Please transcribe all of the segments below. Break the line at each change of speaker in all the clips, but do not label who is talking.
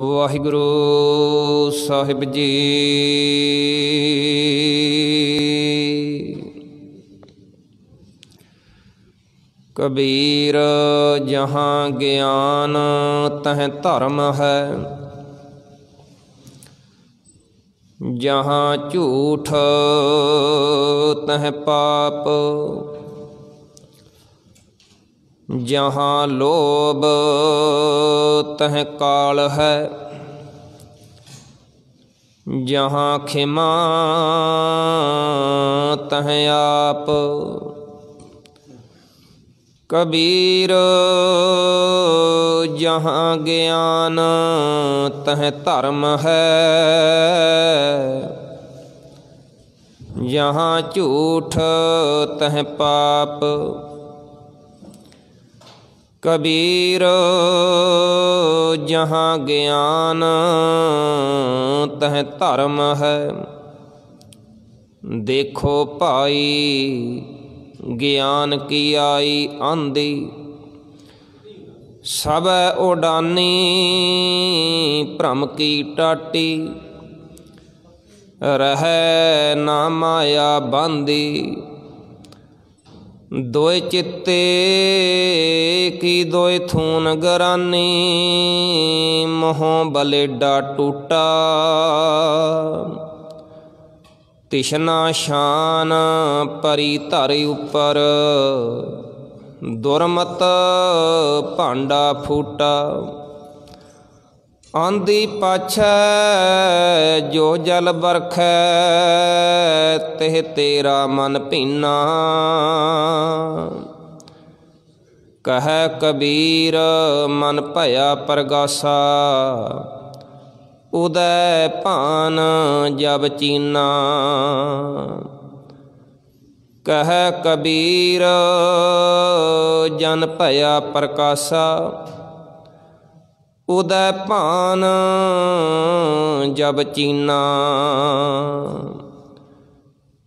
वाहिगुरु साहिब जी। कबीर जहाँ ज्ञान तह धर्म है, जहाँ झूठ तह पाप, जहाँ लोभ तह काल है, जहाँ खिमा तह आप। कबीर जहाँ ज्ञान तह धर्म है, जहाँ झूठ तह पाप। कबीर जहाँ ज्ञान तह धर्म है। देखो भाई ज्ञान की आई आंधी, सब उडानी भ्रम की टाटी। रह ना माया बांधी, दोए चित्ते की दोए थून गरानी। मोहों बलेडा टूटा, तिशना शान परी धर उपर। दुरमत भांडा फूटा, आंधी पाछै जो जल बरखै। तेह तेरा मन भीना, कह कबीर मन भया परगासा। उदय भान जब चीना, कह कबीर जन भया प्रकाशा। उदय भान जब चीना,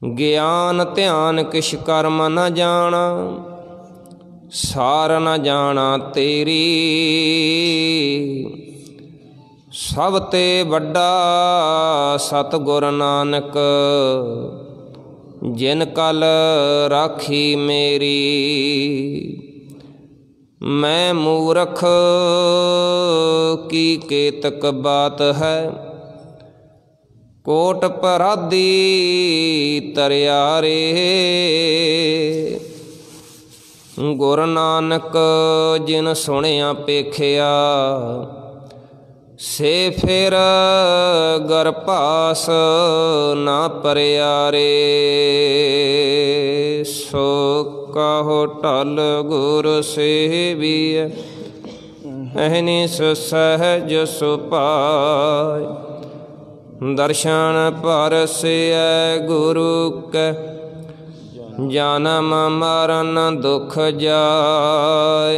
ज्ञान ध्यान किश कर्म न जाना। सार न जाना तेरी, सब ते वड्डा सतगुर नानक। जिन कल राखी मेरी, मैं मूर्ख की केतक बात है। कोट पराधी तरियारे, गुर नानक जिन सुनिया पेखिया। से फिर गरपास ना परियारे। सो कहो टल गुर सेविय, अहनिस सहज सुपाय। दर्शन परसिय गुरु के, जन्म मरण दुख जाय।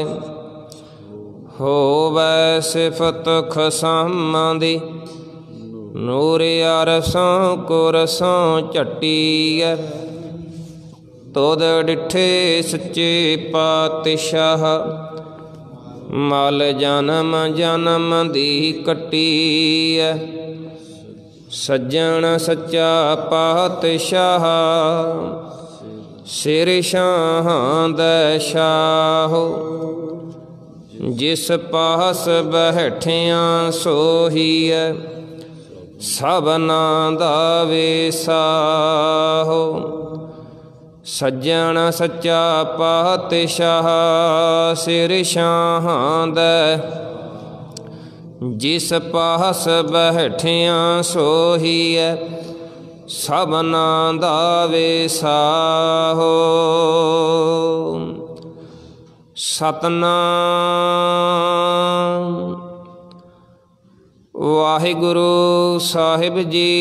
होवै सिफत खसामां दी, नूर अरसों कुरसों झट्टीऐ। तुद डिठे सच्चे पातशाह, मल जन्म जन्म दी कट्टीऐ। सज्जन सच्चा पातशाह, सिर शाहां दै शाहो। जिस पास बैठिया सोहीऐ, सबना दा वेसाहो। सज्जन सच्चा पातशाह, सिर शाहां दै। जिस पास बैठिया सोहीऐ, सबना दा वेसाहो। सतनाम वाहिगुरु साहिब जी।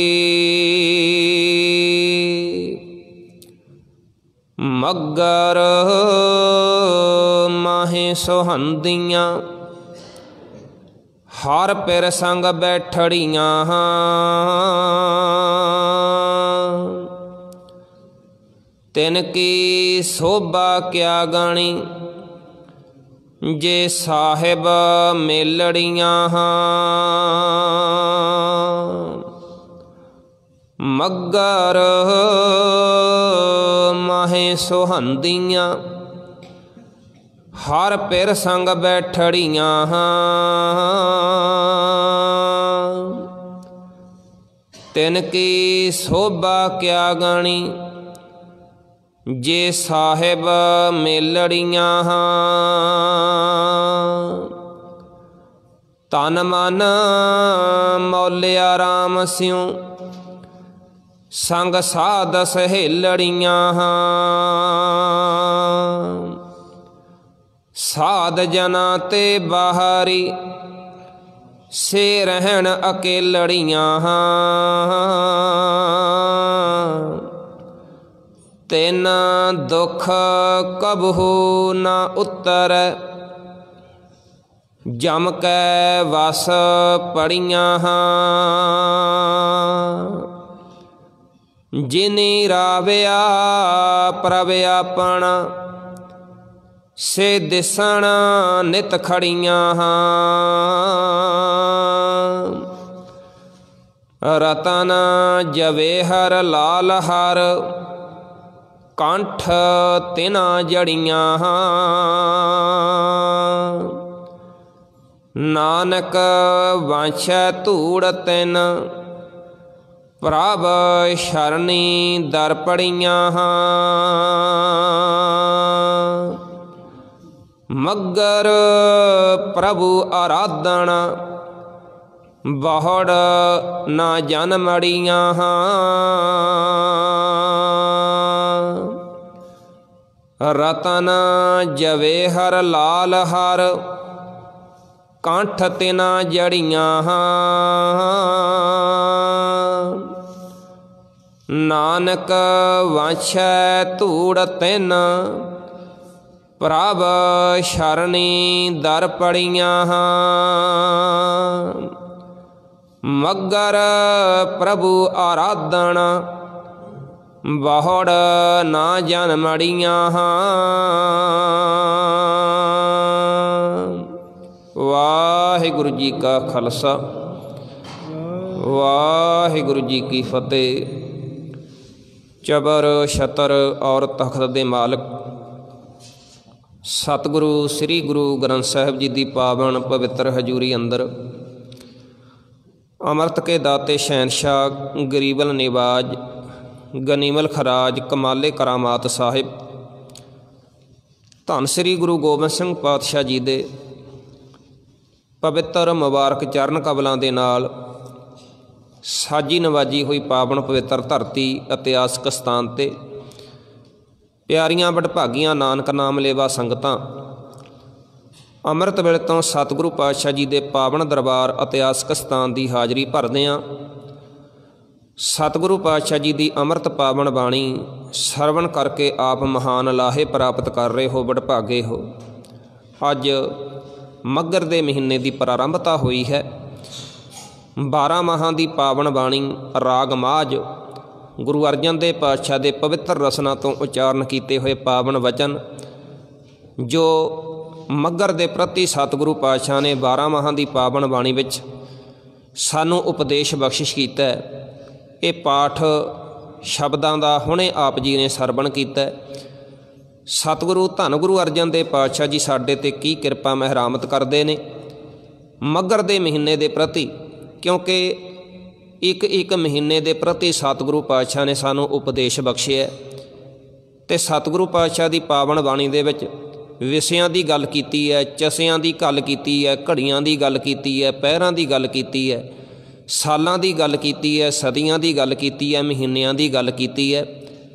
मग्गर माहे सुहंदियाँ, हर पिर संग बैठड़ियाँ। तिनकी शोभा क्या गाणी, जे साहिब मेलड़ियाँ। ਮੱਗਰ ਮਾਹੇ ਸੁਹੰਦੀਆਂ ਹਰ ਪਿਰ ਸੰਗ ਬੈਠੜੀਆਂ ਤਿਨ ਕੀ ਸੋਭਾ ਕਿਆ ਗਾਣੀ ਜੇ ਸਾਹਿਬ ਮੇਲੜੀਆਂ ਤਨ ਮਨ ਮੌਲਿਆ ਰਾਮ ਸਿਉ ਸੰਗ ਸਾਧ ਸਹੇਲੜੀਆਂ ਸਾਧ ਜਨਾ ਤੇ ਬਾਹਰੀ ਸੇ ਰਹਿਣ ਅਕੇਲੜੀਆਂ ਤਿਨ ਦੁਖ ਕਬਹੂ ਨਾ ਉਤਰ ਜਮ ਕੈ ਵਸ ਪੜੀਆਂ ਜਿਨੀ ਰਾਵਿਆ ਪ੍ਰਭ ਆਪਣਾ ਸੇ ਦਿਸਣ ਨਿਤ ਖੜੀਆਂ ਰਤਨ ਜਵੇਹਰ ਲਾਲ ਹਰ ਕੰਠ ਤਿਨਾ ਜੜੀਆਂ ਨਾਨਕ ਵਾਂਛੈ ਧੂੜ ਤਿਨ ਪ੍ਰਭ ਸ਼ਰਣੀ ਦਰ ਪੜੀਆਂ ਮੱਗਰ ਪ੍ਰਭੂ ਆਰਾਧਣ ਬਹੁੜ ਨਾ ਜਨ ਮੜੀਆਂ ਰਤਨ ਜਵੇਹਰ ਲਾਲ ਹਰ ਕੰਠ ਤਿਨਾ ਜੜੀਆਂ ਨਾਨਕ ਵਾਂਛੈ ਧੂੜ ਤਿਨ ਪ੍ਰਭ ਸ਼ਰਣੀ ਦਰ ਪੜੀਆਂ ਮੱਗਰ ਪ੍ਰਭੂ ਆਰਾਧਣ ਬਹੁੜ ਨਾ ਜਨ ਮੜੀਆਂ ਵਾਹਿਗੁਰੂ ਜੀ ਕਾ ਖਾਲਸਾ ਵਾਹਿਗੁਰੂ ਜੀ ਕੀ ਫਤਿਹ। ਚਬਰ ਛਤਰ ਔਰ ਤਖਤ ਦੇ ਮਾਲਕ ਸਤਿਗੁਰੂ ਸ੍ਰੀ ਗੁਰੂ ਗ੍ਰੰਥ ਸਾਹਿਬ ਜੀ ਦੀ ਪਾਵਨ ਪਵਿੱਤਰ ਹਜ਼ੂਰੀ ਅੰਦਰ ਅੰਮ੍ਰਿਤ ਕੇ ਦਾਤੇ ਸ਼ਹਿਨਸ਼ਾਹ ਗਰੀਬਲ ਨਿਵਾਜ ਗਨੀਮਲ ਖਰਾਜ ਕਮਾਲੇ ਕਰਾਮਾਤ ਸਾਹਿਬ ਧੰਨ ਸ੍ਰੀ ਗੁਰੂ ਗੋਬਿੰਦ ਸਿੰਘ ਪਾਤਸ਼ਾਹ ਜੀ ਦੇ ਪਵਿੱਤਰ ਮੁਬਾਰਕ ਚਰਨ ਕਬਲਾਂ ਦੇ ਨਾਲ ਸਾਜੀ ਨਵਾਜੀ ਹੋਈ ਪਾਵਨ ਪਵਿੱਤਰ ਧਰਤੀ ਇਤਿਹਾਸਕ ਸਥਾਨ 'ਤੇ ਪਿਆਰੀਆਂ ਵਡਭਾਗੀਆਂ ਨਾਨਕ ਨਾਮ ਲੇਵਾ ਸੰਗਤਾਂ ਅੰਮ੍ਰਿਤ ਵੇਲੇ ਤੋਂ ਸਤਿਗੁਰੂ ਪਾਤਸ਼ਾਹ ਜੀ ਦੇ ਪਾਵਨ ਦਰਬਾਰ ਇਤਿਹਾਸਕ ਸਥਾਨ ਦੀ ਹਾਜ਼ਰੀ ਭਰਦੇ ਹਾਂ। ਸਤਿਗੁਰੂ ਪਾਤਸ਼ਾਹ ਜੀ ਦੀ ਅੰਮ੍ਰਿਤ ਪਾਵਨ ਬਾਣੀ ਸਰਵਣ ਕਰਕੇ ਆਪ ਮਹਾਨ ਲਾਹੇ ਪ੍ਰਾਪਤ ਕਰ ਰਹੇ ਹੋ, ਵਡਭਾਗੇ ਹੋ। ਅੱਜ ਮੱਘਰ ਦੇ ਮਹੀਨੇ ਦੀ ਪ੍ਰਾਰੰਭਤਾ ਹੋਈ ਹੈ। 12 ਮਾਹਾਂ ਦੀ ਪਾਵਨ ਬਾਣੀ ਰਾਗ ਮਾਝ ਗੁਰੂ ਅਰਜਨ ਦੇਵ ਪਾਤਸ਼ਾਹ ਦੇ ਪਵਿੱਤਰ ਰਸਨਾ ਤੋਂ ਉਚਾਰਨ ਕੀਤੇ ਹੋਏ ਪਾਵਨ ਵਚਨ ਜੋ ਮੱਘਰ ਦੇ ਪ੍ਰਤੀ ਸਤਿਗੁਰੂ ਪਾਤਸ਼ਾਹ ਨੇ 12 ਮਾਹਾਂ ਦੀ ਪਾਵਨ ਬਾਣੀ ਵਿੱਚ ਸਾਨੂੰ ਉਪਦੇਸ਼ ਬਖਸ਼ਿਸ਼ ਕੀਤਾ ਹੈ। ਇਹ ਪਾਠ ਸ਼ਬਦਾਂ ਦਾ ਹੁਣੇ ਆਪ ਜੀ ਨੇ ਸਰਵਣ ਕੀਤਾ। ਸਤਿਗੁਰੂ ਧੰਨ ਗੁਰੂ ਅਰਜਨ ਦੇਵ ਪਾਤਸ਼ਾਹ ਜੀ ਸਾਡੇ 'ਤੇ ਕੀ ਕਿਰਪਾ ਮਹਿਰਾਮਤ ਕਰਦੇ ਨੇ ਮੱਘਰ ਦੇ ਮਹੀਨੇ ਦੇ ਪ੍ਰਤੀ, ਕਿਉਂਕਿ ਇੱਕ ਇੱਕ ਮਹੀਨੇ ਦੇ ਪ੍ਰਤੀ ਸਤਿਗੁਰੂ ਪਾਤਸ਼ਾਹ ਨੇ ਸਾਨੂੰ ਉਪਦੇਸ਼ ਬਖਸ਼ਿਆ ਅਤੇ ਸਤਿਗੁਰੂ ਪਾਤਸ਼ਾਹ ਦੀ ਪਾਵਨ ਬਾਣੀ ਦੇ ਵਿੱਚ ਵਿਸ਼ਿਆਂ ਦੀ ਗੱਲ ਕੀਤੀ ਹੈ, ਚਸਿਆਂ ਦੀ ਗੱਲ ਕੀਤੀ ਹੈ, ਘੜੀਆਂ ਦੀ ਗੱਲ ਕੀਤੀ ਹੈ, ਪਹਿਰਾਂ ਦੀ ਗੱਲ ਕੀਤੀ ਹੈ, ਸਾਲਾਂ ਦੀ ਗੱਲ ਕੀਤੀ ਹੈ, ਸਦੀਆਂ ਦੀ ਗੱਲ ਕੀਤੀ ਹੈ, ਮਹੀਨਿਆਂ ਦੀ ਗੱਲ ਕੀਤੀ ਹੈ।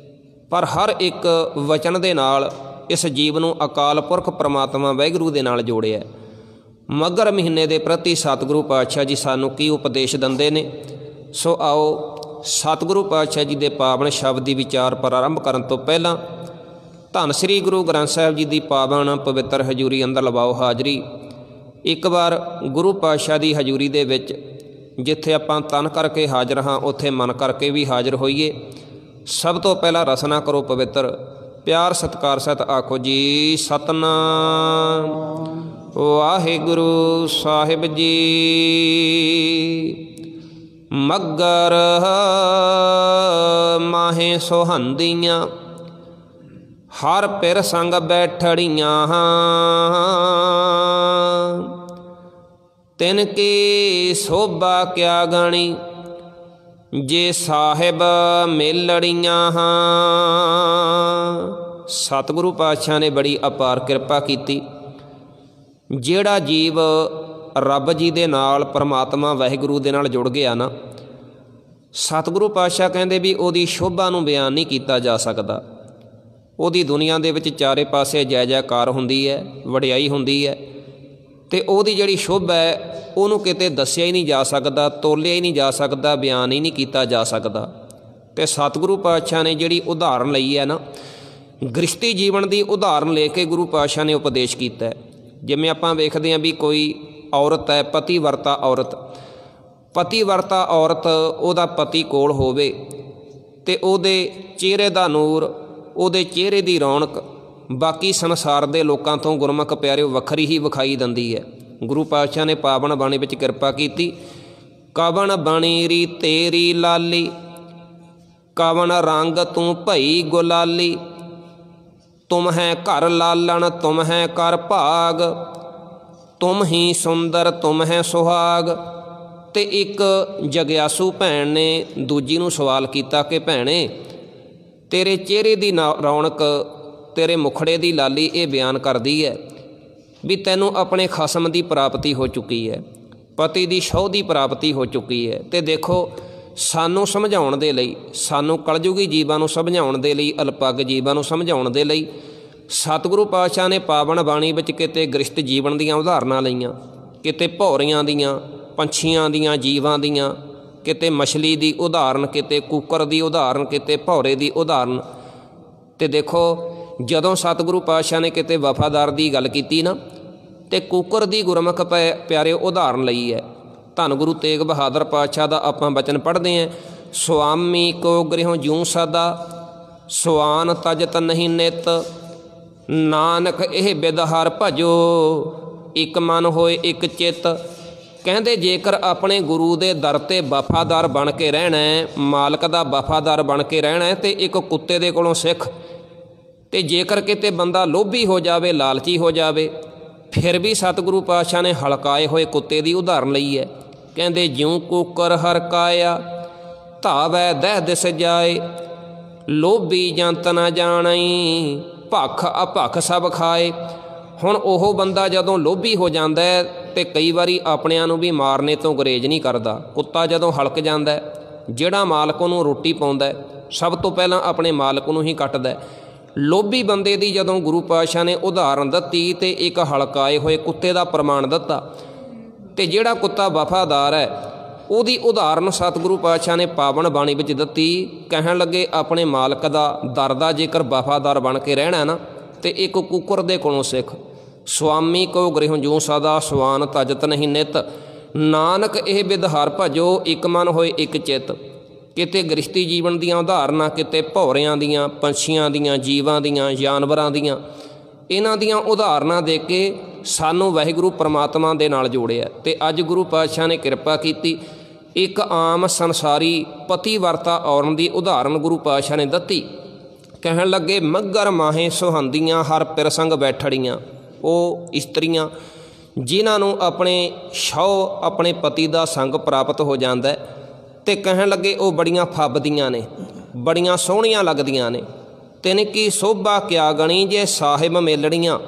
ਪਰ ਹਰ ਇੱਕ ਵਚਨ ਦੇ ਨਾਲ ਇਸ ਜੀਵ ਨੂੰ ਅਕਾਲ ਪੁਰਖ ਪ੍ਰਮਾਤਮਾ ਵਾਹਿਗੁਰੂ ਦੇ ਨਾਲ ਜੋੜਿਆ। ਮੱਘਰ ਮਹੀਨੇ ਦੇ ਪ੍ਰਤੀ ਸਤਿਗੁਰੂ ਪਾਤਸ਼ਾਹ ਜੀ ਸਾਨੂੰ ਕੀ ਉਪਦੇਸ਼ ਦਿੰਦੇ ਨੇ, ਸੋ ਆਓ ਸਤਿਗੁਰੂ ਪਾਤਸ਼ਾਹ ਜੀ ਦੇ ਪਾਵਨ ਸ਼ਬਦ ਦੀ ਵਿਚਾਰ ਪ੍ਰਾਰੰਭ ਕਰਨ ਤੋਂ ਪਹਿਲਾਂ ਧੰਨ ਸ੍ਰੀ ਗੁਰੂ ਗ੍ਰੰਥ ਸਾਹਿਬ ਜੀ ਦੀ ਪਾਵਨ ਪਵਿੱਤਰ ਹਜ਼ੂਰੀ ਅੰਦਰ ਲਵਾਓ ਹਾਜ਼ਰੀ। ਇੱਕ ਵਾਰ ਗੁਰੂ ਪਾਤਸ਼ਾਹ ਦੀ ਹਜ਼ੂਰੀ ਦੇ ਵਿੱਚ ਜਿੱਥੇ ਆਪਾਂ ਤਨ ਕਰਕੇ ਹਾਜ਼ਰ ਹਾਂ ਉੱਥੇ ਮਨ ਕਰਕੇ ਵੀ ਹਾਜ਼ਰ ਹੋਈਏ। ਸਭ ਤੋਂ ਪਹਿਲਾਂ ਰਸਨਾ ਕਰੋ ਪਵਿੱਤਰ, ਪਿਆਰ ਸਤਿਕਾਰ ਸਹਿਤ ਆਖੋ ਜੀ ਸਤਿਨਾਮ ਵਾਹਿਗੁਰੂ ਸਾਹਿਬ ਜੀ। ਮੱਗਰ ਮਾਹੇ ਸੁਹੰਦੀਆਂ ਹਰ ਪਿਰ ਸੰਗ ਬੈਠੜੀਆਂ ਤਿਨ ਕੀ ਸੋਭਾ ਕਿਆ ਗਣੀ ਜੇ ਸਾਹਿਬ ਮੇਲੜੀਆਂ। ਸਤਿਗੁਰੂ ਪਾਤਸ਼ਾਹ ਨੇ ਬੜੀ ਅਪਾਰ ਕਿਰਪਾ ਕੀਤੀ। ਜਿਹੜਾ ਜੀਵ ਰੱਬ ਜੀ ਦੇ ਨਾਲ, ਪਰਮਾਤਮਾ ਵਾਹਿਗੁਰੂ ਦੇ ਨਾਲ ਜੁੜ ਗਿਆ ਨਾ, ਸਤਿਗੁਰੂ ਪਾਤਸ਼ਾਹ ਕਹਿੰਦੇ ਵੀ ਉਹਦੀ ਸ਼ੋਭਾ ਨੂੰ ਬਿਆਨ ਨਹੀਂ ਕੀਤਾ ਜਾ ਸਕਦਾ। ਉਹਦੀ ਦੁਨੀਆ ਦੇ ਵਿੱਚ ਚਾਰੇ ਪਾਸੇ ਜੈ ਜੈਕਾਰ ਹੁੰਦੀ ਹੈ, ਵਡਿਆਈ ਹੁੰਦੀ ਹੈ, ਅਤੇ ਉਹਦੀ ਜਿਹੜੀ ਸ਼ੋਭਾ ਹੈ ਉਹਨੂੰ ਕਿਤੇ ਦੱਸਿਆ ਹੀ ਨਹੀਂ ਜਾ ਸਕਦਾ, ਤੋਲਿਆ ਹੀ ਨਹੀਂ ਜਾ ਸਕਦਾ, ਬਿਆਨ ਹੀ ਨਹੀਂ ਕੀਤਾ ਜਾ ਸਕਦਾ। ਅਤੇ ਸਤਿਗੁਰੂ ਪਾਤਸ਼ਾਹ ਨੇ ਜਿਹੜੀ ਉਦਾਹਰਨ ਲਈ ਹੈ ਨਾ, ਗ੍ਰਸਤੀ ਜੀਵਨ ਦੀ ਉਦਾਹਰਨ ਲੈ ਕੇ ਗੁਰੂ ਪਾਤਸ਼ਾਹ ਨੇ ਉਪਦੇਸ਼ ਕੀਤਾ। ਜਿਵੇਂ ਆਪਾਂ ਵੇਖਦੇ ਹਾਂ ਵੀ ਕੋਈ ਔਰਤ ਹੈ, ਪਤੀਵਰਤਾ ਔਰਤ, ਪਤੀਵਰਤਾ ਔਰਤ ਉਹਦਾ ਪਤੀ ਕੋਲ ਹੋਵੇ ਅਤੇ ਉਹਦੇ ਚਿਹਰੇ ਦਾ ਨੂਰ, ਉਹਦੇ ਚਿਹਰੇ ਦੀ ਰੌਣਕ ਬਾਕੀ ਸੰਸਾਰ ਦੇ ਲੋਕਾਂ ਤੋਂ ਗੁਰਮੁਖ ਪਿਆਰਿਓ ਵੱਖਰੀ ਹੀ ਵਿਖਾਈ ਦਿੰਦੀ ਹੈ। ਗੁਰੂ ਪਾਤਸ਼ਾਹ ਨੇ ਪਾਵਨ ਬਾਣੀ ਵਿੱਚ ਕਿਰਪਾ ਕੀਤੀ। ਕਵਣ ਬਣੀ ਤੇਰੀ ਲਾਲੀ, ਕਵਣ ਰੰਗ ਤੂੰ ਭਈ ਗੁਲਾਲੀ, ਤੁਮ ਹੈ ਘਰ ਲਾਲਣ ਤੁਮ ਹੈ ਕਰ ਭਾਗ, ਤੁਮ ਹੀ ਸੁੰਦਰ ਤੁਮ ਹੈ ਸੁਹਾਗ। ਅਤੇ ਇੱਕ ਜਗਿਆਸੂ ਭੈਣ ਨੇ ਦੂਜੀ ਨੂੰ ਸਵਾਲ ਕੀਤਾ ਕਿ ਭੈਣੇ, ਤੇਰੇ ਚਿਹਰੇ ਦੀ ਰੌਣਕ, ਤੇਰੇ ਮੁਖੜੇ ਦੀ ਲਾਲੀ ਇਹ ਬਿਆਨ ਕਰਦੀ ਹੈ ਵੀ ਤੈਨੂੰ ਆਪਣੇ ਖਸਮ ਦੀ ਪ੍ਰਾਪਤੀ ਹੋ ਚੁੱਕੀ ਹੈ, ਪਤੀ ਦੀ ਸ਼ੌਹ ਦੀ ਪ੍ਰਾਪਤੀ ਹੋ ਚੁੱਕੀ ਹੈ। ਅਤੇ ਦੇਖੋ, ਸਾਨੂੰ ਸਮਝਾਉਣ ਦੇ ਲਈ, ਸਾਨੂੰ ਕਲਯੁਗੀ ਜੀਵਾਂ ਨੂੰ ਸਮਝਾਉਣ ਦੇ ਲਈ, ਅਲਪੱਗ ਜੀਵਾਂ ਨੂੰ ਸਮਝਾਉਣ ਦੇ ਲਈ ਸਤਿਗੁਰੂ ਪਾਤਸ਼ਾਹ ਨੇ ਪਾਵਨ ਬਾਣੀ ਵਿੱਚ ਕਿਤੇ ਗ੍ਰਸਤ ਜੀਵਨ ਦੀਆਂ ਉਦਾਹਰਨਾਂ ਲਈਆਂ, ਕਿਤੇ ਭੌਰੀਆਂ ਦੀਆਂ, ਪੰਛੀਆਂ ਦੀਆਂ, ਜੀਵਾਂ ਦੀਆਂ, ਕਿਤੇ ਮਛਲੀ ਦੀ ਉਦਾਹਰਨ, ਕਿਤੇ ਕੂਕਰ ਦੀ ਉਦਾਹਰਨ, ਕਿਤੇ ਭੌਰੇ ਦੀ ਉਦਾਹਰਨ। ਅਤੇ ਦੇਖੋ, ਜਦੋਂ ਸਤਿਗੁਰੂ ਪਾਤਸ਼ਾਹ ਨੇ ਕਿਤੇ ਵਫਾਦਾਰ ਦੀ ਗੱਲ ਕੀਤੀ ਨਾ, ਅਤੇ ਕੂਕਰ ਦੀ ਗੁਰਮੁਖ ਪਿਆਰੇ ਉਦਾਹਰਨ ਲਈ ਹੈ। ਧੰਨ ਗੁਰੂ ਤੇਗ ਬਹਾਦਰ ਪਾਤਸ਼ਾਹ ਦਾ ਆਪਾਂ ਬਚਨ ਪੜ੍ਹਦੇ ਹਾਂ, ਸੁਆਮੀ ਕੋ ਗ੍ਰਹਿ ਜੂੰ ਸਦਾ, ਸੁਆਨ ਤਜਤ ਨਹੀਂ ਨਿਤ, ਨਾਨਕ ਇਹ ਬਿਦ ਹਰਿ ਭਜੋ, ਇੱਕ ਮਨ ਹੋਏ ਇੱਕ ਚਿੱਤ। ਕਹਿੰਦੇ ਜੇਕਰ ਆਪਣੇ ਗੁਰੂ ਦੇ ਦਰ 'ਤੇ ਵਫਾਦਾਰ ਬਣ ਕੇ ਰਹਿਣਾ, ਮਾਲਕ ਦਾ ਵਫਾਦਾਰ ਬਣ ਕੇ ਰਹਿਣਾ, ਅਤੇ ਇੱਕ ਕੁੱਤੇ ਦੇ ਕੋਲੋਂ ਸਿੱਖ। ਅਤੇ ਜੇਕਰ ਕਿਤੇ ਬੰਦਾ ਲੋਭੀ ਹੋ ਜਾਵੇ, ਲਾਲਚੀ ਹੋ ਜਾਵੇ, ਫਿਰ ਵੀ ਸਤਿਗੁਰੂ ਪਾਤਸ਼ਾਹ ਨੇ ਹਲਕਾਏ ਹੋਏ ਕੁੱਤੇ ਦੀ ਉਦਾਹਰਨ ਲਈ ਹੈ। ਕਹਿੰਦੇ ਜਿਉਂ ਕੂਕਰ ਹਰਕਾਇਆ, ਧਾਵੈ ਦਹਿ ਦਿਸ ਜਾਏ, ਲੋਭੀ ਜੰਤ ਨਾ ਜਾਣਈ, ਭਖ ਅਭਖ ਸਭ ਖਾਏ। ਹੁਣ ਉਹ ਬੰਦਾ ਜਦੋਂ ਲੋਭੀ ਹੋ ਜਾਂਦਾ ਹੈ ਅਤੇ ਕਈ ਵਾਰੀ ਆਪਣਿਆਂ ਨੂੰ ਵੀ ਮਾਰਨੇ ਤੋਂ ਗੁਰੇਜ਼ ਨਹੀਂ ਕਰਦਾ। ਕੁੱਤਾ ਜਦੋਂ ਹਲਕ ਜਾਂਦਾ, ਜਿਹੜਾ ਮਾਲਕ ਉਹਨੂੰ ਰੋਟੀ ਪਾਉਂਦਾ, ਸਭ ਤੋਂ ਪਹਿਲਾਂ ਆਪਣੇ ਮਾਲਕ ਨੂੰ ਹੀ ਕੱਟਦਾ। ਲੋਭੀ ਬੰਦੇ ਦੀ ਜਦੋਂ ਗੁਰੂ ਪਾਤਸ਼ਾਹ ਨੇ ਉਦਾਹਰਨ ਦਿੱਤੀ ਅਤੇ ਇੱਕ ਹਲਕਾਏ ਹੋਏ ਕੁੱਤੇ ਦਾ ਪ੍ਰਮਾਣ ਦਿੱਤਾ, ਅਤੇ ਜਿਹੜਾ ਕੁੱਤਾ ਵਫਾਦਾਰ ਹੈ ਉਹਦੀ ਉਦਾਹਰਨ ਸਤਿਗੁਰੂ ਪਾਤਸ਼ਾਹ ਨੇ ਪਾਵਨ ਬਾਣੀ ਵਿੱਚ ਦਿੱਤੀ। ਕਹਿਣ ਲੱਗੇ ਆਪਣੇ ਮਾਲਕ ਦਾ ਦਰ ਦਾ ਜੇਕਰ ਵਫਾਦਾਰ ਬਣ ਕੇ ਰਹਿਣਾ ਨਾ, ਅਤੇ ਇੱਕ ਕੁੱਕਰ ਦੇ ਕੋਲੋਂ ਸਿੱਖ। ਸੁਆਮੀ ਕੋ ਗ੍ਰਹਿ ਜੂੰ ਸਦਾ, ਸੁਆਨ ਤਜਤ ਨਹੀਂ ਨਿਤ, ਨਾਨਕ ਇਹ ਬਿਦ ਹਰਿ ਭਜੋ, ਇੱਕ ਮਨ ਹੋਏ ਇੱਕ ਚਿੱਤ। ਕਿਤੇ ਗ੍ਰਸਤੀ ਜੀਵਨ ਦੀਆਂ ਉਦਾਹਰਨਾਂ, ਕਿਤੇ ਭੌਰਿਆਂ ਦੀਆਂ, ਪੰਛੀਆਂ ਦੀਆਂ, ਜੀਵਾਂ ਦੀਆਂ, ਜਾਨਵਰਾਂ ਦੀਆਂ, ਇਹਨਾਂ ਦੀਆਂ ਉਦਾਹਰਨਾਂ ਦੇ ਕੇ ਸਾਨੂੰ ਵਾਹਿਗੁਰੂ ਪਰਮਾਤਮਾ ਦੇ ਨਾਲ ਜੋੜਿਆ। ਅਤੇ ਅੱਜ ਗੁਰੂ ਪਾਤਸ਼ਾਹ ਨੇ ਕਿਰਪਾ ਕੀਤੀ, ਇੱਕ ਆਮ ਸੰਸਾਰੀ ਪਤੀਵਰਤਾ ਔਰਤ ਦੀ ਉਦਾਹਰਨ ਗੁਰੂ ਪਾਤਸ਼ਾਹ ਨੇ ਦਿੱਤੀ। ਕਹਿਣ ਲੱਗੇ ਮੱਗਰ ਮਾਹੇ ਸੁਹੰਦੀਆਂ ਹਰ ਪਿਰ ਸੰਗ ਬੈਠੜੀਆਂ। ਉਹ ਇਸਤਰੀਆਂ ਜਿਨ੍ਹਾਂ ਨੂੰ ਆਪਣੇ ਸ਼ੌਹ, ਆਪਣੇ ਪਤੀ ਦਾ ਸੰਗ ਪ੍ਰਾਪਤ ਹੋ ਜਾਂਦਾ, ਅਤੇ ਕਹਿਣ ਲੱਗੇ ਉਹ ਬੜੀਆਂ ਫੱਬਦੀਆਂ ਨੇ, ਬੜੀਆਂ ਸੋਹਣੀਆਂ ਲੱਗਦੀਆਂ ਨੇ। ਤਿਨ ਕੀ ਸੋਭਾ ਕਿਆ ਗਣੀ ਜੇ ਸਾਹਿਬ ਮੇਲੜੀਆਂ।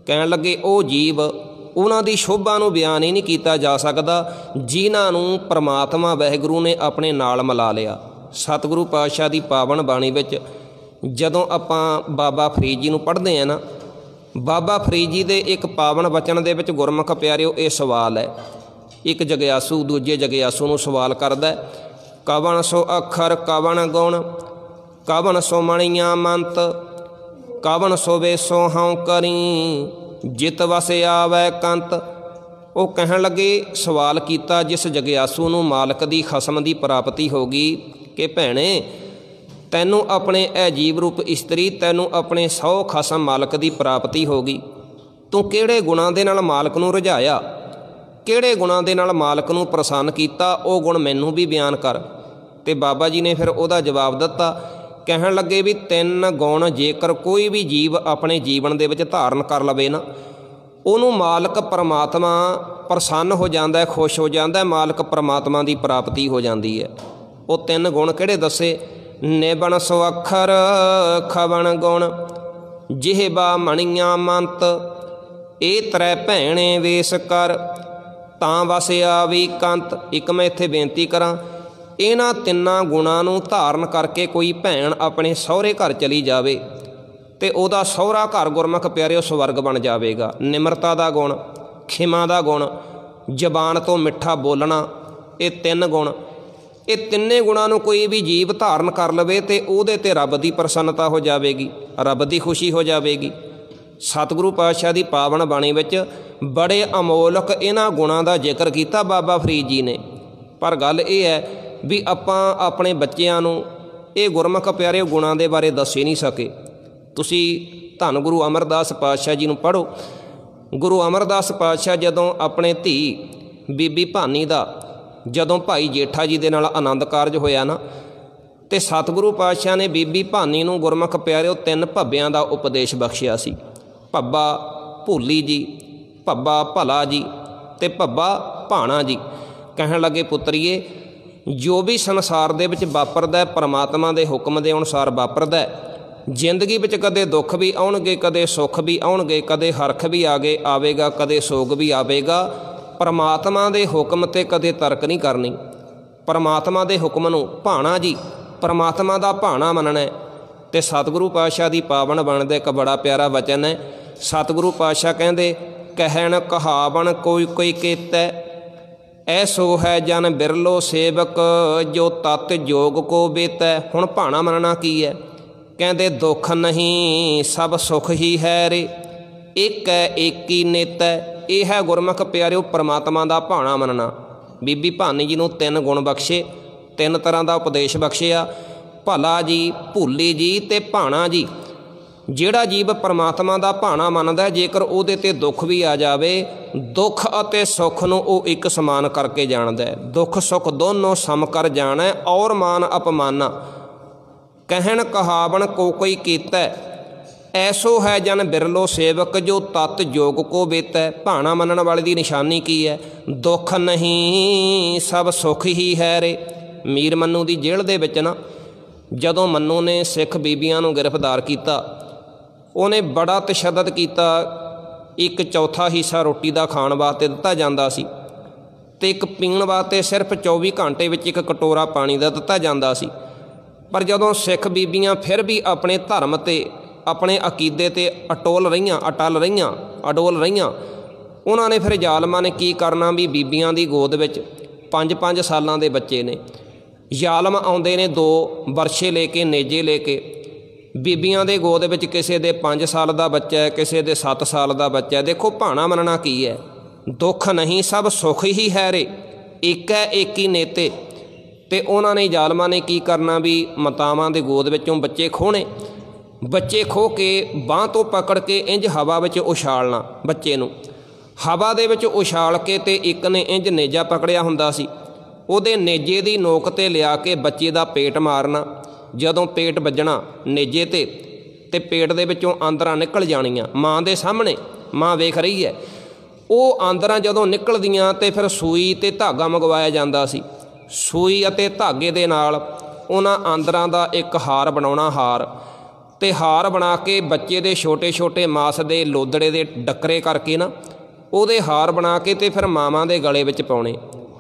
ਕਹਿਣ ਲੱਗੇ ਉਹ ਜੀਵ, ਉਹਨਾਂ ਦੀ ਸ਼ੋਭਾ ਨੂੰ ਬਿਆਨ ਹੀ ਨਹੀਂ ਕੀਤਾ ਜਾ ਸਕਦਾ, ਜਿਨ੍ਹਾਂ ਨੂੰ ਪਰਮਾਤਮਾ ਵਾਹਿਗੁਰੂ ਨੇ ਆਪਣੇ ਨਾਲ ਮਿਲਾ ਲਿਆ। ਸਤਿਗੁਰੂ ਪਾਤਸ਼ਾਹ ਦੀ ਪਾਵਨ ਬਾਣੀ ਵਿੱਚ ਜਦੋਂ ਆਪਾਂ ਬਾਬਾ ਫਰੀਦ ਜੀ ਨੂੰ ਪੜ੍ਹਦੇ ਹਾਂ ਨਾ, ਬਾਬਾ ਫਰੀਦ ਜੀ ਦੇ ਇੱਕ ਪਾਵਨ ਬਚਨ ਦੇ ਵਿੱਚ ਗੁਰਮੁਖ ਪਿਆਰਿਓ ਇਹ ਸਵਾਲ ਹੈ। ਇੱਕ ਜਗਿਆਸੂ ਦੂਜੇ ਜਗਿਆਸੂ ਨੂੰ ਸਵਾਲ ਕਰਦਾ, ਕਵਣ ਸੋ ਅੱਖਰ ਕਵਣ ਗੁਣ, ਕਵਣ ਸੋ ਮਣੀਆਂ ਮੰਤ, ਕਵਣ ਸੋ ਵੇਸੋ ਹਉ ਕਰੀ, ਜਿਤ ਵਸ ਆਵੈ ਕੰਤ। ਉਹ ਕਹਿਣ ਲੱਗੇ ਸਵਾਲ ਕੀਤਾ ਜਿਸ ਜਗਿਆਸੂ ਨੂੰ ਮਾਲਕ ਦੀ ਖਸਮ ਦੀ ਪ੍ਰਾਪਤੀ ਹੋ ਗਈ ਕਿ ਭੈਣੇ ਤੈਨੂੰ ਆਪਣੇ ਇਹ ਜੀਵ ਰੂਪ ਇਸਤਰੀ, ਤੈਨੂੰ ਆਪਣੇ 100 ਖਸਮ ਮਾਲਕ ਦੀ ਪ੍ਰਾਪਤੀ ਹੋ ਗਈ, ਤੂੰ ਕਿਹੜੇ ਗੁਣਾਂ ਦੇ ਨਾਲ ਮਾਲਕ ਨੂੰ ਰੁਝਾਇਆ, ਕਿਹੜੇ ਗੁਣਾਂ ਦੇ ਨਾਲ ਮਾਲਕ ਨੂੰ ਪ੍ਰਸੰਨ ਕੀਤਾ, ਉਹ ਗੁਣ ਮੈਨੂੰ ਵੀ ਬਿਆਨ ਕਰ। ਤੇ ਬਾਬਾ ਜੀ ਨੇ ਫਿਰ ਉਹਦਾ ਜਵਾਬ ਦਿੱਤਾ। ਕਹਿਣ ਲੱਗੇ ਵੀ 3 ਗੁਣ ਜੇਕਰ ਕੋਈ ਵੀ ਜੀਵ ਆਪਣੇ ਜੀਵਨ ਦੇ ਵਿੱਚ ਧਾਰਨ ਕਰ ਲਵੇ ਨਾ, ਉਹਨੂੰ ਮਾਲਕ ਪਰਮਾਤਮਾ ਪ੍ਰਸੰਨ ਹੋ ਜਾਂਦਾ ਹੈ, ਖੁਸ਼ ਹੋ ਜਾਂਦਾ ਹੈ, ਮਾਲਕ ਪਰਮਾਤਮਾ ਦੀ ਪ੍ਰਾਪਤੀ ਹੋ ਜਾਂਦੀ ਹੈ। ਉਹ 3 ਗੁਣ ਕਿਹੜੇ ਦੱਸੇ? ਨਿਬਣ ਸੁਅੱਖਰ ਖਵਣ ਗੁਣ, ਜਿਹਬਾ ਮਣੀਆਂ ਮੰਤ, ਇਹ 3 ਭੈਣੇ ਵੇਸ ਕਰ, ਤਾਂ ਵਸਿਆ ਵੀ ਕੰਤ। ਇੱਕ ਮੈਂ ਇੱਥੇ ਬੇਨਤੀ ਕਰਾਂ, ਇਹਨਾਂ 3 ਗੁਣਾਂ ਨੂੰ ਧਾਰਨ ਕਰਕੇ ਕੋਈ ਭੈਣ ਆਪਣੇ ਸਹੁਰੇ ਘਰ ਚਲੀ ਜਾਵੇ ਤੇ ਉਹਦਾ ਸਹੁਰਾ ਘਰ ਗੁਰਮੁਖ ਪਿਆਰਿਓ ਸਵਰਗ ਬਣ ਜਾਵੇਗਾ। ਨਿਮਰਤਾ ਦਾ ਗੁਣ, ਖਿਮਾ ਦਾ ਗੁਣ, ਜ਼ਬਾਨ ਤੋਂ ਮਿੱਠਾ ਬੋਲਣਾ, ਇਹ 3 ਗੁਣ, ਇਹ 3 ਗੁਣਾਂ ਨੂੰ ਕੋਈ ਵੀ ਜੀਵ ਧਾਰਨ ਕਰ ਲਵੇ ਤੇ ਉਹਦੇ ਤੇ ਰੱਬ ਦੀ ਪ੍ਰਸੰਨਤਾ ਹੋ ਜਾਵੇਗੀ, ਰੱਬ ਦੀ ਖੁਸ਼ੀ ਹੋ ਜਾਵੇਗੀ। ਸਤਿਗੁਰੂ ਪਾਤਸ਼ਾਹ ਦੀ ਪਾਵਨ ਬਾਣੀ ਵਿੱਚ ਬੜੇ ਅਮੋਲਕ ਇਹਨਾਂ ਗੁਣਾਂ ਦਾ ਜ਼ਿਕਰ ਕੀਤਾ ਬਾਬਾ ਫਰੀਦ ਜੀ ਨੇ। ਪਰ ਗੱਲ ਇਹ ਹੈ ਵੀ ਆਪਾਂ ਆਪਣੇ ਬੱਚਿਆਂ ਨੂੰ ਇਹ ਗੁਰਮੁਖ ਪਿਆਰੇ ਗੁਣਾਂ ਦੇ ਬਾਰੇ ਦੱਸ ਹੀ ਨਹੀਂ ਸਕੇ। ਤੁਸੀਂ ਧੰਨ ਗੁਰੂ ਅਮਰਦਾਸ ਪਾਤਸ਼ਾਹ ਜੀ ਨੂੰ ਪੜ੍ਹੋ। ਗੁਰੂ ਅਮਰਦਾਸ ਪਾਤਸ਼ਾਹ ਜਦੋਂ ਆਪਣੇ ਧੀ ਬੀਬੀ ਭਾਨੀ ਦਾ ਜਦੋਂ ਭਾਈ ਜੇਠਾ ਜੀ ਦੇ ਨਾਲ ਆਨੰਦ ਕਾਰਜ ਹੋਇਆ ਨਾ, ਤੇ ਸਤਿਗੁਰੂ ਪਾਤਸ਼ਾਹ ਨੇ ਬੀਬੀ ਭਾਨੀ ਨੂੰ ਗੁਰਮੁਖ ਪਿਆਰਿਓ 3 ਭੱਬਿਆਂ ਦਾ ਉਪਦੇਸ਼ ਬਖਸ਼ਿਆ ਸੀ। ਭੱਬਾ ਭੋਲੀ ਜੀ, ਭੱਬਾ ਭਲਾ ਜੀ ਤੇ ਭੱਬਾ ਭਾਣਾ ਜੀ। ਕਹਿਣ ਲੱਗੇ ਪੁੱਤਰੀਏ, ਜੋ ਵੀ ਸੰਸਾਰ ਦੇ ਵਿੱਚ ਵਾਪਰਦਾ ਪਰਮਾਤਮਾ ਦੇ ਹੁਕਮ ਦੇ ਅਨੁਸਾਰ ਵਾਪਰਦਾ। ਜ਼ਿੰਦਗੀ ਵਿੱਚ ਕਦੇ ਦੁੱਖ ਵੀ ਆਉਣਗੇ, ਕਦੇ ਸੁੱਖ ਵੀ ਆਉਣਗੇ, ਕਦੇ ਹਰਖ ਵੀ ਆਵੇਗਾ, ਕਦੇ ਸੋਗ ਵੀ ਆਵੇਗਾ। ਪਰਮਾਤਮਾ ਦੇ ਹੁਕਮ 'ਤੇ ਕਦੇ ਤਰਕ ਨਹੀਂ ਕਰਨੀ। ਪਰਮਾਤਮਾ ਦੇ ਹੁਕਮ ਨੂੰ ਭਾਣਾ ਜੀ, ਪਰਮਾਤਮਾ ਦਾ ਭਾਣਾ ਮੰਨਣਾ। ਤੇ ਸਤਿਗੁਰੂ ਪਾਤਸ਼ਾਹ ਦੀ ਪਾਵਨ ਬਾਣੀ ਦਾ ਇੱਕ ਬੜਾ ਪਿਆਰਾ ਵਚਨ ਹੈ। ਸਤਿਗੁਰੂ ਪਾਤਸ਼ਾਹ ਕਹਿੰਦੇ, ਕਹਿਣ ਕਹਾਵਣ ਕੋਈ ਕੋਈ ਕੀਤੈ, ਐਸੋ ਹੈ ਜਨ ਬਿਰਲੋ ਸੇਵਕ, ਜੋ ਤਤ ਜੋਗ ਕੋ ਬੇਤੈ। ਹੁਣ ਭਾਣਾ ਮੰਨਣਾ ਕੀ ਹੈ? ਕਹਿੰਦੇ ਦੁੱਖ ਨਹੀਂ ਸਭ ਸੁਖ ਹੀ ਹੈ ਰੇ, ਇੱਕ ਹੈ ਏਕੀ ਨੇਤੈ। ਇਹ ਹੈ ਗੁਰਮੁਖ ਪਿਆਰਿਓ ਪਰਮਾਤਮਾ ਦਾ ਭਾਣਾ ਮੰਨਣਾ। ਬੀਬੀ ਭਾਨੀ ਜੀ ਨੂੰ 3 ਗੁਣ ਬਖਸ਼ੇ, 3 ਤਰ੍ਹਾਂ ਦਾ ਉਪਦੇਸ਼ ਬਖਸ਼ਿਆ, ਭਲਾ ਜੀ, ਭੁੱਲੀ ਜੀ ਤੇ ਭਾਣਾ ਜੀ। ਜਿਹੜਾ ਜੀਵ ਪਰਮਾਤਮਾ ਦਾ ਭਾਣਾ ਮੰਨਦਾ, ਜੇਕਰ ਉਹਦੇ 'ਤੇ ਦੁੱਖ ਵੀ ਆ ਜਾਵੇ, ਦੁੱਖ ਅਤੇ ਸੁੱਖ ਨੂੰ ਉਹ ਇੱਕ ਸਮਾਨ ਕਰਕੇ ਜਾਣਦਾ। ਦੁੱਖ ਸੁੱਖ ਦੋਨੋਂ ਸਮ ਕਰ ਜਾਣਾ, ਔਰ ਮਾਨ ਅਪਮਾਨਾ। ਕਹਿਣ ਕਹਾਵਣ ਕੋ ਕੋਈ ਕੀਤਾ, ਐਸੋ ਹੈ ਜਨ ਬਿਰਲੋ ਸੇਵਕ, ਜੋ ਤਤ ਜੋਗ ਕੋ ਬੇਤੈ। ਭਾਣਾ ਮੰਨਣ ਵਾਲੇ ਦੀ ਨਿਸ਼ਾਨੀ ਕੀ ਹੈ? ਦੁੱਖ ਨਹੀਂ ਸਭ ਸੁੱਖ ਹੀ ਹੈ ਰੇ। ਮੀਰ ਮੰਨੂ ਦੀ ਜੇਲ੍ਹ ਦੇ ਵਿੱਚ ਨਾ, ਜਦੋਂ ਮੰਨੂ ਨੇ ਸਿੱਖ ਬੀਬੀਆਂ ਨੂੰ ਗ੍ਰਿਫਤਾਰ ਕੀਤਾ, ਉਹਨੇ ਬੜਾ ਤਸ਼ੱਦਦ ਕੀਤਾ। 1/4 ਹਿੱਸਾ ਰੋਟੀ ਦਾ ਖਾਣ ਵਾਸਤੇ ਦਿੱਤਾ ਜਾਂਦਾ ਸੀ ਅਤੇ ਇੱਕ ਪੀਣ ਵਾਸਤੇ ਸਿਰਫ 24 ਘੰਟੇ ਵਿੱਚ 1 ਕਟੋਰਾ ਪਾਣੀ ਦਾ ਦਿੱਤਾ ਜਾਂਦਾ ਸੀ। ਪਰ ਜਦੋਂ ਸਿੱਖ ਬੀਬੀਆਂ ਫਿਰ ਵੀ ਆਪਣੇ ਧਰਮ 'ਤੇ, ਆਪਣੇ ਅਕੀਦੇ 'ਤੇ ਅਟਲ ਰਹੀਆਂ, ਉਹਨਾਂ ਨੇ ਫਿਰ ਜ਼ਾਲਮਾਂ ਨੇ ਕੀ ਕਰਨਾ ਵੀ ਬੀਬੀਆਂ ਦੀ ਗੋਦ ਵਿੱਚ 5-5 ਸਾਲਾਂ ਦੇ ਬੱਚੇ ਨੇ। ਜ਼ਾਲਮ ਆਉਂਦੇ ਨੇ 2 ਵਰਸ਼ੇ ਲੈ ਕੇ, ਨੇਜੇ ਲੈ ਕੇ, ਬੀਬੀਆਂ ਦੇ ਗੋਦ ਵਿੱਚ ਕਿਸੇ ਦੇ 5 ਸਾਲ ਦਾ ਬੱਚਾ ਹੈ, ਕਿਸੇ ਦੇ 7 ਸਾਲ ਦਾ ਬੱਚਾ ਹੈ। ਦੇਖੋ ਭਾਣਾ ਮੰਨਣਾ ਕੀ ਹੈ? ਦੁੱਖ ਨਹੀਂ ਸਭ ਸੁੱਖ ਹੀ ਹੈ ਰੇ, ਇੱਕ ਹੈ ਏਕੀ ਨੇਤੇ। ਅਤੇ ਉਹਨਾਂ ਨੇ ਜ਼ਾਲਮਾਂ ਨੇ ਕੀ ਕਰਨਾ ਵੀ ਮਾਤਾਵਾਂ ਦੇ ਗੋਦ ਵਿੱਚੋਂ ਬੱਚੇ ਖੋਹਣੇ। ਬੱਚੇ ਖੋਹ ਕੇ ਬਾਂਹ ਤੋਂ ਪਕੜ ਕੇ ਇੰਝ ਹਵਾ ਵਿੱਚ ਉਛਾਲਣਾ ਬੱਚੇ ਨੂੰ। ਹਵਾ ਦੇ ਵਿੱਚ ਉਛਾਲ ਕੇ ਅਤੇ ਇੱਕ ਨੇ ਇੰਝ ਨੇਜਾ ਪਕੜਿਆ ਹੁੰਦਾ ਸੀ, ਉਹਦੇ ਨੇਜੇ ਦੀ ਨੋਕ 'ਤੇ ਲਿਆ ਕੇ ਬੱਚੇ ਦਾ ਪੇਟ ਮਾਰਨਾ। ਜਦੋਂ ਪੇਟ ਵੱਜਣਾ ਨੇਜੇ 'ਤੇ ਪੇਟ ਦੇ ਵਿੱਚੋਂ ਆਂਦਰਾਂ ਨਿਕਲ ਜਾਣੀਆਂ ਮਾਂ ਦੇ ਸਾਹਮਣੇ, ਮਾਂ ਵੇਖ ਰਹੀ ਹੈ। ਉਹ ਆਂਦਰਾਂ ਜਦੋਂ ਨਿਕਲਦੀਆਂ ਅਤੇ ਫਿਰ ਸੂਈ ਅਤੇ ਧਾਗਾ ਮੰਗਵਾਇਆ ਜਾਂਦਾ ਸੀ। ਸੂਈ ਅਤੇ ਧਾਗੇ ਦੇ ਨਾਲ ਉਹਨਾਂ ਆਂਦਰਾਂ ਦਾ ਇੱਕ ਹਾਰ ਬਣਾਉਣਾ, ਅਤੇ ਹਾਰ ਬਣਾ ਕੇ ਬੱਚੇ ਦੇ ਛੋਟੇ ਛੋਟੇ ਮਾਸ ਦੇ ਲੋਦੜੇ ਦੇ ਡੱਕਰੇ ਕਰਕੇ ਨਾ, ਉਹਦੇ ਹਾਰ ਬਣਾ ਕੇ ਅਤੇ ਫਿਰ ਮਾਵਾਂ ਦੇ ਗਲੇ ਵਿੱਚ ਪਾਉਣੇ।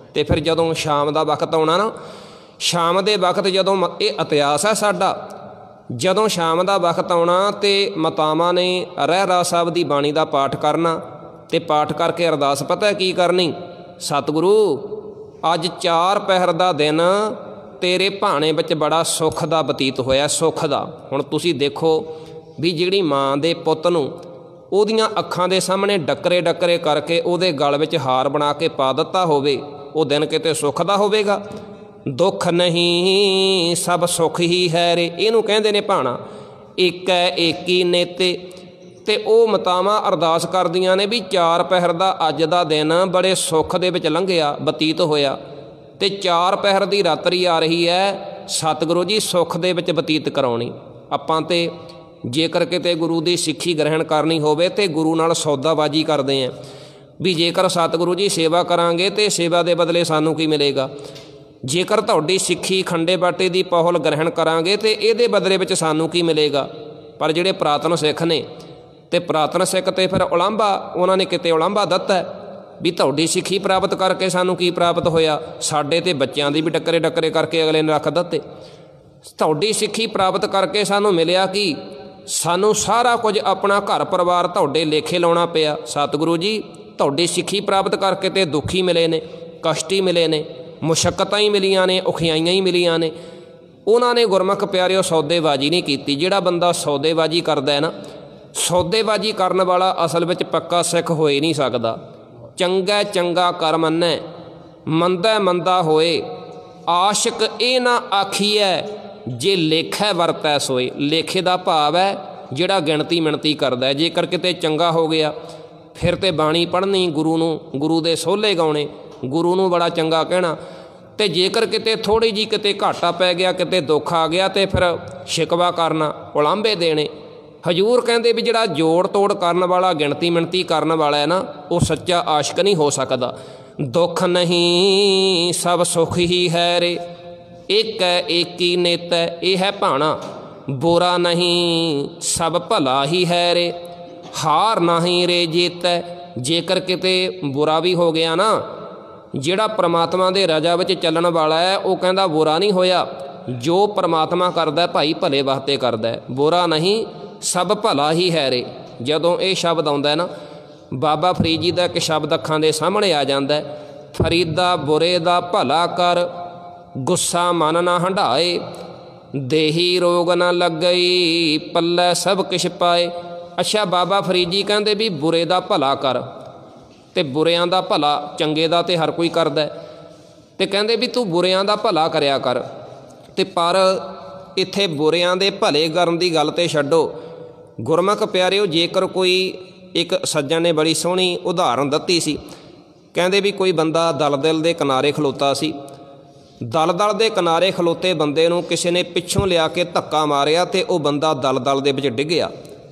ਅਤੇ ਫਿਰ ਜਦੋਂ ਸ਼ਾਮ ਦਾ ਵਕਤ ਆਉਣਾ ਨਾ, ਸ਼ਾਮ ਦੇ ਵਕਤ ਜਦੋਂ, ਇਹ ਇਤਿਹਾਸ ਹੈ ਸਾਡਾ, ਜਦੋਂ ਸ਼ਾਮ ਦਾ ਵਕਤ ਆਉਣਾ ਅਤੇ ਮਾਤਾਵਾਂ ਨੇ ਰਹਿਰਾਸ ਸਾਹਿਬ ਦੀ ਬਾਣੀ ਦਾ ਪਾਠ ਕਰਨਾ, ਅਤੇ ਪਾਠ ਕਰਕੇ ਅਰਦਾਸ ਪਤਾ ਕੀ ਕਰਨੀ? ਸਤਿਗੁਰੂ ਅੱਜ 4 ਪਹਿਰ ਦਾ ਦਿਨ ਤੇਰੇ ਭਾਣੇ ਵਿੱਚ ਬੜਾ ਸੁੱਖ ਦਾ ਬਤੀਤ ਹੋਇਆ, ਸੁੱਖ ਦਾ। ਹੁਣ ਤੁਸੀਂ ਦੇਖੋ ਵੀ ਜਿਹੜੀ ਮਾਂ ਦੇ ਪੁੱਤ ਨੂੰ ਉਹਦੀਆਂ ਅੱਖਾਂ ਦੇ ਸਾਹਮਣੇ ਡੱਕਰੇ ਕਰਕੇ ਉਹਦੇ ਗਲ ਵਿੱਚ ਹਾਰ ਬਣਾ ਕੇ ਪਾ ਦਿੱਤਾ ਹੋਵੇ, ਉਹ ਦਿਨ ਕਿਤੇ ਸੁੱਖ ਦਾ ਹੋਵੇਗਾ? ਦੁੱਖ ਨਹੀਂ ਸਭ ਸੁੱਖ ਹੀ ਹੈ ਰੇ, ਇਹਨੂੰ ਕਹਿੰਦੇ ਨੇ ਭਾਣਾ। ਇੱਕ ਹੈ ਏਕੀ ਨੇਤੇ, ਤੇ ਉਹ ਮਾਤਾਵਾਂ ਅਰਦਾਸ ਕਰਦੀਆਂ ਨੇ ਵੀ 4 ਪਹਿਰ ਦਾ ਅੱਜ ਦਾ ਦਿਨ ਬੜੇ ਸੁੱਖ ਦੇ ਵਿੱਚ ਲੰਘਿਆ, ਬਤੀਤ ਹੋਇਆ, ਤੇ 4 ਪਹਿਰ ਦੀ ਰਾਤਰੀ ਆ ਰਹੀ ਹੈ ਸਤਿਗੁਰੂ ਜੀ ਸੁੱਖ ਦੇ ਵਿੱਚ ਬਤੀਤ ਕਰਾਉਣੀ। ਆਪਾਂ ਤੇ ਜੇਕਰ ਕਿਤੇ ਗੁਰੂ ਦੀ ਸਿੱਖੀ ਗ੍ਰਹਿਣ ਕਰਨੀ ਹੋਵੇ ਤੇ ਗੁਰੂ ਨਾਲ ਸੌਦਾਬਾਜੀ ਕਰਦੇ ਹਾਂ ਵੀ ਜੇਕਰ ਸਤਿਗੁਰੂ ਜੀ ਸੇਵਾ ਕਰਾਂਗੇ ਤੇ ਸੇਵਾ ਦੇ ਬਦਲੇ ਸਾਨੂੰ ਕੀ ਮਿਲੇਗਾ, ਜੇਕਰ ਤੁਹਾਡੀ ਸਿੱਖੀ ਖੰਡੇ ਬਾਟੇ ਦੀ ਪਹੁਲ ਗ੍ਰਹਿਣ ਕਰਾਂਗੇ ਤੇ ਇਹਦੇ ਬਦਲੇ ਵਿੱਚ ਸਾਨੂੰ ਕੀ ਮਿਲੇਗਾ। ਪਰ ਜਿਹੜੇ ਪੁਰਾਤਨ ਸਿੱਖ ਨੇ ਤੇ ਪੁਰਾਤਨ ਸਿੱਖ ਤੇ ਫਿਰ ਉਲਾਂਭਾ, ਉਹਨਾਂ ਨੇ ਕਿਤੇ ਉਲਾਂਭਾ ਦਿੱਤਾ ਵੀ ਤੁਹਾਡੀ ਸਿੱਖੀ ਪ੍ਰਾਪਤ ਕਰਕੇ ਸਾਨੂੰ ਕੀ ਪ੍ਰਾਪਤ ਹੋਇਆ, ਸਾਡੇ ਤੇ ਬੱਚਿਆਂ ਦੀ ਵੀ ਟੱਕਰੇ ਕਰਕੇ ਅਗਲੇ ਨੇ ਰੱਖ ਦਿੱਤੇ। ਤੁਹਾਡੀ ਸਿੱਖੀ ਪ੍ਰਾਪਤ ਕਰਕੇ ਸਾਨੂੰ ਮਿਲਿਆ ਕੀ, ਸਾਨੂੰ ਸਾਰਾ ਕੁਝ ਆਪਣਾ ਘਰ ਪਰਿਵਾਰ ਤੁਹਾਡੇ ਲੇਖੇ ਲਾਉਣਾ ਪਿਆ। ਸਤਿਗੁਰੂ ਜੀ ਤੁਹਾਡੀ ਸਿੱਖੀ ਪ੍ਰਾਪਤ ਕਰਕੇ ਤੇ ਦੁਖੀ ਮਿਲੇ ਨੇ, ਕਸ਼ਟੀ ਮਿਲੇ ਨੇ, ਮੁਸ਼ੱਕਤਾਂ ਹੀ ਮਿਲੀਆਂ ਨੇ, ਔਖਿਆਈਆਂ ਹੀ ਮਿਲੀਆਂ ਨੇ। ਉਹਨਾਂ ਨੇ ਗੁਰਮੁਖ ਪਿਆਰਿਓ ਸੌਦੇਬਾਜ਼ੀ ਨਹੀਂ ਕੀਤੀ। ਜਿਹੜਾ ਬੰਦਾ ਸੌਦੇਬਾਜ਼ੀ ਕਰਦਾ ਹੈ ਨਾ, ਸੌਦੇਬਾਜ਼ੀ ਕਰਨ ਵਾਲਾ ਅਸਲ ਵਿੱਚ ਪੱਕਾ ਸਿੱਖ ਹੋ ਹੀ ਨਹੀਂ ਸਕਦਾ। ਚੰਗਾ ਚੰਗਾ ਕਰ ਮੰਨੈ, ਮੰਦਾ ਮੰਦਾ ਹੋਏ, ਆਸ਼ਿਕ ਇਹ ਨਾ ਆਖੀਐ, ਜੇ ਲੇਖੈ ਵਰਤੈ ਸੋਏ। ਲੇਖੇ ਦਾ ਭਾਵ ਹੈ ਜਿਹੜਾ ਗਿਣਤੀ ਮਿਣਤੀ ਕਰਦਾ। ਜੇਕਰ ਕਿਤੇ ਚੰਗਾ ਹੋ ਗਿਆ ਫਿਰ ਤੇ ਬਾਣੀ ਪੜ੍ਹਨੀ, ਗੁਰੂ ਨੂੰ, ਗੁਰੂ ਦੇ ਸੋਹਲੇ ਗਾਉਣੇ, ਗੁਰੂ ਨੂੰ ਬੜਾ ਚੰਗਾ ਕਹਿਣਾ। ਤੇ ਜੇਕਰ ਕਿਤੇ ਥੋੜ੍ਹੀ ਜਿਹੀ ਕਿਤੇ ਘਾਟਾ ਪੈ ਗਿਆ, ਕਿਤੇ ਦੁੱਖ ਆ ਗਿਆ ਤੇ ਫਿਰ ਸ਼ਿਕਵਾ ਕਰਨਾ, ਉਲਾਂਭੇ ਦੇਣੇ। ਹਜ਼ੂਰ ਕਹਿੰਦੇ ਵੀ ਜਿਹੜਾ ਜੋੜ ਤੋੜ ਕਰਨ ਵਾਲਾ, ਗਿਣਤੀ ਮਿਣਤੀ ਕਰਨ ਵਾਲਾ ਹੈ ਨਾ, ਉਹ ਸੱਚਾ ਆਸ਼ਿਕ ਨਹੀਂ ਹੋ ਸਕਦਾ। ਦੁੱਖ ਨਹੀਂ ਸਭ ਸੁਖ ਹੀ ਹੈ ਰੇ, ਇੱਕ ਹੈ ਏਕੀ ਨੇਤੈ, ਇਹ ਹੈ ਭਾਣਾ। ਬੁਰਾ ਨਹੀਂ ਸਭ ਭਲਾ ਹੀ ਹੈ ਰੇ, ਹਾਰ ਨਹੀਂ ਰੇ ਜੀਤੈ। ਜੇਕਰ ਕਿਤੇ ਬੁਰਾ ਵੀ ਹੋ ਗਿਆ ਨਾ, ਜਿਹੜਾ ਪ੍ਰਮਾਤਮਾ ਦੇ ਰਜਾ ਵਿੱਚ ਚੱਲਣ ਵਾਲਾ ਹੈ ਉਹ ਕਹਿੰਦਾ ਬੁਰਾ ਨਹੀਂ ਹੋਇਆ। ਜੋ ਪ੍ਰਮਾਤਮਾ ਕਰਦਾ ਭਾਈ ਭਲੇ ਵਾਸਤੇ ਕਰਦਾ, ਬੁਰਾ ਨਹੀਂ ਸਭ ਭਲਾ ਹੀ ਹੈ ਰੇ। ਜਦੋਂ ਇਹ ਸ਼ਬਦ ਆਉਂਦਾ ਨਾ, ਬਾਬਾ ਫਰੀਦ ਜੀ ਦਾ ਇੱਕ ਸ਼ਬਦ ਅੱਖਾਂ ਦੇ ਸਾਹਮਣੇ ਆ ਜਾਂਦਾ, ਫਰੀਦਾ ਬੁਰੇ ਦਾ ਭਲਾ ਕਰ, ਗੁੱਸਾ ਮਨ ਨਾ ਹੰਢਾਏ, ਦੇਹੀ ਰੋਗ ਨਾ ਲੱਗਈ, ਪੱਲੇ ਸਭ ਕਿਛ ਪਾਏ। ਅੱਛਾ, ਬਾਬਾ ਫਰੀਦ ਜੀ ਕਹਿੰਦੇ ਵੀ ਬੁਰੇ ਦਾ ਭਲਾ ਕਰ, ਤੇ ਬੁਰਿਆਂ ਦਾ ਭਲਾ, ਚੰਗੇ ਦਾ ਤੇ ਹਰ ਕੋਈ ਕਰਦਾ, ਤੇ ਕਹਿੰਦੇ ਵੀ ਤੂੰ ਬੁਰਿਆਂ ਦਾ ਭਲਾ ਕਰਿਆ ਕਰ। ਤੇ ਪਰ ਇੱਥੇ ਬੁਰਿਆਂ ਦੇ ਭਲੇ ਕਰਨ ਦੀ ਗੱਲ ਤੇ ਛੱਡੋ। ਗੁਰਮੁਖ ਪਿਆਰਿਓ, ਜੇਕਰ ਕੋਈ, ਇੱਕ ਸੱਜਣ ਨੇ ਬੜੀ ਸੋਹਣੀ ਉਦਾਹਰਨ ਦਿੱਤੀ ਸੀ। ਕਹਿੰਦੇ ਵੀ ਕੋਈ ਬੰਦਾ ਦਲਦਲ ਦੇ ਕਿਨਾਰੇ ਖਲੋਤਾ ਸੀ। ਦਲਦਲ ਦੇ ਕਿਨਾਰੇ ਖਲੋਤੇ ਬੰਦੇ ਨੂੰ ਕਿਸੇ ਨੇ ਪਿੱਛੋਂ ਲਿਆ ਕੇ ਧੱਕਾ ਮਾਰਿਆ ਤੇ ਉਹ ਬੰਦਾ ਦਲਦਲ ਦੇ ਵਿੱਚ ਡਿੱਗਿਆ।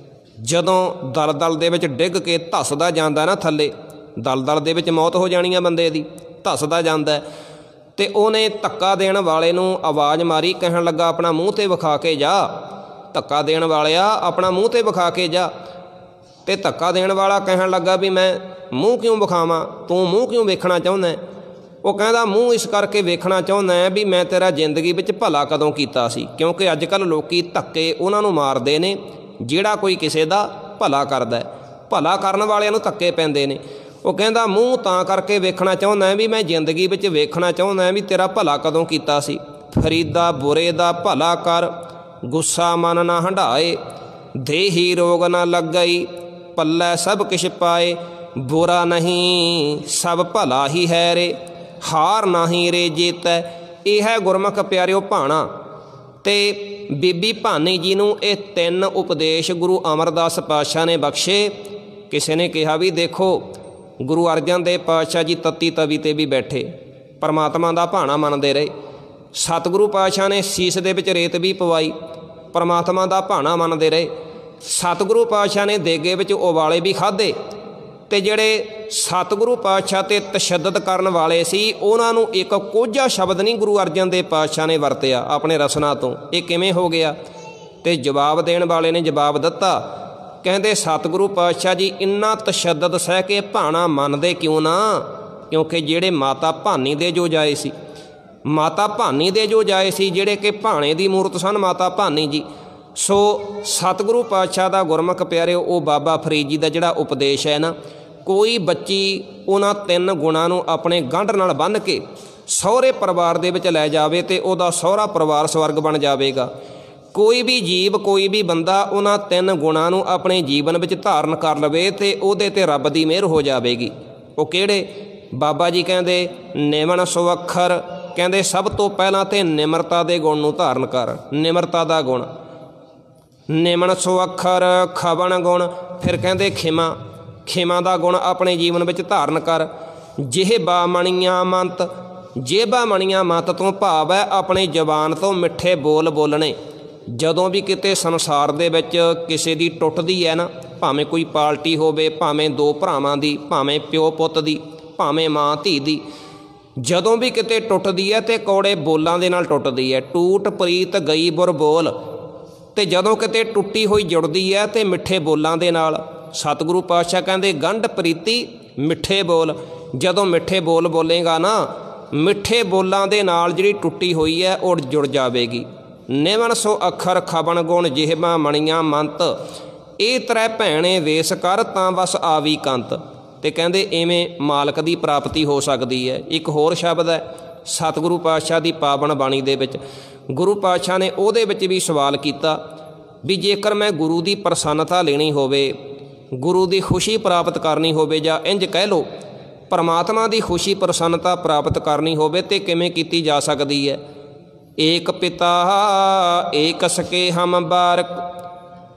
ਜਦੋਂ ਦਲਦਲ ਦੇ ਵਿੱਚ ਡਿੱਗ ਕੇ ਧੱਸਦਾ ਜਾਂਦਾ ਨਾ ਥੱਲੇ, ਦਲਦਲ ਦੇ ਵਿੱਚ ਮੌਤ ਹੋ ਜਾਣੀ ਆ ਬੰਦੇ ਦੀ, ਧੱਸਦਾ ਜਾਂਦਾ, ਤੇ ਉਹਨੇ ਧੱਕਾ ਦੇਣ ਵਾਲੇ ਨੂੰ ਆਵਾਜ਼ ਮਾਰੀ, ਕਹਿਣ ਲੱਗਾ ਆਪਣਾ ਮੂੰਹ 'ਤੇ ਵਿਖਾ ਕੇ ਜਾ, ਧੱਕਾ ਦੇਣ ਵਾਲਿਆ ਆਪਣਾ ਮੂੰਹ 'ਤੇ ਵਿਖਾ ਕੇ ਜਾ। ਤੇ ਧੱਕਾ ਦੇਣ ਵਾਲਾ ਕਹਿਣ ਲੱਗਾ ਵੀ ਮੈਂ ਮੂੰਹ ਕਿਉਂ ਵਿਖਾਵਾਂ, ਤੂੰ ਮੂੰਹ ਕਿਉਂ ਵੇਖਣਾ ਚਾਹੁੰਦਾ? ਉਹ ਕਹਿੰਦਾ ਮੂੰਹ ਇਸ ਕਰਕੇ ਵੇਖਣਾ ਚਾਹੁੰਦਾ ਹੈ ਵੀ ਮੈਂ ਤੇਰਾ ਜ਼ਿੰਦਗੀ ਵਿੱਚ ਭਲਾ ਕਦੋਂ ਕੀਤਾ ਸੀ। ਕਿਉਂਕਿ ਅੱਜ ਕੱਲ੍ਹ ਲੋਕ ਧੱਕੇ ਉਹਨਾਂ ਨੂੰ ਮਾਰਦੇ ਨੇ ਜਿਹੜਾ ਕੋਈ ਕਿਸੇ ਦਾ ਭਲਾ ਕਰਦਾ, ਭਲਾ ਕਰਨ ਵਾਲਿਆਂ ਨੂੰ ਧੱਕੇ ਪੈਂਦੇ ਨੇ। ਉਹ ਕਹਿੰਦਾ ਮੂੰਹ ਤਾਂ ਕਰਕੇ ਵੇਖਣਾ ਚਾਹੁੰਦਾ ਵੀ ਮੈਂ ਜ਼ਿੰਦਗੀ ਵਿੱਚ ਵੇਖਣਾ ਚਾਹੁੰਦਾ ਵੀ ਤੇਰਾ ਭਲਾ ਕਦੋਂ ਕੀਤਾ ਸੀ। ਫਰੀਦਾ ਬੁਰੇ ਦਾ ਭਲਾ ਕਰ, ਗੁੱਸਾ ਮਨ ਨਾ ਹੰਢਾਏ, ਦੇਹੀ ਰੋਗ ਨਾ ਲੱਗਈ, ਪੱਲੇ ਸਭ ਕਿਛ ਪਾਏ। ਬੁਰਾ ਨਹੀਂ ਸਭ ਭਲਾ ਹੀ ਹੈ ਰੇ, ਹਾਰ ਨਹੀਂ ਰੇ ਜੀਤੈ। ਇਹ ਹੈ ਗੁਰਮੁਖ ਪਿਆਰਿਓ ਭਾਣਾ। ਤੇ ਬੀਬੀ ਭਾਨੀ ਜੀ ਨੂੰ ਇਹ 3 ਉਪਦੇਸ਼ ਗੁਰੂ ਅਮਰਦਾਸ ਪਾਤਸ਼ਾਹ ਨੇ ਬਖਸ਼ੇ। ਕਿਸੇ ਨੇ ਕਿਹਾ ਵੀ ਦੇਖੋ ਗੁਰੂ ਅਰਜਨ ਦੇਵ ਪਾਤਸ਼ਾਹ ਜੀ ਤੱਤੀ ਤਵੀ 'ਤੇ ਵੀ ਬੈਠੇ, ਪਰਮਾਤਮਾ ਦਾ ਭਾਣਾ ਮੰਨਦੇ ਰਹੇ। ਸਤਿਗੁਰੂ ਪਾਤਸ਼ਾਹ ਨੇ ਸੀਸ ਦੇ ਵਿੱਚ ਰੇਤ ਵੀ ਪਵਾਈ, ਪਰਮਾਤਮਾ ਦਾ ਭਾਣਾ ਮੰਨਦੇ ਰਹੇ। ਸਤਿਗੁਰੂ ਪਾਤਸ਼ਾਹ ਨੇ ਦੇਗੇ ਵਿੱਚ ਉਬਾਲੇ ਵੀ ਖਾਧੇ। ਤੇ ਜਿਹੜੇ ਸਤਿਗੁਰੂ ਪਾਤਸ਼ਾਹ 'ਤੇ ਤਸ਼ੱਦਦ ਕਰਨ ਵਾਲੇ ਸੀ ਉਹਨਾਂ ਨੂੰ ਇੱਕ ਕੋਝਾ ਸ਼ਬਦ ਨਹੀਂ ਗੁਰੂ ਅਰਜਨ ਦੇਵ ਪਾਤਸ਼ਾਹ ਨੇ ਵਰਤਿਆ ਆਪਣੇ ਰਸਨਾ ਤੋਂ। ਇਹ ਕਿਵੇਂ ਹੋ ਗਿਆ? ਤੇ ਜਵਾਬ ਦੇਣ ਵਾਲੇ ਨੇ ਜਵਾਬ ਦਿੱਤਾ, ਕਹਿੰਦੇ ਸਤਿਗੁਰੂ ਪਾਤਸ਼ਾਹ ਜੀ ਇੰਨਾ ਤਸ਼ੱਦਦ ਸਹਿ ਕੇ ਭਾਣਾ ਮੰਨਦੇ ਕਿਉਂ ਨਾ? ਕਿਉਂਕਿ ਜਿਹੜੇ ਮਾਤਾ ਭਾਨੀ ਦੇ ਜੋ ਜਾਏ ਸੀ, ਮਾਤਾ ਭਾਨੀ ਦੇ ਜੋ ਜਾਏ ਸੀ, ਜਿਹੜੇ ਕਿ ਭਾਣੇ ਦੀ ਮੂਰਤ ਸਨ ਮਾਤਾ ਭਾਨੀ ਜੀ। ਸੋ ਸਤਿਗੁਰੂ ਪਾਤਸ਼ਾਹ ਦਾ ਗੁਰਮੁਖ ਪਿਆਰਿਓ ਉਹ ਬਾਬਾ ਫਰੀਦ ਜੀ ਦਾ ਜਿਹੜਾ ਉਪਦੇਸ਼ ਹੈ ਨਾ, ਕੋਈ ਬੱਚੀ ਉਹਨਾਂ 3 ਗੁਣਾਂ ਨੂੰ ਆਪਣੇ ਗੰਢ ਨਾਲ ਬੰਨ੍ਹ ਕੇ ਸਹੁਰੇ ਪਰਿਵਾਰ ਦੇ ਵਿੱਚ ਲੈ ਜਾਵੇ ਤੇ ਉਹਦਾ ਸਹੁਰਾ ਪਰਿਵਾਰ ਸਵਰਗ ਬਣ ਜਾਵੇਗਾ। ਕੋਈ ਵੀ ਜੀਵ, ਕੋਈ ਵੀ ਬੰਦਾ ਉਹਨਾਂ 3 ਗੁਣਾਂ ਨੂੰ ਆਪਣੇ ਜੀਵਨ ਵਿੱਚ ਧਾਰਨ ਕਰ ਲਵੇ ਤੇ ਉਹਦੇ 'ਤੇ ਰੱਬ ਦੀ ਮਿਹਰ ਹੋ ਜਾਵੇਗੀ। ਉਹ ਕਿਹੜੇ? ਬਾਬਾ ਜੀ ਕਹਿੰਦੇ ਨਿਮਨ ਸੁਵੱਖਰ, ਕਹਿੰਦੇ ਸਭ ਤੋਂ ਪਹਿਲਾਂ ਤੇ ਨਿਮਰਤਾ ਦੇ ਗੁਣ ਨੂੰ ਧਾਰਨ ਕਰ। ਨਿਮਰਤਾ ਦਾ ਗੁਣ, ਨਿਮਨ ਸੋ ਅੱਖਰ ਖਵਣ ਗੁਣ। ਫਿਰ ਕਹਿੰਦੇ ਖਿਮਾ, ਖਿਮਾ ਦਾ ਗੁਣ ਆਪਣੇ ਜੀਵਨ ਵਿੱਚ ਧਾਰਨ ਕਰ। ਜਿਹਬਾ ਮਣੀਆਂ ਮੰਤ, ਜੇਬਾ ਮਣੀਆਂ ਮਤ ਤੋਂ ਭਾਵ ਹੈ ਆਪਣੀ ਜ਼ਬਾਨ ਤੋਂ ਮਿੱਠੇ ਬੋਲ ਬੋਲਣੇ। ਜਦੋਂ ਵੀ ਕਿਤੇ ਸੰਸਾਰ ਦੇ ਵਿੱਚ ਕਿਸੇ ਦੀ ਟੁੱਟਦੀ ਹੈ ਨਾ, ਭਾਵੇਂ ਕੋਈ ਪਾਰਟੀ ਹੋਵੇ, ਭਾਵੇਂ ਦੋ ਭਰਾਵਾਂ ਦੀ, ਭਾਵੇਂ ਪਿਓ ਪੁੱਤ ਦੀ, ਭਾਵੇਂ ਮਾਂ ਧੀ ਦੀ, ਜਦੋਂ ਵੀ ਕਿਤੇ ਟੁੱਟਦੀ ਹੈ ਤੇ ਕੌੜੇ ਬੋਲਾਂ ਦੇ ਨਾਲ ਟੁੱਟਦੀ ਹੈ। ਟੂਟ ਪ੍ਰੀਤ ਗਈ ਬੁਰ ਬੋਲ। ਤੇ ਜਦੋਂ ਕਿਤੇ ਟੁੱਟੀ ਹੋਈ ਜੁੜਦੀ ਹੈ ਤੇ ਮਿੱਠੇ ਬੋਲਾਂ ਦੇ ਨਾਲ। ਸਤਿਗੁਰੂ ਪਾਤਸ਼ਾਹ ਕਹਿੰਦੇ ਗੰਢ ਪ੍ਰੀਤੀ ਮਿੱਠੇ ਬੋਲ। ਜਦੋਂ ਮਿੱਠੇ ਬੋਲ ਬੋਲੇਗਾ ਨਾ, ਮਿੱਠੇ ਬੋਲਾਂ ਦੇ ਨਾਲ ਜਿਹੜੀ ਟੁੱਟੀ ਹੋਈ ਹੈ ਉਹ ਜੁੜ ਜਾਵੇਗੀ। ਨਿਮਨ ਸੋ ਅੱਖਰ ਖਵਣ ਗੁਣ, ਜਿਹਬਾ ਮਣੀਆਂ ਮੰਤ। ਇਹ ਤ੍ਰੈ ਭੈਣੇ ਵੇਸ ਕਰ ਤਾਂ ਬਸ ਆਵੀ ਕੰਤ। ਤੇ ਕਹਿੰਦੇ ਇਵੇਂ ਮਾਲਕ ਦੀ ਪ੍ਰਾਪਤੀ ਹੋ ਸਕਦੀ ਹੈ। ਇੱਕ ਹੋਰ ਸ਼ਬਦ ਹੈ ਸਤਿਗੁਰੂ ਪਾਤਸ਼ਾਹ ਦੀ ਪਾਵਨ ਬਾਣੀ ਦੇ ਵਿੱਚ, ਗੁਰੂ ਪਾਤਸ਼ਾਹ ਨੇ ਉਹਦੇ ਵਿੱਚ ਵੀ ਸਵਾਲ ਕੀਤਾ ਵੀ ਜੇਕਰ ਮੈਂ ਗੁਰੂ ਦੀ ਪ੍ਰਸੰਨਤਾ ਲੈਣੀ ਹੋਵੇ, ਗੁਰੂ ਦੀ ਖੁਸ਼ੀ ਪ੍ਰਾਪਤ ਕਰਨੀ ਹੋਵੇ, ਜਾਂ ਇੰਝ ਕਹਿ ਲਓ ਪਰਮਾਤਮਾ ਦੀ ਖੁਸ਼ੀ ਪ੍ਰਸੰਨਤਾ ਪ੍ਰਾਪਤ ਕਰਨੀ ਹੋਵੇ ਤੇ ਕਿਵੇਂ ਕੀਤੀ ਜਾ ਸਕਦੀ ਹੈ। ਏਕ ਪਿਤਾ ਏਕ ਸਕੇ ਹਮ ਬਾਰਕ,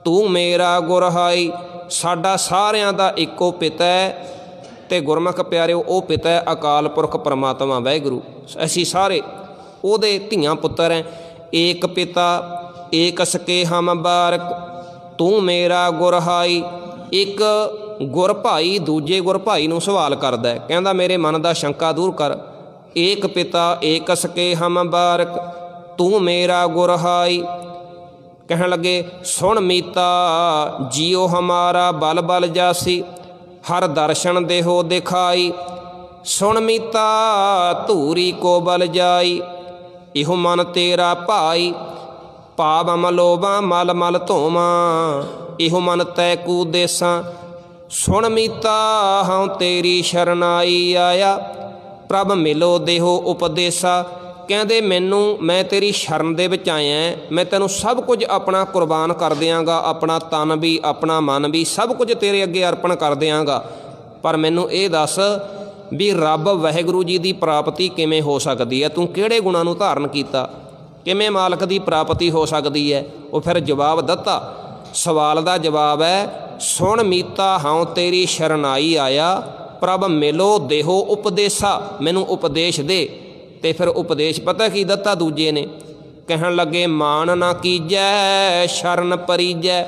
ਤੂੰ ਮੇਰਾ ਗੁਰਹਾਈ। ਸਾਡਾ ਸਾਰਿਆਂ ਦਾ ਇੱਕੋ ਪਿਤਾ ਹੈ ਤੇ ਗੁਰਮੁਖ ਪਿਆਰਿਓ ਉਹ ਪਿਤਾ ਹੈ ਅਕਾਲ ਪੁਰਖ ਪਰਮਾਤਮਾ ਵਾਹਿਗੁਰੂ। ਅਸੀਂ ਸਾਰੇ ਉਹਦੇ ਧੀਆਂ ਪੁੱਤਰ ਹੈ। ਏਕ ਪਿਤਾ ਏਕ ਸਕੇ ਹਮ ਬਾਰਕ, ਤੂੰ ਮੇਰਾ ਗੁਰਹਾਈ। ਇੱਕ ਗੁਰ ਭਾਈ ਦੂਜੇ ਗੁਰ ਭਾਈ ਨੂੰ ਸਵਾਲ ਕਰਦਾ ਹੈ, ਕਹਿੰਦਾ ਮੇਰੇ ਮਨ ਦਾ ਸ਼ੰਕਾ ਦੂਰ ਕਰ। ਏਕ ਪਿਤਾ ਏਕ ਸਕੇ ਹਮ ਬਾਰਕ, ਤੂੰ ਮੇਰਾ ਗੁਰਹਾਈ। ਕਹਿਣ ਲੱਗੇ ਸੁਣ ਮੀਤਾ ਜੀਓ ਹਮਾਰਾ ਬਲ ਬਲ ਜਾਸੀ, ਹਰ ਦਰਸ਼ਨ ਦੇਹੋ ਦਿਖਾਈ। ਸੁਣ ਮੀਤਾ ਧੂਰੀ ਕੋ ਬਲ ਜਾਈ, ਇਹੋ ਮਨ ਤੇਰਾ ਭਾਈ। ਪਾਪ ਮਲੋਬਾ ਮਲ ਮਲ ਧੋਵਾਂ, ਇਹੋ ਮਨ ਤੈ ਕੂ ਦੇਸਾਂ। ਸੁਣ ਮੀਤਾ ਹਉ ਤੇਰੀ ਸ਼ਰਨਾਈ ਆਇਆ, ਪ੍ਰਭ ਮਿਲੋ ਦੇਹੋ ਉਪਦੇਸਾ। ਕਹਿੰਦੇ ਮੈਂ ਤੇਰੀ ਸ਼ਰਨ ਦੇ ਵਿੱਚ ਆਇਆ, ਮੈਂ ਤੈਨੂੰ ਸਭ ਕੁਝ ਆਪਣਾ ਕੁਰਬਾਨ ਕਰ ਦਿਆਂਗਾ, ਆਪਣਾ ਤਨ ਵੀ ਆਪਣਾ ਮਨ ਵੀ ਸਭ ਕੁਝ ਤੇਰੇ ਅੱਗੇ ਅਰਪਣ ਕਰ ਦਿਆਂਗਾ। ਪਰ ਮੈਨੂੰ ਇਹ ਦੱਸ ਵੀ ਰੱਬ ਵਾਹਿਗੁਰੂ ਜੀ ਦੀ ਪ੍ਰਾਪਤੀ ਕਿਵੇਂ ਹੋ ਸਕਦੀ ਹੈ? ਤੂੰ ਕਿਹੜੇ ਗੁਣਾਂ ਨੂੰ ਧਾਰਨ ਕੀਤਾ? ਕਿਵੇਂ ਮਾਲਕ ਦੀ ਪ੍ਰਾਪਤੀ ਹੋ ਸਕਦੀ ਹੈ? ਉਹ ਫਿਰ ਜਵਾਬ ਦਿੱਤਾ। ਸਵਾਲ ਦਾ ਜਵਾਬ ਹੈ ਸੁਣ ਮੀਤਾ ਹਉ ਤੇਰੀ ਸ਼ਰਨਾਈ ਆਇਆ, ਪ੍ਰਭ ਮਿਲੋ ਦੇਹੋ ਉਪਦੇਸਾ। ਮੈਨੂੰ ਉਪਦੇਸ਼ ਦੇ। ਤੇ ਫਿਰ ਉਪਦੇਸ਼ ਪਤਾ ਕੀ ਦਿੱਤਾ ਦੂਜੇ ਨੇ? ਕਹਿਣ ਲੱਗੇ ਮਾਨ ਨਾ ਕੀਜੈ ਸ਼ਰਨ ਪਰੀਜੈ,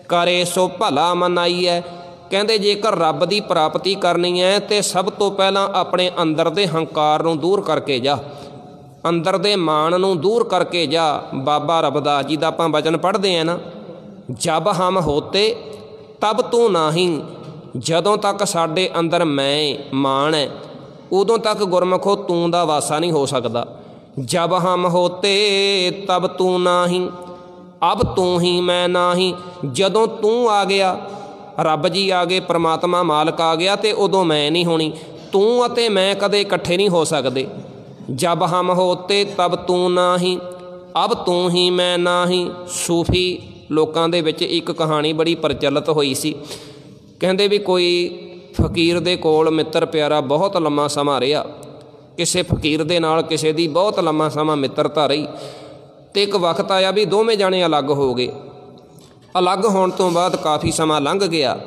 ਕਰੇ ਸੋ ਭਲਾ ਮਨਾਈਐ। ਕਹਿੰਦੇ ਜੇਕਰ ਰੱਬ ਦੀ ਪ੍ਰਾਪਤੀ ਕਰਨੀ ਹੈ ਤੇ ਸਭ ਤੋਂ ਪਹਿਲਾਂ ਆਪਣੇ ਅੰਦਰ ਦੇ ਹੰਕਾਰ ਨੂੰ ਦੂਰ ਕਰਕੇ ਜਾ, ਅੰਦਰ ਦੇ ਮਾਣ ਨੂੰ ਦੂਰ ਕਰਕੇ ਜਾ। ਬਾਬਾ ਰਵਿਦਾਸ ਜੀ ਦਾ ਆਪਾਂ ਵਚਨ ਪੜ੍ਹਦੇ ਹਾਂ ਨਾ, ਜਬ ਹਮ ਹੋਤੇ ਤਬ ਤੂੰ ਨਾਹੀਂ। ਜਦੋਂ ਤੱਕ ਸਾਡੇ ਅੰਦਰ ਮੈਂ ਮਾਣ ਹੈ ਉਦੋਂ ਤੱਕ ਗੁਰਮੁਖੋ ਤੂੰ ਦਾ ਵਾਸਾ ਨਹੀਂ ਹੋ ਸਕਦਾ। ਜਬ ਹਮ ਹੋਤੇ ਤਬ ਤੂੰ ਨਾਹੀਂ, ਅਬ ਤੂੰ ਹੀ ਮੈਂ ਨਾਹੀਂ। ਜਦੋਂ ਤੂੰ ਆ ਗਿਆ, ਰੱਬ ਜੀ ਆ ਗਏ, ਪਰਮਾਤਮਾ ਮਾਲਕ ਆ ਗਿਆ, ਤੇ ਉਦੋਂ ਮੈਂ ਨਹੀਂ ਹੋਣੀ। ਤੂੰ ਅਤੇ ਮੈਂ ਕਦੇ ਇਕੱਠੇ ਨਹੀਂ ਹੋ ਸਕਦੇ। ਜਬ ਹਮ ਹੋਤੇ ਤਬ ਤੂੰ ਨਾਹੀਂ, ਅਬ ਤੂੰ ਹੀ ਮੈਂ ਨਾਹੀਂ। ਸੂਫੀ ਲੋਕਾਂ ਦੇ ਵਿੱਚ ਇੱਕ ਕਹਾਣੀ ਬੜੀ ਪ੍ਰਚਲਿਤ ਹੋਈ ਸੀ। ਕਹਿੰਦੇ ਵੀ ਕੋਈ ਫਕੀਰ ਦੇ ਕੋਲ ਮਿੱਤਰ ਪਿਆਰਾ ਬਹੁਤ ਲੰਮਾ ਸਮਾਂ ਰਿਹਾ। ਕਿਸੇ ਫਕੀਰ ਦੇ ਨਾਲ ਕਿਸੇ ਦੀ ਬਹੁਤ ਲੰਮਾ ਸਮਾਂ ਮਿੱਤਰਤਾ ਰਹੀ ਅਤੇ ਇੱਕ ਵਕਤ ਆਇਆ ਵੀ ਦੋਵੇਂ ਜਾਣੇ ਅਲੱਗ ਹੋ ਗਏ। ਅਲੱਗ ਹੋਣ ਤੋਂ ਬਾਅਦ ਕਾਫੀ ਸਮਾਂ ਲੰਘ ਗਿਆ।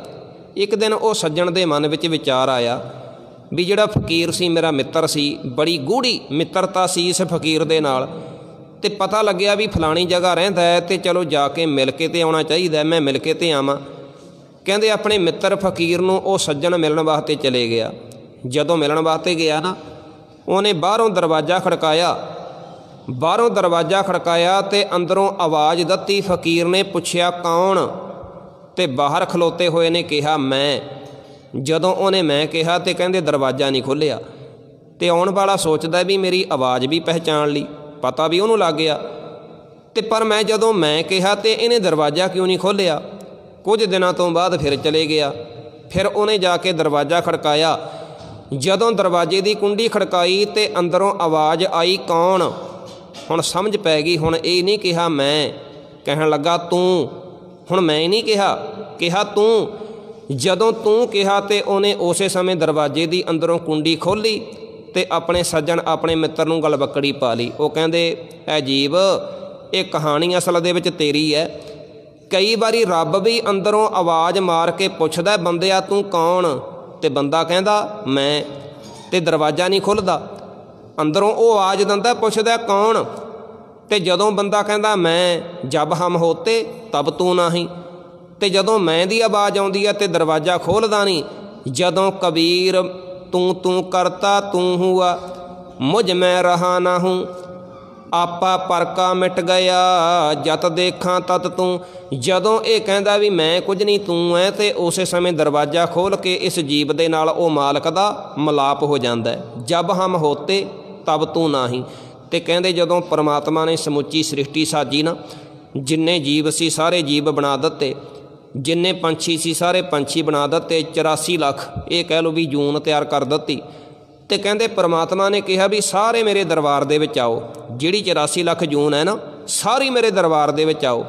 ਇੱਕ ਦਿਨ ਉਹ ਸੱਜਣ ਦੇ ਮਨ ਵਿੱਚ ਵਿਚਾਰ ਆਇਆ ਵੀ ਜਿਹੜਾ ਫਕੀਰ ਸੀ ਮੇਰਾ ਮਿੱਤਰ ਸੀ, ਬੜੀ ਗੂੜ੍ਹੀ ਮਿੱਤਰਤਾ ਸੀ ਇਸ ਫਕੀਰ ਦੇ ਨਾਲ, ਅਤੇ ਪਤਾ ਲੱਗਿਆ ਵੀ ਫਲਾਣੀ ਜਗ੍ਹਾ ਰਹਿੰਦਾ ਹੈ ਅਤੇ ਚਲੋ ਜਾ ਕੇ ਮਿਲ ਕੇ ਤੇ ਆਉਣਾ ਚਾਹੀਦਾ, ਮੈਂ ਮਿਲ ਕੇ ਤੇ ਆਵਾਂ। ਕਹਿੰਦੇ ਆਪਣੇ ਮਿੱਤਰ ਫਕੀਰ ਨੂੰ ਉਹ ਸੱਜਣ ਮਿਲਣ ਵਾਸਤੇ ਚਲੇ ਗਿਆ। ਜਦੋਂ ਮਿਲਣ ਵਾਸਤੇ ਗਿਆ ਨਾ, ਉਹਨੇ ਬਾਹਰੋਂ ਦਰਵਾਜ਼ਾ ਖੜਕਾਇਆ। ਬਾਹਰੋਂ ਦਰਵਾਜ਼ਾ ਖੜਕਾਇਆ ਅਤੇ ਅੰਦਰੋਂ ਆਵਾਜ਼ ਦਿੱਤੀ। ਫਕੀਰ ਨੇ ਪੁੱਛਿਆ ਕੌਣ? ਅਤੇ ਬਾਹਰ ਖਲੋਤੇ ਹੋਏ ਨੇ ਕਿਹਾ ਮੈਂ। ਜਦੋਂ ਉਹਨੇ ਮੈਂ ਕਿਹਾ ਅਤੇ ਕਹਿੰਦੇ ਦਰਵਾਜ਼ਾ ਨਹੀਂ ਖੋਲ੍ਹਿਆ। ਅਤੇ ਆਉਣ ਵਾਲਾ ਸੋਚਦਾ ਵੀ ਮੇਰੀ ਆਵਾਜ਼ ਵੀ ਪਹਿਚਾਣ ਲਈ, ਪਤਾ ਵੀ ਉਹਨੂੰ ਲੱਗ ਗਿਆ। ਅਤੇ ਪਰ ਮੈਂ ਜਦੋਂ ਮੈਂ ਕਿਹਾ ਅਤੇ ਇਹਨੇ ਦਰਵਾਜ਼ਾ ਕਿਉਂ ਨਹੀਂ ਖੋਲ੍ਹਿਆ? ਕੁਝ ਦਿਨਾਂ ਤੋਂ ਬਾਅਦ ਫਿਰ ਚਲੇ ਗਿਆ। ਫਿਰ ਉਹਨੇ ਜਾ ਕੇ ਦਰਵਾਜ਼ਾ ਖੜਕਾਇਆ। ਜਦੋਂ ਦਰਵਾਜ਼ੇ ਦੀ ਕੁੰਡੀ ਖੜਕਾਈ ਅਤੇ ਅੰਦਰੋਂ ਆਵਾਜ਼ ਆਈ ਕੌਣ? ਹੁਣ ਸਮਝ ਪੈ ਗਈ। ਹੁਣ ਇਹ ਨਹੀਂ ਕਿਹਾ ਮੈਂ, ਕਹਿਣ ਲੱਗਾ ਤੂੰ। ਹੁਣ ਮੈਂ ਨਹੀਂ ਕਿਹਾ ਤੂੰ। ਜਦੋਂ ਤੂੰ ਕਿਹਾ ਅਤੇ ਉਹਨੇ ਉਸੇ ਸਮੇਂ ਦਰਵਾਜ਼ੇ ਦੀ ਅੰਦਰੋਂ ਕੁੰਡੀ ਖੋਲ੍ਹੀ ਅਤੇ ਆਪਣੇ ਸੱਜਣ ਆਪਣੇ ਮਿੱਤਰ ਨੂੰ ਗਲਵੱਕੜੀ ਪਾ ਲਈ। ਉਹ ਕਹਿੰਦੇ ਅਜੀਬ, ਇਹ ਕਹਾਣੀ ਅਸਲ ਦੇ ਵਿੱਚ ਤੇਰੀ ਹੈ। कई बारी रब भी अंदरों आवाज़ मार के पुछदा बंदिया तू कौन, ते बंदा कहंदा मैं, ते दरवाज़ा नहीं खुलदा। अंदरों वो आवाज़ दिंदा पुछदा कौन, ते जदों बंदा कहंदा मैं, जब हम होते तब तू नहीं, ते जदों मैं दी आवाज़ आउंदी है ते दरवाज़ा खोलदा नहीं। जदों कबीर तू करता तू हुआ, मुझ मैं रहा ना हूँ, आपा परका मिट गया, जत देखा तत तू। जदों ये कहंदा भी मैं कुछ नहीं तू है, तो उस समय दरवाज़ा खोल के इस जीव दे नाल ओ मालक दा मिलाप हो जाता है। जब हम होते तब तू नाही। ते कहंदे जदों परमात्मा ने समुची सृष्टि साजी ना, जिन्ने जीव सी सारे जीव बना दिते, जिन्ने पंछी सी सारे पंछी बना दिते, 84 लाख ये कह लो भी जून तैयार कर दिती। ते कहंदे परमात्मा ने कहा भी सारे मेरे दरबार दे विच आओ, जिहड़ी 84 लाख जून है ना सारी मेरे दरबार दे विच आओ।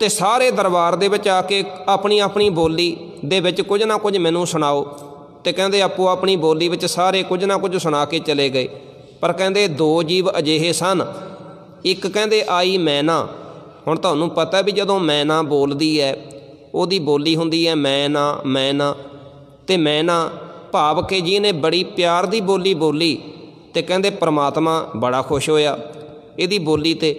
ते सारे दरबार दे विच आके अपनी अपनी बोली दे विच कुछ ना कुछ मैनू सुनाओ। ते कहंदे आपो अपनी बोली विच सारे कुछ ना कुछ सुना के चले गए। पर कहंदे दो जीव अजिहे सन, एक कहंदे आई मैना। हुण तुहानूं पता भी जदों मैना बोलदी है ਉਹਦੀ बोली हुंदी है मैं ना ते मैना भाव के जी ने बड़ी प्यार दी बोली बोली। ते कहंदे परमात्मा बड़ा खुश होया इहदी बोली ते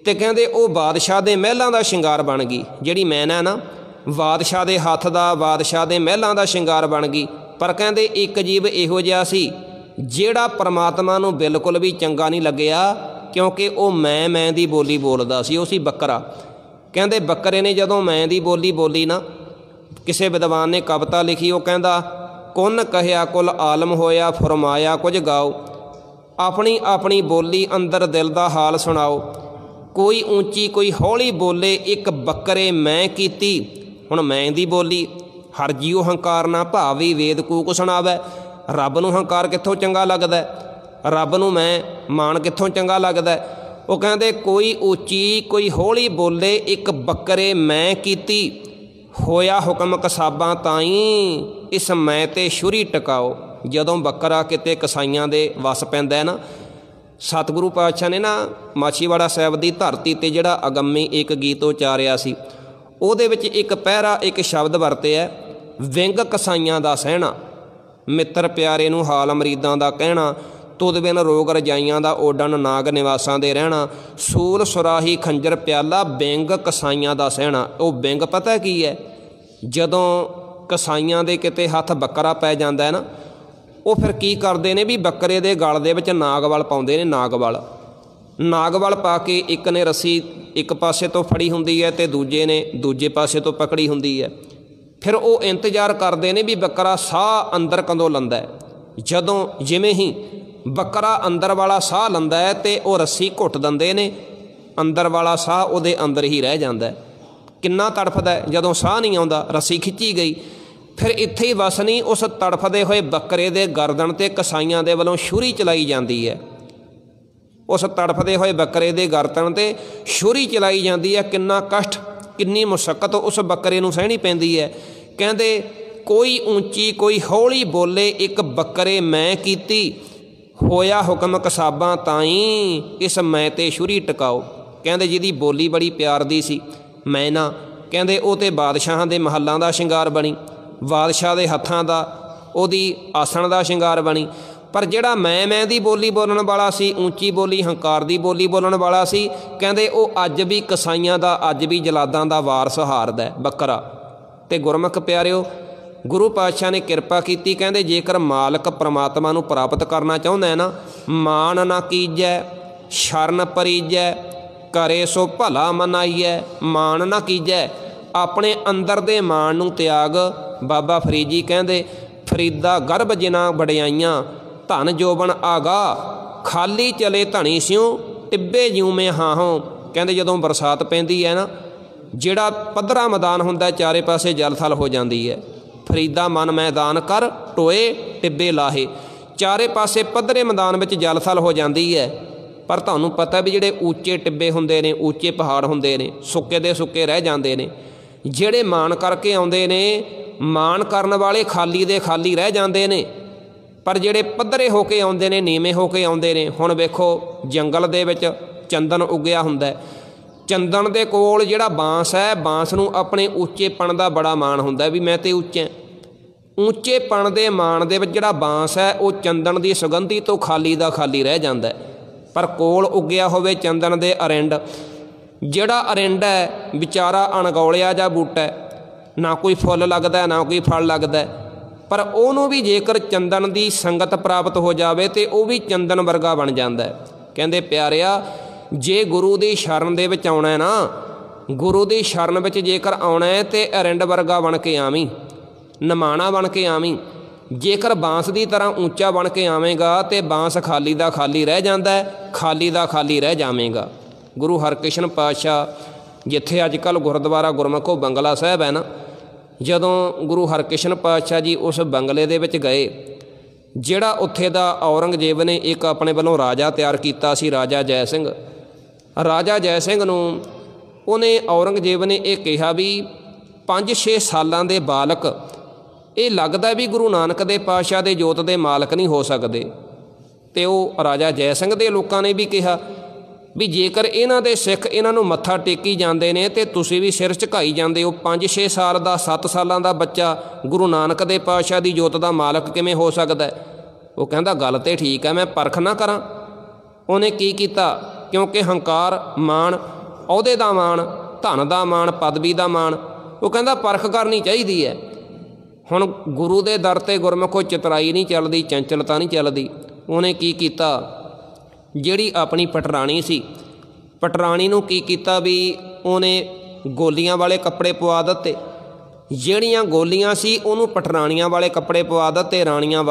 कहंदे वो बादशाह दे महलां दा शिंगार बन गई। जिहड़ी मैना ना बादशाह दे हत्थ दा, बादशाह दे महलां दा शिंगार बन गई। पर कहंदे एक जीव इहो जिहा सी जिहड़ा परमात्मा नूं बिल्कुल भी चंगा नहीं लग्गिया, क्योंकि वो मैं दी बोली बोलदा सी। वो सी बकरा। कहंदे बकरे ने जदों मैं दी बोली बोली ना, किसी विद्वान ने कविता लिखी, वो कहंदा कुन कहया कुल आलम होया, फरमाया कुछ गाओ, अपनी अपनी बोली अंदर दिल दा हाल सुनाओ, कोई ऊंची कोई हौली बोले, एक बकरे मैं कीती। हुण मैं दी बोली हर जीओ हंकार ना भावी, वेद कूक सुणावै। रब नूं हंकार कित्थों चंगा लगदा, रब नूं मैं माण कित्थों चंगा लगदा। वो कहंदे कोई ऊची कोई हौली बोले, एक बकरे मैं कीती, होया हुक्म कसाबां ताई, इस मैं ते छुरी टकाओ। जदों बकरा किते कसाईयां दे वस पैंदा ना, सतगुरु पातशाह ने ना माछीवाड़ा साहिब दी धरती ते जिहड़ा अगम्मी एक गीत उचारिया सी, ਉਹਦੇ ਵਿੱਚ एक ਪਹਿਰਾ एक शब्द ਵਰਤਿਆ विंग कसाईयां दा सहना, मित्र प्यारे नूं हाल मरीदां दा कहना, तुद बिन रोग रजाइयां दा ओडन, नाग निवासां दे रहना, सूल सुराही खंजर प्याला, विंग कसाईयां दा सहना। वो विंग पता की है, जदों कसाईयां दे किते हत्थ बकरा पै जांदा है ना, वो फिर की करदे ने भी बकरे दे गल दे विच नागवल पाउंदे ने। नागवल पा के एक ने रस्सी एक पासे तो फड़ी हुंदी है ते दूजे ने दूजे पासे तो पकड़ी हुंदी है। फिर वो इंतजार करते हैं भी बकरा साह अंदर कदों लंदा है। जदों जिवें ही बकरा अंदर वाला साह लंदा है तो वह रस्सी घुट दिंदे ने, अंदर वाला साह उहदे अंदर ही रह जाता है। किन्ना तड़फदा है जदों साह नहीं आउंदा, रस्सी खिंची गई। फिर इत्थे ही बस नहीं, उस तड़फदे हुए बकरे दे गर्दन ते कसाईयां दे वल्लों छुरी चलाई जाती है। उस तड़फदे हुए बकरे दे गर्दन ते छुरी चलाई जाती है। किन्ना कष्ट किन्नी मुशक्कत उस बकरे नूं सहनी पैंदी है। कहंदे कोई ऊंची कोई हौली बोले, एक बकरे मैं कीती, होया हुक्म कसाबां ताई, इस मैं ते छुरी टकाओ। कहंदे जिहदी बोली बड़ी प्यार दी सी मैना, कहंदे वो ते बादशाहां दे महलां दा शिंगार बनी, बादशाह दे हत्थां दा ओहदी आसण दा शिंगार बनी। पर जिहड़ा मैं दी बोली बोलण वाला सी, ऊंची बोली हंकार दी बोली बोलण वाला सी, कहंदे वो अज भी कसाईयां दा, अज भी जलादां दा वारस हारदा है बकरा। ते गुरमुख प्यारिओ, गुरु पातशाह ने किरपा कीती, कहंदे जेकर मालक परमात्मा नूं प्राप्त करना चाहुंदा है ना, मान ना कीजै शरण परीजै, करे सो भला मनाइए। मान ना कीजै, अपने अंदर दे मान नूं त्याग। बाबा फरीद जी कहंदे फरीदा गर्भ जिना वडियाइयां, धन जोबन आगा, खाली चले धनी सियों, टिब्बे जिऊं में हाहों। कहंदे जदों बरसात पैंदी है ना, जिहड़ा पद्धरा मैदान हुंदा चारे पासे जल थल हो जाती है। फरीदा मन मैदान कर टोए टिब्बे लाहे, चारे पासे पद्धरे मैदान में जल थल हो जाती है। पर तुहानूं पता भी जिहड़े ऊचे टिब्बे हुंदे ने, ऊचे पहाड़ हुंदे ने, सुक्के दे सुक्के रह जाते हैं। जिहड़े मान करके आउंदे ने, मान करन वाले खाली दे खाली रह जाते हैं। पर जिहड़े पद्धरे होके आउंदे ने, नीवें होके आउंदे ने। हुण वेखो जंगल दे विच चंदन उग्गिया हुंदा है, ਚੰਦਨ ਦੇ ਕੋਲ ਜਿਹੜਾ ਬਾਂਸ ਹੈ, ਬਾਂਸ ਨੂੰ ਆਪਣੇ ਉੱਚੇਪਣ ਦਾ ਬੜਾ ਮਾਣ ਹੁੰਦਾ ਵੀ ਮੈਂ ਤੇ ਉੱਚਾ। ਉੱਚੇਪਣ ਦੇ ਮਾਣ ਦੇ ਵਿੱਚ ਜਿਹੜਾ ਬਾਂਸ ਹੈ ਉਹ ਚੰਦਨ ਦੀ ਸੁਗੰਧੀ ਤੋਂ ਖਾਲੀ ਦਾ ਖਾਲੀ ਰਹਿ ਜਾਂਦਾ। ਪਰ ਕੋਲ ਉੱਗਿਆ ਹੋਵੇ ਚੰਦਨ ਦੇ ਅਰਿੰਡ, ਜਿਹੜਾ ਅਰਿੰਡ ਹੈ ਵਿਚਾਰਾ ਅਣਗੌਲਿਆ ਜਿਹਾ ਬੂਟਾ, ਨਾ ਕੋਈ ਫੁੱਲ ਲੱਗਦਾ ਨਾ ਕੋਈ ਫਲ ਲੱਗਦਾ, ਪਰ ਉਹਨੂੰ ਵੀ ਜੇਕਰ ਚੰਦਨ ਦੀ ਸੰਗਤ ਪ੍ਰਾਪਤ ਹੋ ਜਾਵੇ ਤਾਂ ਉਹ ਵੀ ਚੰਦਨ ਵਰਗਾ ਬਣ ਜਾਂਦਾ। ਕਹਿੰਦੇ ਪਿਆਰਿਆ, ਜੇ ਗੁਰੂ ਦੀ ਸ਼ਰਨ ਦੇ ਵਿੱਚ ਆਉਣਾ ਨਾ, ਗੁਰੂ ਦੀ ਸ਼ਰਨ ਵਿੱਚ ਜੇਕਰ ਆਉਣਾ ਹੈ ਤਾਂ ਅਰਿੰਡ ਵਰਗਾ ਬਣ ਕੇ ਆਵੀਂ, ਨਿਮਾਣਾ ਬਣ ਕੇ ਆਵੀਂ। ਜੇਕਰ ਬਾਂਸ ਦੀ ਤਰ੍ਹਾਂ ਉੱਚਾ ਬਣ ਕੇ ਆਵੇਂਗਾ ਤਾਂ ਬਾਂਸ ਖਾਲੀ ਦਾ ਖਾਲੀ ਰਹਿ ਜਾਂਦਾ, ਖਾਲੀ ਦਾ ਖਾਲੀ ਰਹਿ ਜਾਵੇਂਗਾ। ਗੁਰੂ ਹਰਕ੍ਰਿਸ਼ਨ ਪਾਤਸ਼ਾਹ ਜਿੱਥੇ ਅੱਜ ਕੱਲ੍ਹ ਗੁਰਦੁਆਰਾ ਗੁਰਮੁਖੋ ਬੰਗਲਾ ਸਾਹਿਬ ਹੈ ਨਾ, ਜਦੋਂ ਗੁਰੂ ਹਰਕ੍ਰਿਸ਼ਨ ਪਾਤਸ਼ਾਹ ਜੀ ਉਸ ਬੰਗਲੇ ਦੇ ਵਿੱਚ ਗਏ, ਜਿਹੜਾ ਉੱਥੇ ਦਾ ਔਰੰਗਜ਼ੇਬ ਨੇ ਇੱਕ ਆਪਣੇ ਵੱਲੋਂ ਰਾਜਾ ਤਿਆਰ ਕੀਤਾ ਸੀ, ਰਾਜਾ ਜੈ ਸਿੰਘ। ਰਾਜਾ ਜੈ ਸਿੰਘ ਨੂੰ ਉਹਨੇ ਔਰੰਗਜ਼ੇਬ ਨੇ ਇਹ ਕਿਹਾ ਵੀ 5-6 ਸਾਲਾਂ ਦੇ ਬਾਲਕ ਇਹ ਲੱਗਦਾ ਵੀ ਗੁਰੂ ਨਾਨਕ ਦੇ ਪਾਤਸ਼ਾਹ ਦੇ ਜੋਤ ਦੇ ਮਾਲਕ ਨਹੀਂ ਹੋ ਸਕਦੇ। ਅਤੇ ਉਹ ਰਾਜਾ ਜੈ ਸਿੰਘ ਦੇ ਲੋਕਾਂ ਨੇ ਵੀ ਕਿਹਾ ਵੀ ਜੇਕਰ ਇਹਨਾਂ ਦੇ ਸਿੱਖ ਇਹਨਾਂ ਨੂੰ ਮੱਥਾ ਟੇਕੀ ਜਾਂਦੇ ਨੇ ਅਤੇ ਤੁਸੀਂ ਵੀ ਸਿਰ ਝੁਕਾਈ ਜਾਂਦੇ ਹੋ, 5-6 ਸਾਲ ਦਾ 7 ਸਾਲਾਂ ਦਾ ਬੱਚਾ ਗੁਰੂ ਨਾਨਕ ਦੇ ਪਾਤਸ਼ਾਹ ਦੀ ਜੋਤ ਦਾ ਮਾਲਕ ਕਿਵੇਂ ਹੋ ਸਕਦਾ? ਉਹ ਕਹਿੰਦਾ ਗੱਲ ਤਾਂ ਠੀਕ ਹੈ, ਮੈਂ ਪਰਖ ਨਾ ਕਰਾਂ। ਉਹਨੇ ਕੀ ਕੀਤਾ, ਕਿਉਂਕਿ ਹੰਕਾਰ, ਮਾਣ, ਅਹੁਦੇ ਦਾ ਮਾਣ, ਧਨ ਦਾ ਮਾਣ, ਪਦਵੀ ਦਾ ਮਾਣ, ਉਹ ਕਹਿੰਦਾ ਪਰਖ ਕਰਨੀ ਚਾਹੀਦੀ ਹੈ। ਹੁਣ ਗੁਰੂ ਦੇ ਦਰ 'ਤੇ ਗੁਰਮੁਖੋ ਚਤਰਾਈ ਨਹੀਂ ਚੱਲਦੀ, ਚੰਚਲਤਾ ਨਹੀਂ ਚੱਲਦੀ। ਉਹਨੇ ਕੀ ਕੀਤਾ, ਜਿਹੜੀ ਆਪਣੀ ਪਟਰਾਣੀ ਸੀ, ਪਟਰਾਣੀ ਨੂੰ ਕੀ ਕੀਤਾ ਵੀ ਉਹਨੇ ਗੋਲੀਆਂ ਵਾਲੇ ਕੱਪੜੇ ਪਵਾ ਦਿੱਤੇ। ਜਿਹੜੀਆਂ ਗੋਲੀਆਂ ਸੀ ਉਹਨੂੰ ਪਟਰਾਣੀਆਂ ਵਾਲੇ ਕੱਪੜੇ ਪਵਾ ਦਿੱਤੇ, ਰਾਣੀਆਂ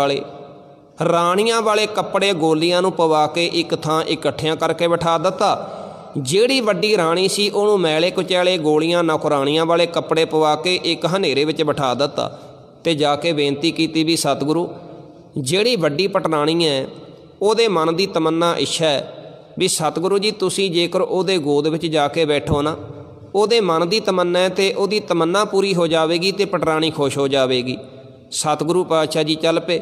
ਵਾਲੇ ਕੱਪੜੇ ਗੋਲੀਆਂ ਨੂੰ ਪਵਾ ਕੇ ਇੱਕ ਥਾਂ ਇਕੱਠਿਆਂ ਕਰਕੇ ਬਿਠਾ ਦਿੱਤਾ। ਜਿਹੜੀ ਵੱਡੀ ਰਾਣੀ ਸੀ ਉਹਨੂੰ ਮੈਲੇ ਕੁਚੈਲੇ ਗੋਲੀਆਂ ਨੌਕਰਾਣੀਆਂ ਵਾਲੇ ਕੱਪੜੇ ਪਵਾ ਕੇ ਇੱਕ ਹਨੇਰੇ ਵਿੱਚ ਬਿਠਾ ਦਿੱਤਾ ਅਤੇ ਜਾ ਕੇ ਬੇਨਤੀ ਕੀਤੀ ਵੀ ਸਤਿਗੁਰੂ, ਜਿਹੜੀ ਵੱਡੀ ਪਟਰਾਣੀ ਹੈ ਉਹਦੇ ਮਨ ਦੀ ਤਮੰਨਾ ਇੱਛਾ ਹੈ ਵੀ ਸਤਿਗੁਰੂ ਜੀ ਤੁਸੀਂ ਜੇਕਰ ਉਹਦੇ ਗੋਦ ਵਿੱਚ ਜਾ ਕੇ ਬੈਠੋ ਨਾ, ਉਹਦੇ ਮਨ ਦੀ ਤਮੰਨਾ ਹੈ ਅਤੇ ਉਹਦੀ ਤਮੰਨਾ ਪੂਰੀ ਹੋ ਜਾਵੇਗੀ ਅਤੇ ਪਟਰਾਣੀ ਖੁਸ਼ ਹੋ ਜਾਵੇਗੀ। ਸਤਿਗੁਰੂ ਪਾਤਸ਼ਾਹ ਜੀ ਚੱਲ ਪਏ,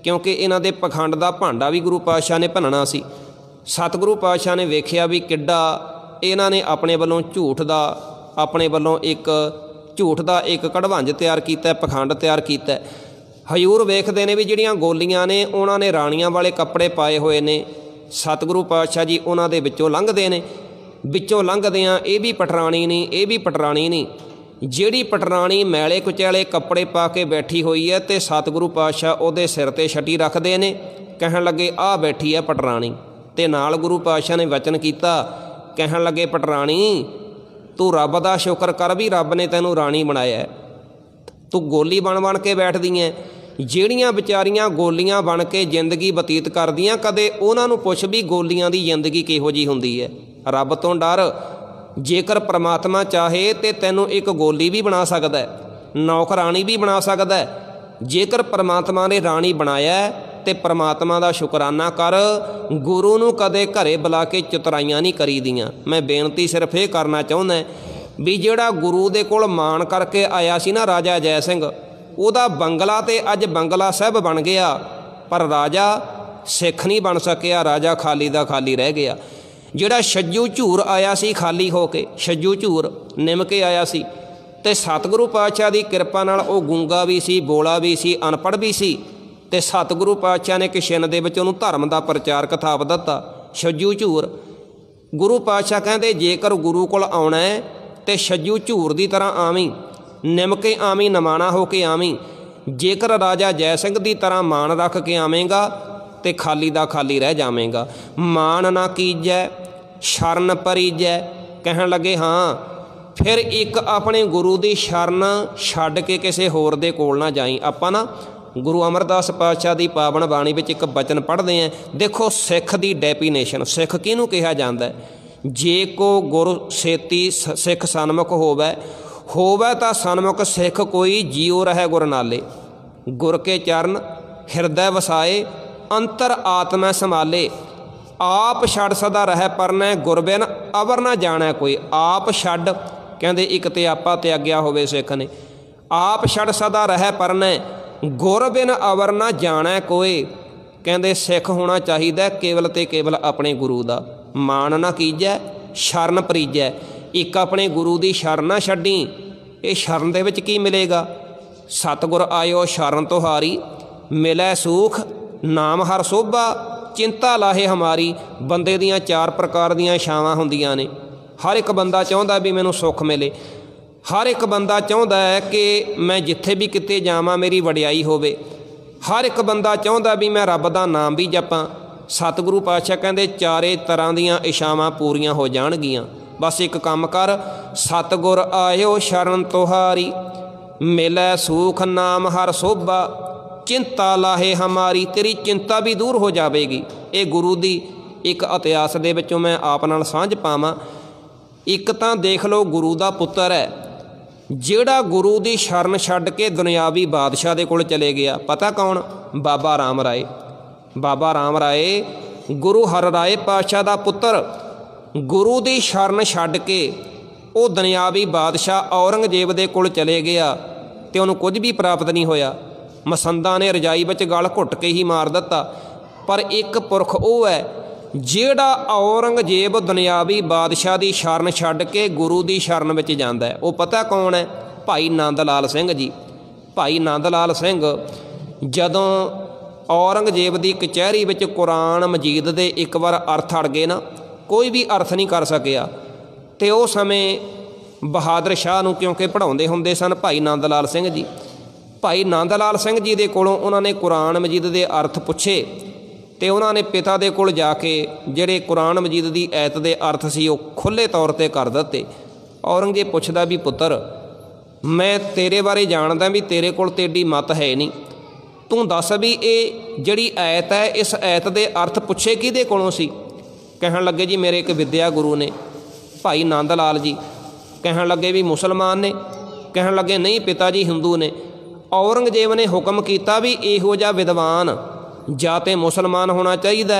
ਕਿਉਂਕਿ ਇਹਨਾਂ ਦੇ ਪਖੰਡ ਦਾ ਭਾਂਡਾ ਵੀ ਗੁਰੂ ਪਾਤਸ਼ਾਹ ਨੇ ਭੰਨਣਾ ਸੀ। ਸਤਿਗੁਰੂ ਪਾਤਸ਼ਾਹ ਨੇ ਵੇਖਿਆ ਵੀ ਕਿੱਡਾ ਇਹਨਾਂ ਨੇ ਆਪਣੇ ਵੱਲੋਂ ਝੂਠ ਦਾ ਇੱਕ ਕੜਵੰਜ ਤਿਆਰ ਕੀਤਾ, ਪਖੰਡ ਤਿਆਰ ਕੀਤਾ। ਹਜ਼ੂਰ ਵੇਖਦੇ ਨੇ ਵੀ ਜਿਹੜੀਆਂ ਗੋਲੀਆਂ ਨੇ ਉਹਨਾਂ ਨੇ ਰਾਣੀਆਂ ਵਾਲੇ ਕੱਪੜੇ ਪਾਏ ਹੋਏ ਨੇ। ਸਤਿਗੁਰੂ ਪਾਤਸ਼ਾਹ ਜੀ ਉਹਨਾਂ ਦੇ ਵਿੱਚੋਂ ਲੰਘਦੇ ਨੇ, ਵਿੱਚੋਂ ਲੰਘਦਿਆਂ ਇਹ ਵੀ ਪਟਰਾਣੀ ਨਹੀਂ, ਇਹ ਵੀ ਪਟਰਾਣੀ ਨਹੀਂ। ਜਿਹੜੀ ਪਟਰਾਣੀ ਮੈਲੇ ਕੁਚੈਲੇ ਕੱਪੜੇ ਪਾ ਕੇ ਬੈਠੀ ਹੋਈ ਹੈ ਅਤੇ ਸਤਿਗੁਰੂ ਪਾਤਸ਼ਾਹ ਉਹਦੇ ਸਿਰ 'ਤੇ ਛਟੀ ਰੱਖਦੇ ਨੇ, ਕਹਿਣ ਲੱਗੇ ਆਹ ਬੈਠੀ ਹੈ ਪਟਰਾਣੀ। ਅਤੇ ਨਾਲ ਗੁਰੂ ਪਾਤਸ਼ਾਹ ਨੇ ਵਚਨ ਕੀਤਾ, ਕਹਿਣ ਲੱਗੇ ਪਟਰਾਣੀ ਤੂੰ ਰੱਬ ਦਾ ਸ਼ੁਕਰ ਕਰ ਵੀ ਰੱਬ ਨੇ ਤੈਨੂੰ ਰਾਣੀ ਬਣਾਇਆ, ਤੂੰ ਗੋਲੀ ਬਣ ਕੇ ਬੈਠਦੀ ਹੈ। ਜਿਹੜੀਆਂ ਵਿਚਾਰੀਆਂ ਗੋਲੀਆਂ ਬਣ ਕੇ ਜ਼ਿੰਦਗੀ ਬਤੀਤ ਕਰਦੀਆਂ, ਕਦੇ ਉਹਨਾਂ ਨੂੰ ਪੁੱਛ ਵੀ ਗੋਲੀਆਂ ਦੀ ਜ਼ਿੰਦਗੀ ਕਿਹੋ ਜਿਹੀ ਹੁੰਦੀ ਹੈ। ਰੱਬ ਤੋਂ ਡਰ, ਜੇਕਰ ਪ੍ਰਮਾਤਮਾ ਚਾਹੇ ਤਾਂ ਤੈਨੂੰ ਇੱਕ ਗੋਲੀ ਵੀ ਬਣਾ ਸਕਦਾ, ਨੌਕਰਾਣੀ ਵੀ ਬਣਾ ਸਕਦਾ। ਜੇਕਰ ਪ੍ਰਮਾਤਮਾ ਨੇ ਰਾਣੀ ਬਣਾਇਆ ਅਤੇ ਪ੍ਰਮਾਤਮਾ ਦਾ ਸ਼ੁਕਰਾਨਾ ਕਰ। ਗੁਰੂ ਨੂੰ ਕਦੇ ਘਰੇ ਬੁਲਾ ਕੇ ਚਤਰਾਈਆਂ ਨਹੀਂ ਕਰੀਦੀਆਂ। ਮੈਂ ਬੇਨਤੀ ਸਿਰਫ ਇਹ ਕਰਨਾ ਚਾਹੁੰਦਾ ਵੀ ਜਿਹੜਾ ਗੁਰੂ ਦੇ ਕੋਲ ਮਾਣ ਕਰਕੇ ਆਇਆ ਸੀ ਨਾ ਰਾਜਾ ਜੈ ਸਿੰਘ, ਉਹਦਾ ਬੰਗਲਾ ਤੇ ਅੱਜ ਬੰਗਲਾ ਸਾਹਿਬ ਬਣ ਗਿਆ, ਪਰ ਰਾਜਾ ਸਿੱਖ ਨਹੀਂ ਬਣ ਸਕਿਆ, ਰਾਜਾ ਖਾਲੀ ਦਾ ਖਾਲੀ ਰਹਿ ਗਿਆ। ਜਿਹੜਾ ਛੱਜੂ ਝੂਰ ਆਇਆ ਸੀ ਖਾਲੀ ਹੋ ਕੇ, ਛੱਜੂ ਝੂਰ ਨਿੰਮ ਕੇ ਆਇਆ ਸੀ, ਅਤੇ ਸਤਿਗੁਰੂ ਪਾਤਸ਼ਾਹ ਦੀ ਕਿਰਪਾ ਨਾਲ ਉਹ ਗੂੰਗਾ ਵੀ ਸੀ, ਬੋਲਾ ਵੀ ਸੀ, ਅਨਪੜ੍ਹ ਵੀ ਸੀ, ਅਤੇ ਸਤਿਗੁਰੂ ਪਾਤਸ਼ਾਹ ਨੇ ਕਿਸ਼ਨ ਦੇ ਵਿੱਚ ਉਹਨੂੰ ਧਰਮ ਦਾ ਪ੍ਰਚਾਰਕ ਥਾਪ ਦਿੱਤਾ। ਛੱਜੂ ਝੂਰ ਗੁਰੂ ਪਾਤਸ਼ਾਹ ਕਹਿੰਦੇ ਜੇਕਰ ਗੁਰੂ ਕੋਲ ਆਉਣਾ ਹੈ ਅਤੇ ਛੱਜੂ ਝੂਰ ਦੀ ਤਰ੍ਹਾਂ ਆਵੀਂ, ਨਿੰਮ ਕੇ ਆਵੀਂ, ਨਿਮਾਣਾ ਹੋ ਕੇ ਆਵੀਂ। ਜੇਕਰ ਰਾਜਾ ਜੈ ਸਿੰਘ ਦੀ ਤਰ੍ਹਾਂ ਮਾਣ ਰੱਖ ਕੇ ਆਵੇਂਗਾ ਅਤੇ ਖਾਲੀ ਦਾ ਖਾਲੀ ਰਹਿ ਜਾਵੇਂਗਾ। ਮਾਣ ਨਾ ਕੀਜੈ ਸ਼ਰਨ ਪਰੀਜੈ, ਕਹਿਣ ਲੱਗੇ ਹਾਂ ਫਿਰ ਇੱਕ ਆਪਣੇ ਗੁਰੂ ਦੀ ਸ਼ਰਨ ਛੱਡ ਕੇ ਕਿਸੇ ਹੋਰ ਦੇ ਕੋਲ ਨਾ ਜਾਈਂ। ਆਪਾਂ ਨਾ ਗੁਰੂ ਅਮਰਦਾਸ ਪਾਤਸ਼ਾਹ ਦੀ ਪਾਵਨ ਬਾਣੀ ਵਿੱਚ ਇੱਕ ਬਚਨ ਪੜ੍ਹਦੇ ਹਾਂ। ਦੇਖੋ ਸਿੱਖ ਦੀ ਡੈਫੀਨੇਸ਼ਨ, ਸਿੱਖ ਕਿਹਨੂੰ ਕਿਹਾ ਜਾਂਦਾ? ਜੇ ਕੋ ਗੁਰ ਸੇਤੀ ਸਿੱਖ ਸਨਮੁਖ ਹੋਵੇ ਤਾਂ ਸਨਮੁਖ ਸਿੱਖ ਕੋਈ, ਜਿਉ ਰਹਿ ਗੁਰ ਨਾਲੇ। ਗੁਰ ਕੇ ਚਰਨ ਹਿਰਦੈ ਵਸਾਏ, ਅੰਤਰ ਆਤਮੈ ਸੰਭਾਲੇ। ਆਪ ਛੱਡ ਸਦਾ ਰਹਿ ਪਰਨੈ, ਗੁਰ ਬਿਨ ਅਵਰ ਨਾ ਜਾਣੈ ਕੋਈ। ਆਪ ਛੱਡ ਕਹਿੰਦੇ ਇੱਕ ਤੇ ਆਪਾ ਤਿਆਗਿਆ ਹੋਵੇ ਸਿੱਖ ਨੇ, ਆਪ ਛੱਡ ਸਦਾ ਰਹਿ ਪਰਨੈ, ਗੁਰ ਬਿਨ ਅਵਰ ਨਾ ਜਾਣੈ ਕੋਈ। ਕਹਿੰਦੇ ਸਿੱਖ ਹੋਣਾ ਚਾਹੀਦਾ ਕੇਵਲ ਤੇ ਕੇਵਲ ਆਪਣੇ ਗੁਰੂ ਦਾ। ਮਾਣ ਨਾ ਕੀਜੈ ਸ਼ਰਨ ਪਰੀਜੈ। एक अपने गुरु की शरण ना छड्डी। ये शरण दे विच की मिलेगा? सतगुर आयो शरण तुहारी, मिलै सूख नाम हर सोभा, चिंता लाहे हमारी। बंदे दियां 4 प्रकार दियां इच्छावां हुंदियां ने। हर एक बंदा चाहुंदा भी मैनूं सुख मिले, हर एक बंदा चाहुंदा है कि मैं जिथे भी किते जावां मेरी वडियाई होवे, हर एक बंदा चाहुंदा भी मैं रब दा नाम भी जपां। सतगुरु पातशाह कहंदे चारे तरह दियां इच्छावां पूरीआं हो जाणगीआं। बस एक काम कर, सतगुर आयो शरण तुहारी, मिलै सूख नाम हर सोभा, चिंता लाहे हमारी। तेरी चिंता भी दूर हो जाएगी। ये गुरु दी एक इतिहास दे विचों मैं आप नाल सांझ पावां। एक तां देख लो गुरु दा पुत्तर है जिहड़ा गुरु दी शरण छड्ड के दुनियावी बादशाह दे कोल चले गया। पता कौन? बाबा राम राय। बाबा राम राय गुरु हर राय पातशाह दा पुत्तर गुरु दी शरण छड्ड के वो दुनियावी बादशाह औरंगजेब दे कोल चले गया तो उन्होंने कुछ भी प्राप्त नहीं होया। मसंदा ने रजाई विच गल घुट के ही मार दिता। पर एक पुरख वो है जिहड़ा औरंगजेब दुनियावी बादशाह की शरण छड्ड के गुरु की शरण विच जांदा है। वो पता कौन है? भाई नंद लाल सिंह जी। भाई नंद लाल सिंह जदों औरंगजेब की कचहरी विच कुरान मजीद दे एक बार अर्थ अड़ गए ना, कोई भी अर्थ नहीं कर सकिया, तो उस समय बहादुर शाह नूं क्योंकि पढ़ाउंदे हुंदे सन भाई नंद लाल सिंह जी। भाई नंद लाल सिंह जी दे कोलों उन्होंने कुरान मजीद के अर्थ पुछे तो उन्होंने पिता दे कोल जाके जिहड़े कुरान मजीद की ऐत के अर्थ सी वो खुले तौर पर कर दिते। औरंगजेब पुछदा भी पुत्तर मैं तेरे बारे जानदा भी तेरे कोल ते एडी मत है नहीं, तू दस भी ये जिहड़ी ऐत है इस ऐत के अर्थ पुछे किहदे कोलों सी? कहण लगे जी मेरे एक विद्या गुरु ने भाई नंद लाल जी। कहण लगे भी मुसलमान ने? कहण लगे नहीं पिता जी हिंदू ने। औरंगजेब ने हुक्म किया भी इहो जिहा विद्वान ਜਾਂ तो मुसलमान होना चाहिए,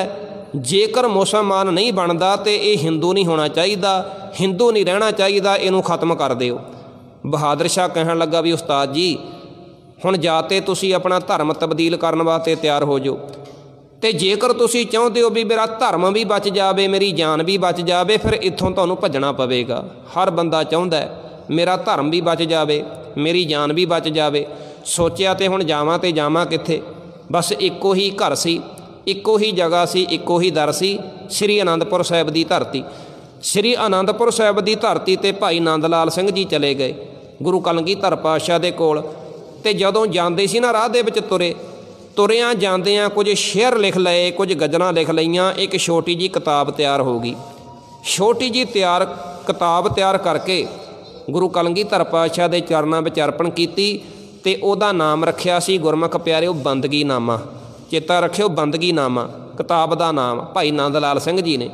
जेकर मुसलमान नहीं बनता तो ये हिंदू नहीं होना चाहिए, हिंदू नहीं रहना चाहिए, इनू खत्म कर दिओ। बहादुर शाह कहन लगा भी उस्ताद जी हुण जाते तुसी अपना धर्म तब्दील करने वास्ते तैयार हो जाओ, तो जेकर तुसी चाहते हो भी मेरा धर्म भी बच जाए मेरी जान भी बच जाए फिर इत्थों तुहानूं भज्जणा पवेगा। हर बंदा चाहुंदा है मेरा धर्म भी बच जाए मेरी जान भी बच जाए। सोचिया तो हुण जावां ते जावां कित्थे? बस इक्को ही घर सी, इक्को ही जगह सी, इक्को ही दर सी, श्री आनंदपुर साहिब की धरती। श्री आनंदपुर साहिब की धरती ते भाई नंद लाल सिंह जी चले गए गुरु कलगीधर पातशाह दे कोल। ते जदों जांदे सी ना राह दे विच तुरियां जांदियां कुछ शेर लिख लए, कुछ गज़लां लिख लईआं, एक छोटी जी किताब तैयार हो गई। छोटी जी किताब तैयार करके गुरु कलगीधर पातशाह दे चरनां विच अर्पण कीती ते ओहदा नाम रखिया सी गुरमुख प्यारिओ बंदगी नामा। चेता रखिओ बंदगी नामा किताब का नाम भाई नंद लाल सिंह जी ने।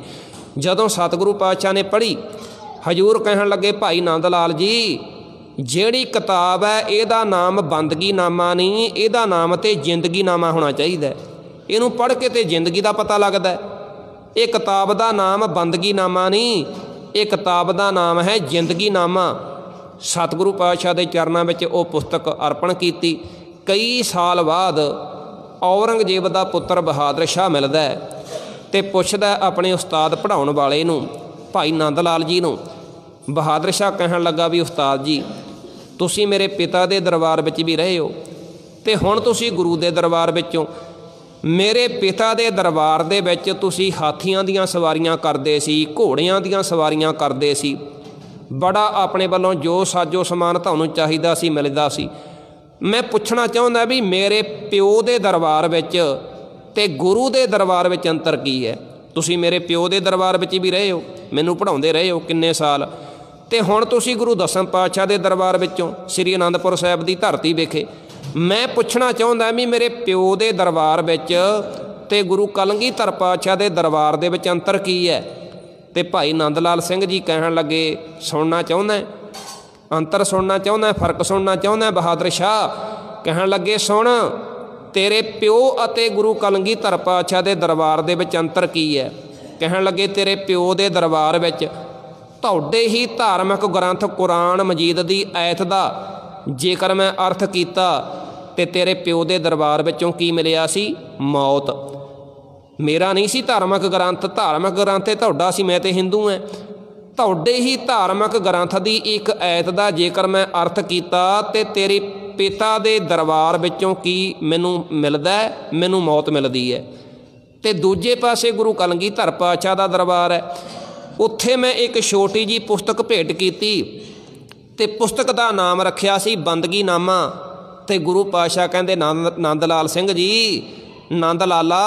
जदों सतगुरु पातशाह ने पढ़ी हजूर कहन लगे भाई नंद लाल जी जिहड़ी किताब है इहदा नाम बंदगी नामा नहीं, इहदा नाम तो जिंदगी नामा होना चाहिए। इनू पढ़ के तो जिंदगी का पता लगता है। ये किताब का नाम बंदगी नामा नहीं, ये किताब का नाम है जिंदगी नामा। सतगुरु पातशाह के चरणों में वो पुस्तक अर्पण की। कई साल बाद औरंगजेब का पुत्र बहादुर शाह मिलता है तो पुछदा अपने उस्ताद पढ़ाउण वाले नूं भाई नंद लाल जी नूं। बहादुर शाह कहन लगा भी उस्ताद जी तुसी मेरे पिता के दरबार विच भी रहे हो तो हुण तुसी गुरु के दरबार विचों। मेरे पिता के दरबार दे विच तुसी हाथियां दीयां सवारियां करदे सी, घोड़ियां दीयां सवारियां करदे सी, बड़ा अपने वालों जो साजो समान तुहानूं चाहिदा सी मिलदा सी। मैं पुछना चाहुंदा भी मेरे प्यो के दरबार विच ते गुरु के दरबार विच अंतर की है? तुसी मेरे प्यो के दरबार विच भी रहे हो, मैनूं पढ़ाउंदे रहे हो किन्ने साल, तो हुण तुसी गुरु दसम पातशाह के दरबार विचों श्री आनंदपुर साहिब की धरती वेखे। मैं पुछना चाहुंदा भी मेरे प्यो के दरबार विच ते गुरु कलगीधर पातशाह के दरबार दे विच अंतर की है? तो भाई नंद लाल सिंह जी कहन लगे सुनना चाहुंदा है, अंतर सुनना चाहुंदा है, फर्क सुनना चाहुंदा है? बहादुर शाह कहन लगे सुन तेरे प्यो अते गुरु कलगीधर पातशाह के दरबार दे विच अंतर की है? कहन लगे तेरे प्यो के दरबार विच तुहाडे ही धार्मिक ग्रंथ कुरान मजीद की ऐत का जेकर मैं अर्थ किया तो तेरे प्यो के दरबार विचों की मिलिया सी? मौत। मेरा नहीं सी धार्मिक ग्रंथ, धार्मिक ग्रंथ तुहाडा सी, मैं तो हिंदू है। ਤੁਹਾਡੇ ਹੀ ਧਾਰਮਿਕ ਗ੍ਰੰਥ ਦੀ ਇੱਕ ਐਤ ਦਾ ਜੇਕਰ ਮੈਂ ਅਰਥ ਕੀਤਾ ਤੇ ਤੇਰੇ ਪਿਤਾ ਦੇ ਦਰਬਾਰ ਵਿੱਚੋਂ ਕੀ ਮੈਨੂੰ ਮਿਲਦਾ ਹੈ? ਮੈਨੂੰ ਮੌਤ ਮਿਲਦੀ ਹੈ। ਤੇ ਦੂਜੇ ਪਾਸੇ ਗੁਰੂ ਕਲਗੀਧਰ ਪਾਤਸ਼ਾਹ ਦਾ ਦਰਬਾਰ ਹੈ, ਉੱਥੇ ਮੈਂ ਇੱਕ ਛੋਟੀ ਜਿਹੀ ਪੁਸਤਕ ਭੇਟ ਕੀਤੀ ਤੇ ਪੁਸਤਕ ਦਾ ਨਾਮ ਰੱਖਿਆ ਸੀ ਬੰਦਗੀ ਨਾਮਾ। ਤੇ ਗੁਰੂ ਪਾਤਸ਼ਾਹ ਕਹਿੰਦੇ ਨੰਦ ਲਾਲ ਸਿੰਘ ਜੀ, ਨੰਦ ਲਾਲਾ,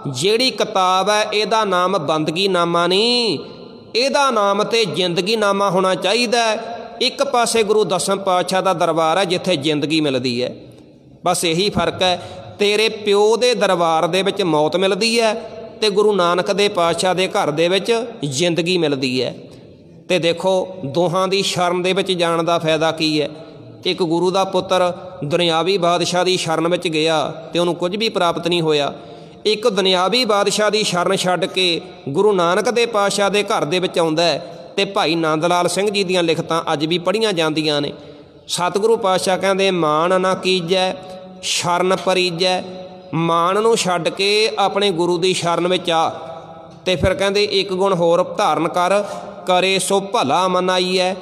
ਜਿਹੜੀ ਕਿਤਾਬ ਹੈ ਇਹਦਾ ਨਾਮ ਬੰਦਗੀ ਨਾਮਾ ਨਹੀਂ, ਇਹਦਾ ਨਾਮ ਤੇ ਜ਼ਿੰਦਗੀ ਨਾਮਾ ਹੋਣਾ ਚਾਹੀਦਾ। ਇੱਕ ਪਾਸੇ ਗੁਰੂ ਦਸਮ ਪਾਤਸ਼ਾਹ ਦਾ ਦਰਬਾਰ ਹੈ ਜਿੱਥੇ ਜ਼ਿੰਦਗੀ ਮਿਲਦੀ ਹੈ, ਬਸ ਇਹੀ ਫਰਕ ਹੈ। ਤੇਰੇ ਪਿਓ ਦੇ ਦਰਬਾਰ ਦੇ ਵਿੱਚ ਮੌਤ ਮਿਲਦੀ ਹੈ ਤੇ ਗੁਰੂ ਨਾਨਕ ਦੇ ਪਾਤਸ਼ਾਹ ਦੇ ਘਰ ਦੇ ਵਿੱਚ ਜ਼ਿੰਦਗੀ ਮਿਲਦੀ ਹੈ। ਤੇ ਦੇਖੋ ਦੋਹਾਂ ਦੀ ਸ਼ਰਨ ਦੇ ਵਿੱਚ ਜਾਣ ਦਾ ਫਾਇਦਾ ਕੀ ਹੈ? ਇੱਕ ਗੁਰੂ ਦਾ ਪੁੱਤਰ ਦੁਨਿਆਵੀ ਬਾਦਸ਼ਾਹ ਦੀ ਸ਼ਰਨ ਵਿੱਚ ਗਿਆ ਤੇ ਉਹਨੂੰ ਕੁਝ ਵੀ ਪ੍ਰਾਪਤ ਨਹੀਂ ਹੋਇਆ। ਇੱਕ ਦੁਨਿਆਵੀ ਬਾਦਸ਼ਾਹ ਦੀ ਸ਼ਰਨ ਛੱਡ ਕੇ ਗੁਰੂ ਨਾਨਕ ਦੇ ਪਾਤਸ਼ਾਹ ਦੇ ਘਰ ਦੇ ਵਿੱਚ ਆਉਂਦਾ ਹੈ। ਤੇ ਭਾਈ ਨੰਦ ਲਾਲ ਸਿੰਘ ਜੀ ਦੀਆਂ ਲਿਖਤਾਂ ਅੱਜ ਵੀ ਪੜ੍ਹੀਆਂ ਜਾਂਦੀਆਂ ਨੇ। ਸਤਿਗੁਰੂ ਪਾਤਸ਼ਾਹ ਕਹਿੰਦੇ ਮਾਣ ਨਾ ਕੀਜੈ ਸ਼ਰਨ ਪਰੀਜੈ, ਮਾਣ ਨੂੰ ਛੱਡ ਕੇ ਆਪਣੇ ਗੁਰੂ ਦੀ ਸ਼ਰਨ ਵਿੱਚ ਆ। ਤੇ ਫਿਰ ਕਹਿੰਦੇ ਇੱਕ ਗੁਣ ਹੋਰ ਧਾਰਨ ਕਰ, ਕਰੇ ਸੋ ਭਲਾ ਮਨਾਈਐ।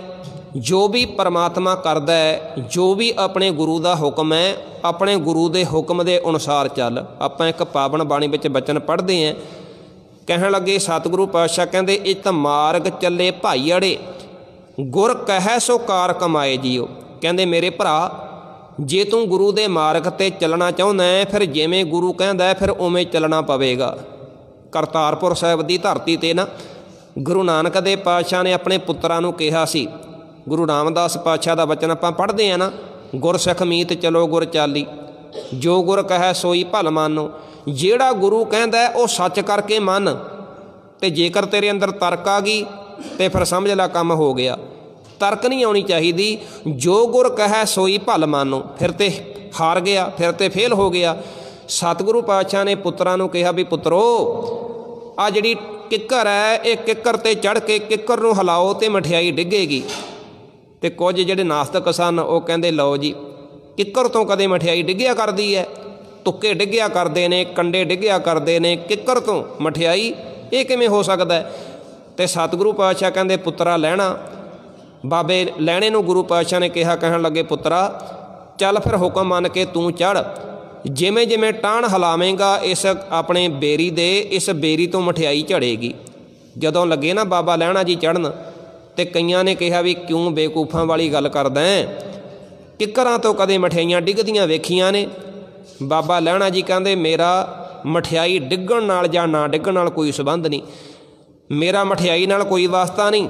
ਜੋ ਵੀ ਪਰਮਾਤਮਾ ਕਰਦਾ ਹੈ, ਜੋ ਵੀ ਆਪਣੇ ਗੁਰੂ ਦਾ ਹੁਕਮ ਹੈ, ਆਪਣੇ ਗੁਰੂ ਦੇ ਹੁਕਮ ਦੇ ਅਨੁਸਾਰ ਚੱਲ। ਆਪਾਂ ਇੱਕ ਪਾਵਨ ਬਾਣੀ ਵਿੱਚ ਬਚਨ ਪੜ੍ਹਦੇ ਹਾਂ, ਕਹਿਣ ਲੱਗੇ ਸਤਿਗੁਰੂ ਪਾਤਸ਼ਾਹ ਕਹਿੰਦੇ ਇਤ ਮਾਰਗ ਚੱਲੇ ਭਾਈ ਅੜੇ, ਗੁਰ ਕਹਿ ਸੋ ਕਾਰ ਕਮਾਏ ਜੀਓ। ਕਹਿੰਦੇ ਮੇਰੇ ਭਰਾ, ਜੇ ਤੂੰ ਗੁਰੂ ਦੇ ਮਾਰਗ 'ਤੇ ਚੱਲਣਾ ਚਾਹੁੰਦਾ ਹੈ, ਫਿਰ ਜਿਵੇਂ ਗੁਰੂ ਕਹਿੰਦਾ ਫਿਰ ਉਵੇਂ ਚੱਲਣਾ ਪਵੇਗਾ। ਕਰਤਾਰਪੁਰ ਸਾਹਿਬ ਦੀ ਧਰਤੀ 'ਤੇ ਨਾ ਗੁਰੂ ਨਾਨਕ ਦੇ ਪਾਤਸ਼ਾਹ ਨੇ ਆਪਣੇ ਪੁੱਤਰਾਂ ਨੂੰ ਕਿਹਾ ਸੀ। ਗੁਰੂ ਰਾਮਦਾਸ ਪਾਤਸ਼ਾਹ ਦਾ ਵਚਨ ਆਪਾਂ ਪੜ੍ਹਦੇ ਹਾਂ ਨਾ, ਗੁਰ ਸਿੱਖ ਮੀਤ ਚਲੋ ਗੁਰ ਚਾਲੀ, ਜੋ ਗੁਰ ਕਹੈ ਸੋਈ ਭਲ ਮਾਨੋ। ਜਿਹੜਾ ਗੁਰੂ ਕਹਿੰਦਾ ਉਹ ਸੱਚ ਕਰਕੇ ਮੰਨ। ਤੇ ਜੇਕਰ ਤੇਰੇ ਅੰਦਰ ਤਰਕ ਆ ਗਈ ਤੇ ਫਿਰ ਸਮਝ ਲੈ ਕੰਮ ਹੋ ਗਿਆ। ਤਰਕ ਨਹੀਂ ਆਉਣੀ ਚਾਹੀਦੀ। ਜੋ ਗੁਰ ਕਹੈ ਸੋਈ ਭਲ ਮਾਨੋ, ਫਿਰ ਤੇ ਹਾਰ ਗਿਆ, ਫਿਰ ਤੇ ਫੇਲ ਹੋ ਗਿਆ। ਸਤਿਗੁਰੂ ਪਾਤਸ਼ਾਹ ਨੇ ਪੁੱਤਰਾਂ ਨੂੰ ਕਿਹਾ ਵੀ ਪੁੱਤਰੋ, ਆ ਜਿਹੜੀ ਕਿੱਕਰ ਹੈ ਇਹ ਕਿੱਕਰ 'ਤੇ ਚੜ੍ਹ ਕੇ ਕਿੱਕਰ ਨੂੰ ਹਿਲਾਓ ਤੇ ਮਠਿਆਈ ਡਿੱਗੇਗੀ। ਤੇ ਕੁਝ ਜਿਹੜੇ ਨਾਸਤਕ ਸਨ ਉਹ ਕਹਿੰਦੇ ਲਓ ਜੀ, ਕਿੱਕਰ ਤੋਂ ਕਦੇ ਮਠਿਆਈ ਡਿੱਗਿਆ ਕਰਦੀ ਹੈ? ਤੁੱਕੇ ਡਿੱਗਿਆ ਕਰਦੇ ਨੇ, ਕੰਡੇ ਡਿੱਗਿਆ ਕਰਦੇ ਨੇ, ਕਿੱਕਰ ਤੋਂ ਮਠਿਆਈ ਇਹ ਕਿਵੇਂ ਹੋ ਸਕਦਾ? ਤੇ ਸਤਿਗੁਰੂ ਪਾਤਸ਼ਾਹ ਕਹਿੰਦੇ ਪੁੱਤਰਾ ਲਹਿਣਾ। ਬਾਬੇ ਲਹਿਣੇ ਨੂੰ ਗੁਰੂ ਪਾਤਸ਼ਾਹ ਨੇ ਕਿਹਾ, ਕਹਿਣ ਲੱਗੇ ਪੁੱਤਰਾ ਚੱਲ ਫਿਰ ਹੁਕਮ ਮੰਨ ਕੇ ਤੂੰ ਚੜ੍ਹ। ਜਿਵੇਂ ਜਿਵੇਂ ਟਾਹਣ ਹਿਲਾਵੇਂਗਾ ਇਸ ਆਪਣੇ ਬੇਰੀ ਦੇ, ਇਸ ਬੇਰੀ ਤੋਂ ਮਠਿਆਈ ਝੜੇਗੀ। ਜਦੋਂ ਲੱਗੇ ਨਾ ਬਾਬਾ ਲਹਿਣਾ ਜੀ ਚੜ੍ਹਨ, ਤੇ ਕਈਆਂ ਨੇ ਕਿਹਾ ਵੀ ਕਿਉਂ ਬੇਕੂਫਾਂ ਵਾਲੀ ਗੱਲ ਕਰਦਾ ਹੈ, ਕਿੱਕਰਾਂ ਤੋਂ ਕਦੇ ਮਠਿਆਈਆਂ ਡਿੱਗਦੀਆਂ ਵੇਖੀਆਂ ਨੇ? ਬਾਬਾ ਲਹਿਣਾ ਜੀ ਕਹਿੰਦੇ ਮੇਰਾ ਮਠਿਆਈ ਡਿੱਗਣ ਨਾਲ ਜਾਂ ਨਾ ਡਿੱਗਣ ਨਾਲ ਕੋਈ ਸੰਬੰਧ ਨਹੀਂ, ਮੇਰਾ ਮਠਿਆਈ ਨਾਲ ਕੋਈ ਵਾਸਤਾ ਨਹੀਂ,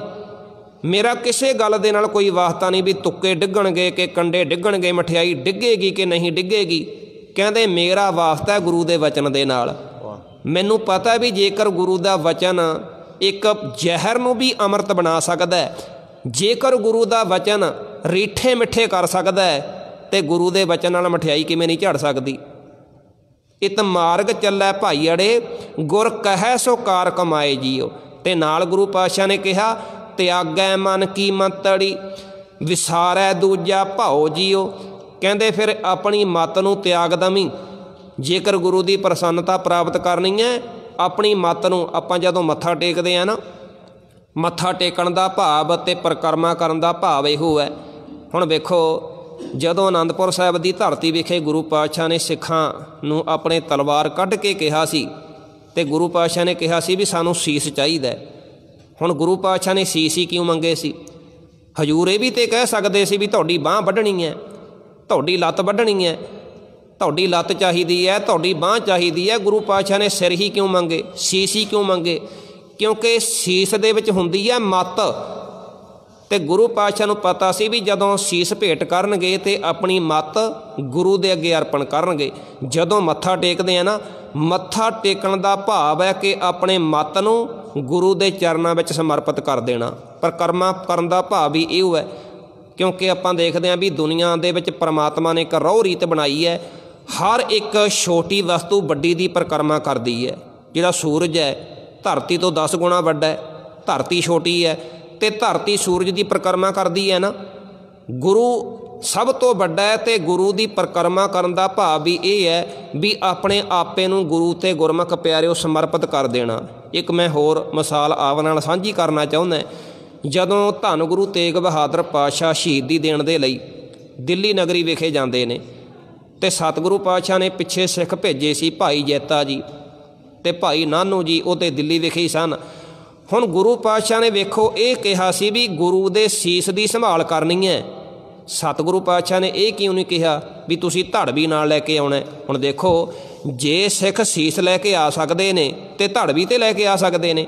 ਮੇਰਾ ਕਿਸੇ ਗੱਲ ਦੇ ਨਾਲ ਕੋਈ ਵਾਸਤਾ ਨਹੀਂ ਵੀ ਤੁੱਕੇ ਡਿੱਗਣਗੇ ਕਿ ਕੰਡੇ ਡਿੱਗਣਗੇ, ਮਠਿਆਈ ਡਿੱਗੇਗੀ ਕਿ ਨਹੀਂ ਡਿੱਗੇਗੀ। ਕਹਿੰਦੇ ਮੇਰਾ ਵਾਸਤਾ ਹੈ ਗੁਰੂ ਦੇ ਵਚਨ ਦੇ ਨਾਲ। ਮੈਨੂੰ ਪਤਾ ਵੀ ਜੇਕਰ ਗੁਰੂ ਦਾ ਵਚਨ ਇੱਕ ਜ਼ਹਿਰ ਨੂੰ ਵੀ ਅੰਮ੍ਰਿਤ ਬਣਾ ਸਕਦਾ ਹੈ, ਜੇਕਰ ਗੁਰੂ ਦਾ ਵਚਨ ਰੀਠੇ ਮਿੱਠੇ ਕਰ ਸਕਦਾ ਹੈ, ਤੇ ਗੁਰੂ ਦੇ ਵਚਨ ਨਾਲ ਮਠਿਆਈ ਕਿਵੇਂ ਨਹੀਂ ਝੜ ਸਕਦੀ? ਇਤ ਮਾਰਗ ਚੱਲੈ ਭਾਈ ਅੜੇ, ਗੁਰ ਕਹਿ ਸੋ ਕਾਰ ਕਮਾਏ ਜੀਓ। ਤੇ ਨਾਲ ਗੁਰੂ ਪਾਤਸ਼ਾਹ ਨੇ ਕਿਹਾ ਤਿਆਗੈ ਮਨ ਕੀ ਮੰਤੜੀ, ਵਿਸਾਰੈ ਦੂਜਾ ਭਾਓ ਜੀਓ। ਕਹਿੰਦੇ ਫਿਰ ਆਪਣੀ ਮੱਤ ਨੂੰ ਤਿਆਗ ਦਵੀਂ। ਜੇਕਰ ਗੁਰੂ ਦੀ ਪ੍ਰਸੰਨਤਾ ਪ੍ਰਾਪਤ ਕਰਨੀ ਹੈ, ਆਪਣੀ ਮੱਤ ਨੂੰ ਆਪਾਂ ਜਦੋਂ ਮੱਥਾ ਟੇਕਦੇ ਹਾਂ ਨਾ, ਮੱਥਾ ਟੇਕਣ ਦਾ ਭਾਵ ਅਤੇ ਪਰਿਕਰਮਾ ਕਰਨ ਦਾ ਭਾਵ ਇਹੋ ਹੈ। ਹੁਣ ਵੇਖੋ, ਜਦੋਂ ਅਨੰਦਪੁਰ ਸਾਹਿਬ ਦੀ ਧਰਤੀ ਵਿਖੇ ਗੁਰੂ ਪਾਤਸ਼ਾਹ ਨੇ ਸਿੱਖਾਂ ਨੂੰ ਆਪਣੇ ਤਲਵਾਰ ਕੱਢ ਕੇ ਕਿਹਾ ਸੀ, ਤੇ ਗੁਰੂ ਪਾਤਸ਼ਾਹ ਨੇ ਕਿਹਾ ਸੀ ਵੀ ਸਾਨੂੰ ਸੀਸ ਚਾਹੀਦਾ। ਹੁਣ ਗੁਰੂ ਪਾਤਸ਼ਾਹ ਨੇ ਸੀਸ ਹੀ ਕਿਉਂ ਮੰਗੇ ਸੀ? ਹਜ਼ੂਰ ਇਹ ਵੀ ਤੇ ਕਹਿ ਸਕਦੇ ਸੀ ਵੀ ਤੁਹਾਡੀ ਬਾਂਹ ਵੱਢਣੀ ਹੈ, ਤੁਹਾਡੀ ਲੱਤ ਵੱਢਣੀ ਹੈ, ਤੁਹਾਡੀ ਲੱਤ ਚਾਹੀਦੀ ਹੈ, ਤੁਹਾਡੀ ਬਾਂਹ ਚਾਹੀਦੀ ਹੈ। ਗੁਰੂ ਪਾਤਸ਼ਾਹ ਨੇ ਸਿਰ ਹੀ ਕਿਉਂ ਮੰਗੇ, ਸੀਸ ਹੀ ਕਿਉਂ ਮੰਗੇ? ਕਿਉਂਕਿ ਸੀਸ ਦੇ ਵਿੱਚ ਹੁੰਦੀ ਹੈ ਮੱਤ। ਤੇ ਗੁਰੂ ਪਾਤਸ਼ਾਹ ਨੂੰ ਪਤਾ ਸੀ ਵੀ ਜਦੋਂ ਸੀਸ ਭੇਟ ਕਰਨਗੇ ਤੇ ਆਪਣੀ ਮੱਤ ਗੁਰੂ ਦੇ ਅੱਗੇ ਅਰਪਣ ਕਰਨਗੇ। ਜਦੋਂ ਮੱਥਾ ਟੇਕਦੇ ਆ ਨਾ, ਮੱਥਾ ਟੇਕਣ ਦਾ ਭਾਵ ਹੈ ਕਿ ਆਪਣੇ ਮੱਤ ਨੂੰ ਗੁਰੂ ਦੇ ਚਰਨਾਂ ਵਿੱਚ ਸਮਰਪਿਤ ਕਰ ਦੇਣਾ। ਪਰਿਕਰਮਾ ਕਰਨ ਦਾ ਭਾਵ ਵੀ ਇਹੋ ਹੈ, ਕਿਉਂਕਿ ਆਪਾਂ ਦੇਖਦੇ ਹਾਂ ਵੀ ਦੁਨੀਆ ਦੇ ਵਿੱਚ ਪਰਮਾਤਮਾ ਨੇ ਇੱਕ ਰਹੁ ਰੀਤ ਬਣਾਈ ਹੈ। ਹਰ ਇੱਕ ਛੋਟੀ ਵਸਤੂ ਵੱਡੀ ਦੀ ਪਰਿਕਰਮਾ ਕਰਦੀ ਹੈ। ਜਿਹੜਾ ਸੂਰਜ ਹੈ ਧਰਤੀ ਤੋਂ 10 ਗੁਣਾ ਵੱਡਾ ਹੈ, ਧਰਤੀ ਛੋਟੀ ਹੈ ਤੇ ਧਰਤੀ ਸੂਰਜ ਦੀ ਪਰਿਕਰਮਾ ਕਰਦੀ ਹੈ ਨਾ। ਗੁਰੂ ਸਭ ਤੋਂ ਵੱਡਾ ਹੈ ਤੇ ਗੁਰੂ ਦੀ ਪਰਿਕਰਮਾ ਕਰਨ ਦਾ ਭਾਵ ਵੀ ਇਹ ਹੈ ਵੀ ਆਪਣੇ ਆਪੇ ਨੂੰ ਗੁਰੂ ਤੇ ਗੁਰਮੁਖ ਪਿਆਰਿਓ ਸਮਰਪਿਤ ਕਰ ਦੇਣਾ। ਇੱਕ ਮੈਂ ਹੋਰ ਮਿਸਾਲ ਆਪ ਨਾਲ ਸਾਂਝੀ ਕਰਨਾ ਚਾਹੁੰਦਾ। ਜਦੋਂ ਧੰਨ ਗੁਰੂ ਤੇਗ ਬਹਾਦਰ ਪਾਤਸ਼ਾਹ ਸ਼ਹੀਦੀ ਦੇਣ ਦੇ ਲਈ ਦਿੱਲੀ ਨਗਰੀ ਵਿਖੇ ਜਾਂਦੇ ਨੇ ਅਤੇ ਸਤਿਗੁਰੂ ਪਾਤਸ਼ਾਹ ਨੇ ਪਿੱਛੇ ਸਿੱਖ ਭੇਜੇ ਸੀ, ਭਾਈ ਜੈਤਾ ਜੀ ਅਤੇ ਭਾਈ ਨਾਨੂ ਜੀ, ਉਹ ਤਾਂ ਦਿੱਲੀ ਵਿਖੇ ਹੀ ਸਨ। ਹੁਣ ਗੁਰੂ ਪਾਤਸ਼ਾਹ ਨੇ ਵੇਖੋ ਇਹ ਕਿਹਾ ਸੀ ਵੀ ਗੁਰੂ ਦੇ ਸੀਸ ਦੀ ਸੰਭਾਲ ਕਰਨੀ ਹੈ। ਸਤਿਗੁਰੂ ਪਾਤਸ਼ਾਹ ਨੇ ਇਹ ਕਿਉਂ ਨਹੀਂ ਕਿਹਾ ਵੀ ਤੁਸੀਂ ਧੜ ਵੀ ਨਾਲ ਲੈ ਕੇ ਆਉਣਾ। ਹੁਣ ਦੇਖੋ, ਜੇ ਸਿੱਖ ਸੀਸ ਲੈ ਕੇ ਆ ਸਕਦੇ ਨੇ ਅਤੇ ਧੜ ਵੀ ਤਾਂ ਲੈ ਕੇ ਆ ਸਕਦੇ ਨੇ।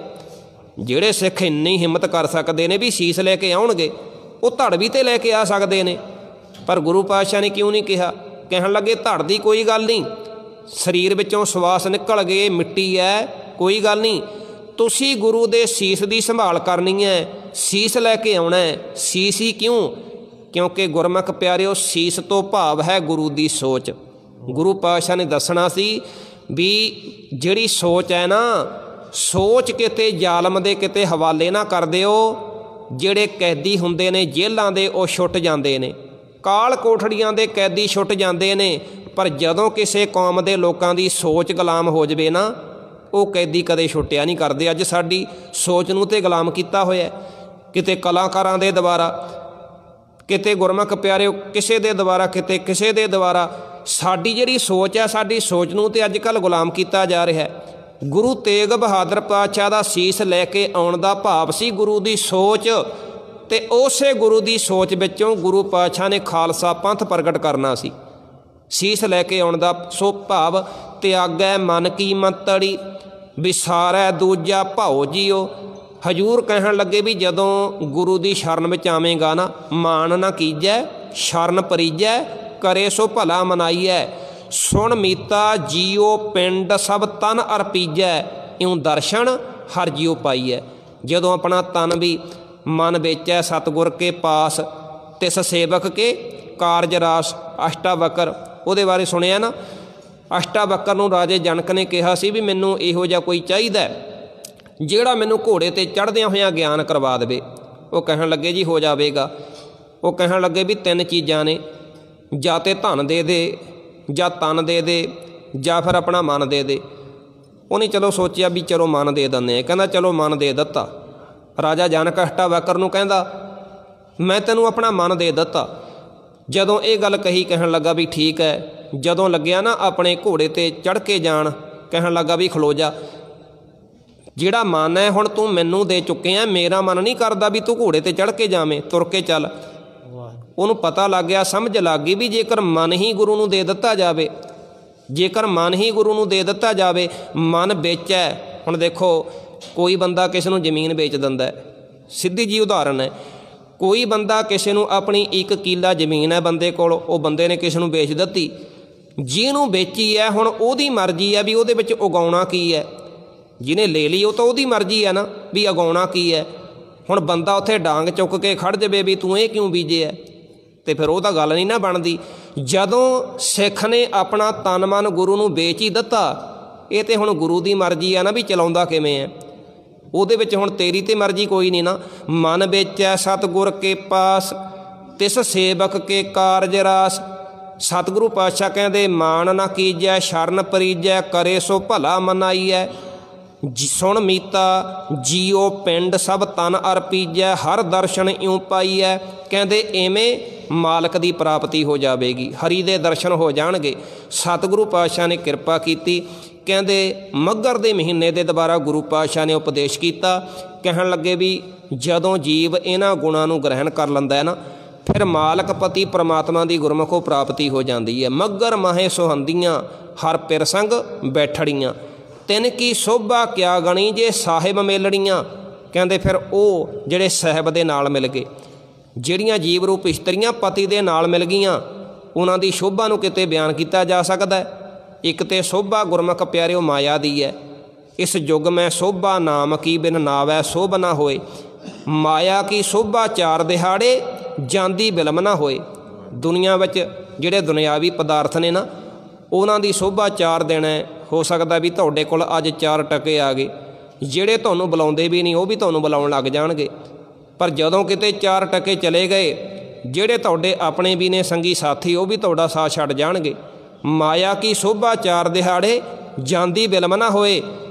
ਜਿਹੜੇ ਸਿੱਖ ਇੰਨੀ ਹਿੰਮਤ ਕਰ ਸਕਦੇ ਨੇ ਵੀ ਸੀਸ ਲੈ ਕੇ ਆਉਣਗੇ, ਉਹ ਧੜ ਵੀ ਤਾਂ ਲੈ ਕੇ ਆ ਸਕਦੇ ਨੇ। ਪਰ ਗੁਰੂ ਪਾਤਸ਼ਾਹ ਨੇ ਕਿਉਂ ਨਹੀਂ ਕਿਹਾ? ਕਹਿਣ ਲੱਗੇ ਧੜ ਦੀ ਕੋਈ ਗੱਲ ਨਹੀਂ, ਸਰੀਰ ਵਿੱਚੋਂ ਸਵਾਸ ਨਿਕਲ ਗਏ, ਮਿੱਟੀ ਹੈ, ਕੋਈ ਗੱਲ ਨਹੀਂ, ਤੁਸੀਂ ਗੁਰੂ ਦੇ ਸੀਸ ਦੀ ਸੰਭਾਲ ਕਰਨੀ ਹੈ, ਸੀਸ ਲੈ ਕੇ ਆਉਣਾ ਹੈ। ਸੀਸ ਹੀ ਕਿਉਂ? ਕਿਉਂਕਿ ਗੁਰਮੁਖ ਪਿਆਰਿਓ, ਸੀਸ ਤੋਂ ਭਾਵ ਹੈ ਗੁਰੂ ਦੀ ਸੋਚ। ਗੁਰੂ ਪਾਤਸ਼ਾਹ ਨੇ ਦੱਸਣਾ ਸੀ ਵੀ ਜਿਹੜੀ ਸੋਚ ਹੈ ਨਾ, ਸੋਚ ਕਿਤੇ ਜ਼ਾਲਮ ਦੇ ਕਿਤੇ ਹਵਾਲੇ ਨਾ ਕਰ ਦਿਓ। ਜਿਹੜੇ ਕੈਦੀ ਹੁੰਦੇ ਨੇ ਜੇਲ੍ਹਾਂ ਦੇ, ਉਹ ਛੁੱਟ ਜਾਂਦੇ ਨੇ, ਕਾਲ ਕੋਠੜੀਆਂ ਦੇ ਕੈਦੀ ਛੁੱਟ ਜਾਂਦੇ ਨੇ, ਪਰ ਜਦੋਂ ਕਿਸੇ ਕੌਮ ਦੇ ਲੋਕਾਂ ਦੀ ਸੋਚ ਗੁਲਾਮ ਹੋ ਜਾਵੇ ਨਾ, ਉਹ ਕੈਦੀ ਕਦੇ ਛੁੱਟਿਆ ਨਹੀਂ ਕਰਦੇ। ਅੱਜ ਸਾਡੀ ਸੋਚ ਨੂੰ ਤੇ ਗੁਲਾਮ ਕੀਤਾ ਹੋਇਆ, ਕਿਤੇ ਕਲਾਕਾਰਾਂ ਦੇ ਦੁਆਰਾ, ਕਿਤੇ ਗੁਰਮੁਖ ਪਿਆਰਿਓ ਕਿਸੇ ਦੇ ਦੁਆਰਾ, ਕਿਤੇ ਕਿਸੇ ਦੇ ਦੁਆਰਾ। ਸਾਡੀ ਜਿਹੜੀ ਸੋਚ ਹੈ, ਸਾਡੀ ਸੋਚ ਨੂੰ ਤੇ ਅੱਜ ਕੱਲ੍ਹ ਗੁਲਾਮ ਕੀਤਾ ਜਾ ਰਿਹਾ ਹੈ। ਗੁਰੂ ਤੇਗ ਬਹਾਦਰ ਪਾਤਸ਼ਾਹ ਦਾ ਸੀਸ ਲੈ ਕੇ ਆਉਣ ਦਾ ਭਾਵ ਸੀ ਗੁਰੂ ਦੀ ਸੋਚ, ਅਤੇ ਉਸੇ ਗੁਰੂ ਦੀ ਸੋਚ ਵਿੱਚੋਂ ਗੁਰੂ ਪਾਤਸ਼ਾਹ ਨੇ ਖਾਲਸਾ ਪੰਥ ਪ੍ਰਗਟ ਕਰਨਾ ਸੀ। ਸੀਸ ਲੈ ਕੇ ਆਉਣ ਦਾ ਸੋ ਭਾਵ ਤਿਆਗੈ ਮਨ ਕੀ ਮੰਤੜੀ, ਵਿਸਾਰੈ ਦੂਜਾ ਭਾਉ ਜੀਓ। ਹਜ਼ੂਰ ਕਹਿਣ ਲੱਗੇ ਵੀ ਜਦੋਂ ਗੁਰੂ ਦੀ ਸ਼ਰਨ ਵਿੱਚ ਆਵੇਂਗਾ ਨਾ, ਮਾਨ ਨਾ ਕੀਜੈ ਸ਼ਰਨ ਪਰੀਜੈ, ਕਰੇ ਸੋ ਭਲਾ ਮਨਾਈਐ, ਸੁਣ ਮੀਤਾ ਜੀਓ ਪਿੰਡ ਸਭ ਤਨ ਅਰਪੀਜੈ, ਇਉਂ ਦਰਸ਼ਨ ਹਰ ਜੀਓ ਪਾਈਐ। ਜਦੋਂ ਆਪਣਾ ਤਨ ਵੀ ਮਨ ਵੇਚੈ ਸਤਿਗੁਰ ਕੇ ਪਾਸ, ਤਿਸ ਸੇਵਕ ਕੇ ਕਾਰਜ ਰਾਸ। ਅਸ਼ਟਾਵਕਰ, ਉਹਦੇ ਬਾਰੇ ਸੁਣਿਆ ਨਾ, ਅਸ਼ਟਾਵਕਰ ਨੂੰ ਰਾਜੇ ਜਨਕ ਨੇ ਕਿਹਾ ਸੀ ਵੀ ਮੈਨੂੰ ਇਹੋ ਜਿਹਾ ਕੋਈ ਚਾਹੀਦਾ ਜਿਹੜਾ ਮੈਨੂੰ ਘੋੜੇ 'ਤੇ ਚੜ੍ਹਦਿਆਂ ਹੋਇਆਂ ਗਿਆਨ ਕਰਵਾ ਦੇਵੇ। ਉਹ ਕਹਿਣ ਲੱਗੇ ਜੀ ਹੋ ਜਾਵੇਗਾ। ਉਹ ਕਹਿਣ ਲੱਗੇ ਵੀ ਤਿੰਨ ਚੀਜ਼ਾਂ ਨੇ, ਜਾਂ ਤਾਂ ਧਨ ਦੇ ਦੇ, ਜਾਂ ਤਨ ਦੇ ਦੇ, ਜਾਂ ਫਿਰ ਆਪਣਾ ਮਨ ਦੇ ਦੇ। ਉਹਨੇ ਚਲੋ ਸੋਚਿਆ ਵੀ ਚਲੋ ਮਨ ਦੇ ਦਿੰਦੇ ਹਾਂ। ਕਹਿੰਦਾ ਚਲੋ ਮਨ ਦੇ ਦਿੱਤਾ। ਰਾਜਾ ਜਨਕ ਅਸ਼ਟਾਵਕਰ ਨੂੰ ਕਹਿੰਦਾ ਮੈਂ ਤੈਨੂੰ ਆਪਣਾ ਮਨ ਦੇ ਦਿੱਤਾ। ਜਦੋਂ ਇਹ ਗੱਲ ਕਹੀ, ਕਹਿਣ ਲੱਗਾ ਵੀ ਠੀਕ ਹੈ। ਜਦੋਂ ਲੱਗਿਆ ਨਾ ਆਪਣੇ ਘੋੜੇ 'ਤੇ ਚੜ੍ਹ ਕੇ ਜਾਣ, ਕਹਿਣ ਲੱਗਾ ਵੀ ਖਲੋ ਜਾ, ਜਿਹੜਾ ਮਨ ਹੈ ਹੁਣ ਤੂੰ ਮੈਨੂੰ ਦੇ ਚੁੱਕਿਆ, ਮੇਰਾ ਮਨ ਨਹੀਂ ਕਰਦਾ ਵੀ ਤੂੰ ਘੋੜੇ 'ਤੇ ਚੜ੍ਹ ਕੇ ਜਾਵੇਂ, ਤੁਰ ਕੇ ਚੱਲ। ਉਹਨੂੰ ਪਤਾ ਲੱਗ ਗਿਆ, ਸਮਝ ਲੱਗ ਗਈ ਵੀ ਜੇਕਰ ਮਨ ਹੀ ਗੁਰੂ ਨੂੰ ਦੇ ਦਿੱਤਾ ਜਾਵੇ, ਜੇਕਰ ਮਨ ਹੀ ਗੁਰੂ ਨੂੰ ਦੇ ਦਿੱਤਾ ਜਾਵੇ, ਮਨ ਵਿੱਚ ਹੈ। ਹੁਣ ਦੇਖੋ, ਕੋਈ ਬੰਦਾ ਕਿਸੇ ਨੂੰ ਜ਼ਮੀਨ ਵੇਚ ਦਿੰਦਾ, ਸਿੱਧੀ ਜੀ ਉਦਾਹਰਨ ਹੈ। ਕੋਈ ਬੰਦਾ ਕਿਸੇ ਨੂੰ ਆਪਣੀ 1 ਕਿੱਲਾ ਜ਼ਮੀਨ ਹੈ ਬੰਦੇ ਕੋਲ, ਉਹ ਬੰਦੇ ਨੇ ਕਿਸੇ ਨੂੰ ਵੇਚ ਦਿੱਤੀ। ਜਿਹਨੂੰ ਵੇਚੀ ਹੈ ਹੁਣ ਉਹਦੀ ਮਰਜ਼ੀ ਹੈ ਵੀ ਉਹਦੇ ਵਿੱਚ ਉਗਾਉਣਾ ਕੀ ਹੈ। ਜਿਹਨੇ ਲੈ ਲਈ ਉਹ ਤਾਂ ਉਹਦੀ ਮਰਜ਼ੀ ਹੈ ਨਾ ਵੀ ਉਗਾਉਣਾ ਕੀ ਹੈ। ਹੁਣ ਬੰਦਾ ਉੱਥੇ ਡਾਂਗ ਚੁੱਕ ਕੇ ਖੜ੍ਹ ਜਾਵੇ ਵੀ ਤੂੰ ਇਹ ਕਿਉਂ ਬੀਜਿਆ, ਅਤੇ ਫਿਰ ਉਹ ਤਾਂ ਗੱਲ ਨਹੀਂ ਨਾ ਬਣਦੀ। ਜਦੋਂ ਸਿੱਖ ਨੇ ਆਪਣਾ ਤਨ ਮਨ ਗੁਰੂ ਨੂੰ ਵੇਚ ਹੀ ਦਿੱਤਾ, ਇਹ ਤਾਂ ਹੁਣ ਗੁਰੂ ਦੀ ਮਰਜ਼ੀ ਆ ਨਾ ਵੀ ਚਲਾਉਂਦਾ ਕਿਵੇਂ ਹੈ। ਉਹਦੇ ਵਿੱਚ ਹੁਣ ਤੇਰੀ ਤੇ ਮਰਜ਼ੀ ਕੋਈ ਨਹੀਂ ਨਾ। ਮਨ ਵੇਚੈ ਸਤਿਗੁਰ ਕੇ ਪਾਸ, ਤਿਸ ਸੇਵਕ ਕੇ ਕਾਰਜ ਰਾਸ। ਸਤਿਗੁਰੂ ਪਾਤਸ਼ਾਹ ਕਹਿੰਦੇ ਮਾਨ ਨਾ ਕੀਜੈ ਸ਼ਰਨ ਪਰੀਜੈ, ਕਰੇ ਸੋ ਭਲਾ ਮਨਾਈਐ, ਸੁਣ ਮੀਤਾ ਜੀਓ ਪਿੰਡ ਸਭ ਤਨ ਅਰਪੀਜੈ, ਹਰ ਦਰਸ਼ਨ ਇਉਂ ਪਾਈਐ। ਕਹਿੰਦੇ ਇਵੇਂ ਮਾਲਕ ਦੀ ਪ੍ਰਾਪਤੀ ਹੋ ਜਾਵੇਗੀ, ਹਰੀ ਦੇ ਦਰਸ਼ਨ ਹੋ ਜਾਣਗੇ। ਸਤਿਗੁਰੂ ਪਾਤਸ਼ਾਹ ਨੇ ਕਿਰਪਾ ਕੀਤੀ। ਕਹਿੰਦੇ ਮੱਘਰ ਦੇ ਮਹੀਨੇ ਦੇ ਦੁਬਾਰਾ ਗੁਰੂ ਪਾਤਸ਼ਾਹ ਨੇ ਉਪਦੇਸ਼ ਕੀਤਾ। ਕਹਿਣ ਲੱਗੇ ਵੀ ਜਦੋਂ ਜੀਵ ਇਹਨਾਂ ਗੁਣਾਂ ਨੂੰ ਗ੍ਰਹਿਣ ਕਰ ਲੈਂਦਾ ਹੈ ਨਾ, ਫਿਰ ਮਾਲਕ ਪਤੀ ਪਰਮਾਤਮਾ ਦੀ ਗੁਰਮੁਖੋਂ ਪ੍ਰਾਪਤੀ ਹੋ ਜਾਂਦੀ ਹੈ। ਮੱਘਰ ਮਾਹੇ ਸੁਹੰਦੀਆਂ, ਹਰ ਪਿਰ ਸੰਗ ਬੈਠੜੀਆਂ, ਤਿੰਨ ਕੀ ਸੋਭਾ ਕਿਆ ਗਣੀ, ਜੇ ਸਾਹਿਬ ਮੇਲੜੀਆਂ। ਕਹਿੰਦੇ ਫਿਰ ਉਹ ਜਿਹੜੇ ਸਾਹਿਬ ਦੇ ਨਾਲ ਮਿਲ ਗਏ, ਜਿਹੜੀਆਂ ਜੀਵ ਰੂਪ ਇਸਤਰੀਆਂ ਪਤੀ ਦੇ ਨਾਲ ਮਿਲ ਗਈਆਂ, ਉਹਨਾਂ ਦੀ ਸ਼ੋਭਾ ਨੂੰ ਕਿਤੇ ਬਿਆਨ ਕੀਤਾ ਜਾ ਸਕਦਾ। ਇੱਕ ਤਾਂ ਸੋਭਾ ਗੁਰਮੁਖ ਪਿਆਰਿਓ ਮਾਇਆ ਦੀ ਹੈ। ਇਸ ਯੁੱਗ ਮੈਂ ਸੋਭਾ ਨਾਮ ਕੀ ਬਿਨ ਨਾਵੈ ਸੋਭ ਨਾ ਹੋਏ, ਮਾਇਆ ਕੀ ਸੋਭਾ 4 ਦਿਹਾੜੇ ਜਾਂਦੀ ਬਿਲਮ ਨਾ ਹੋਏ। ਦੁਨੀਆ ਵਿੱਚ ਜਿਹੜੇ ਦੁਨਿਆਵੀ ਪਦਾਰਥ ਨੇ ਨਾ, ਉਹਨਾਂ ਦੀ ਸੋਭਾ 4 ਦਿਨ ਹੈ। ਹੋ ਸਕਦਾ ਵੀ ਤੁਹਾਡੇ ਕੋਲ ਅੱਜ 4 ਟਕੇ ਆ ਗਏ, ਜਿਹੜੇ ਤੁਹਾਨੂੰ ਬੁਲਾਉਂਦੇ ਵੀ ਨਹੀਂ ਉਹ ਵੀ ਤੁਹਾਨੂੰ ਬੁਲਾਉਣ ਲੱਗ ਜਾਣਗੇ। ਪਰ ਜਦੋਂ ਕਿਤੇ 4 ਟਕੇ ਚਲੇ ਗਏ, ਜਿਹੜੇ ਤੁਹਾਡੇ ਆਪਣੇ ਵੀ ਨੇ ਸੰਗੀ ਸਾਥੀ, ਉਹ ਵੀ ਤੁਹਾਡਾ ਸਾਥ ਛੱਡ ਜਾਣਗੇ। ਮਾਇਆ ਕੀ ਸੋਭਾ 4 ਦਿਹਾੜੇ ਜਾਂਦੀ ਬਿਲਮ ਨਾ ਹੋਏ।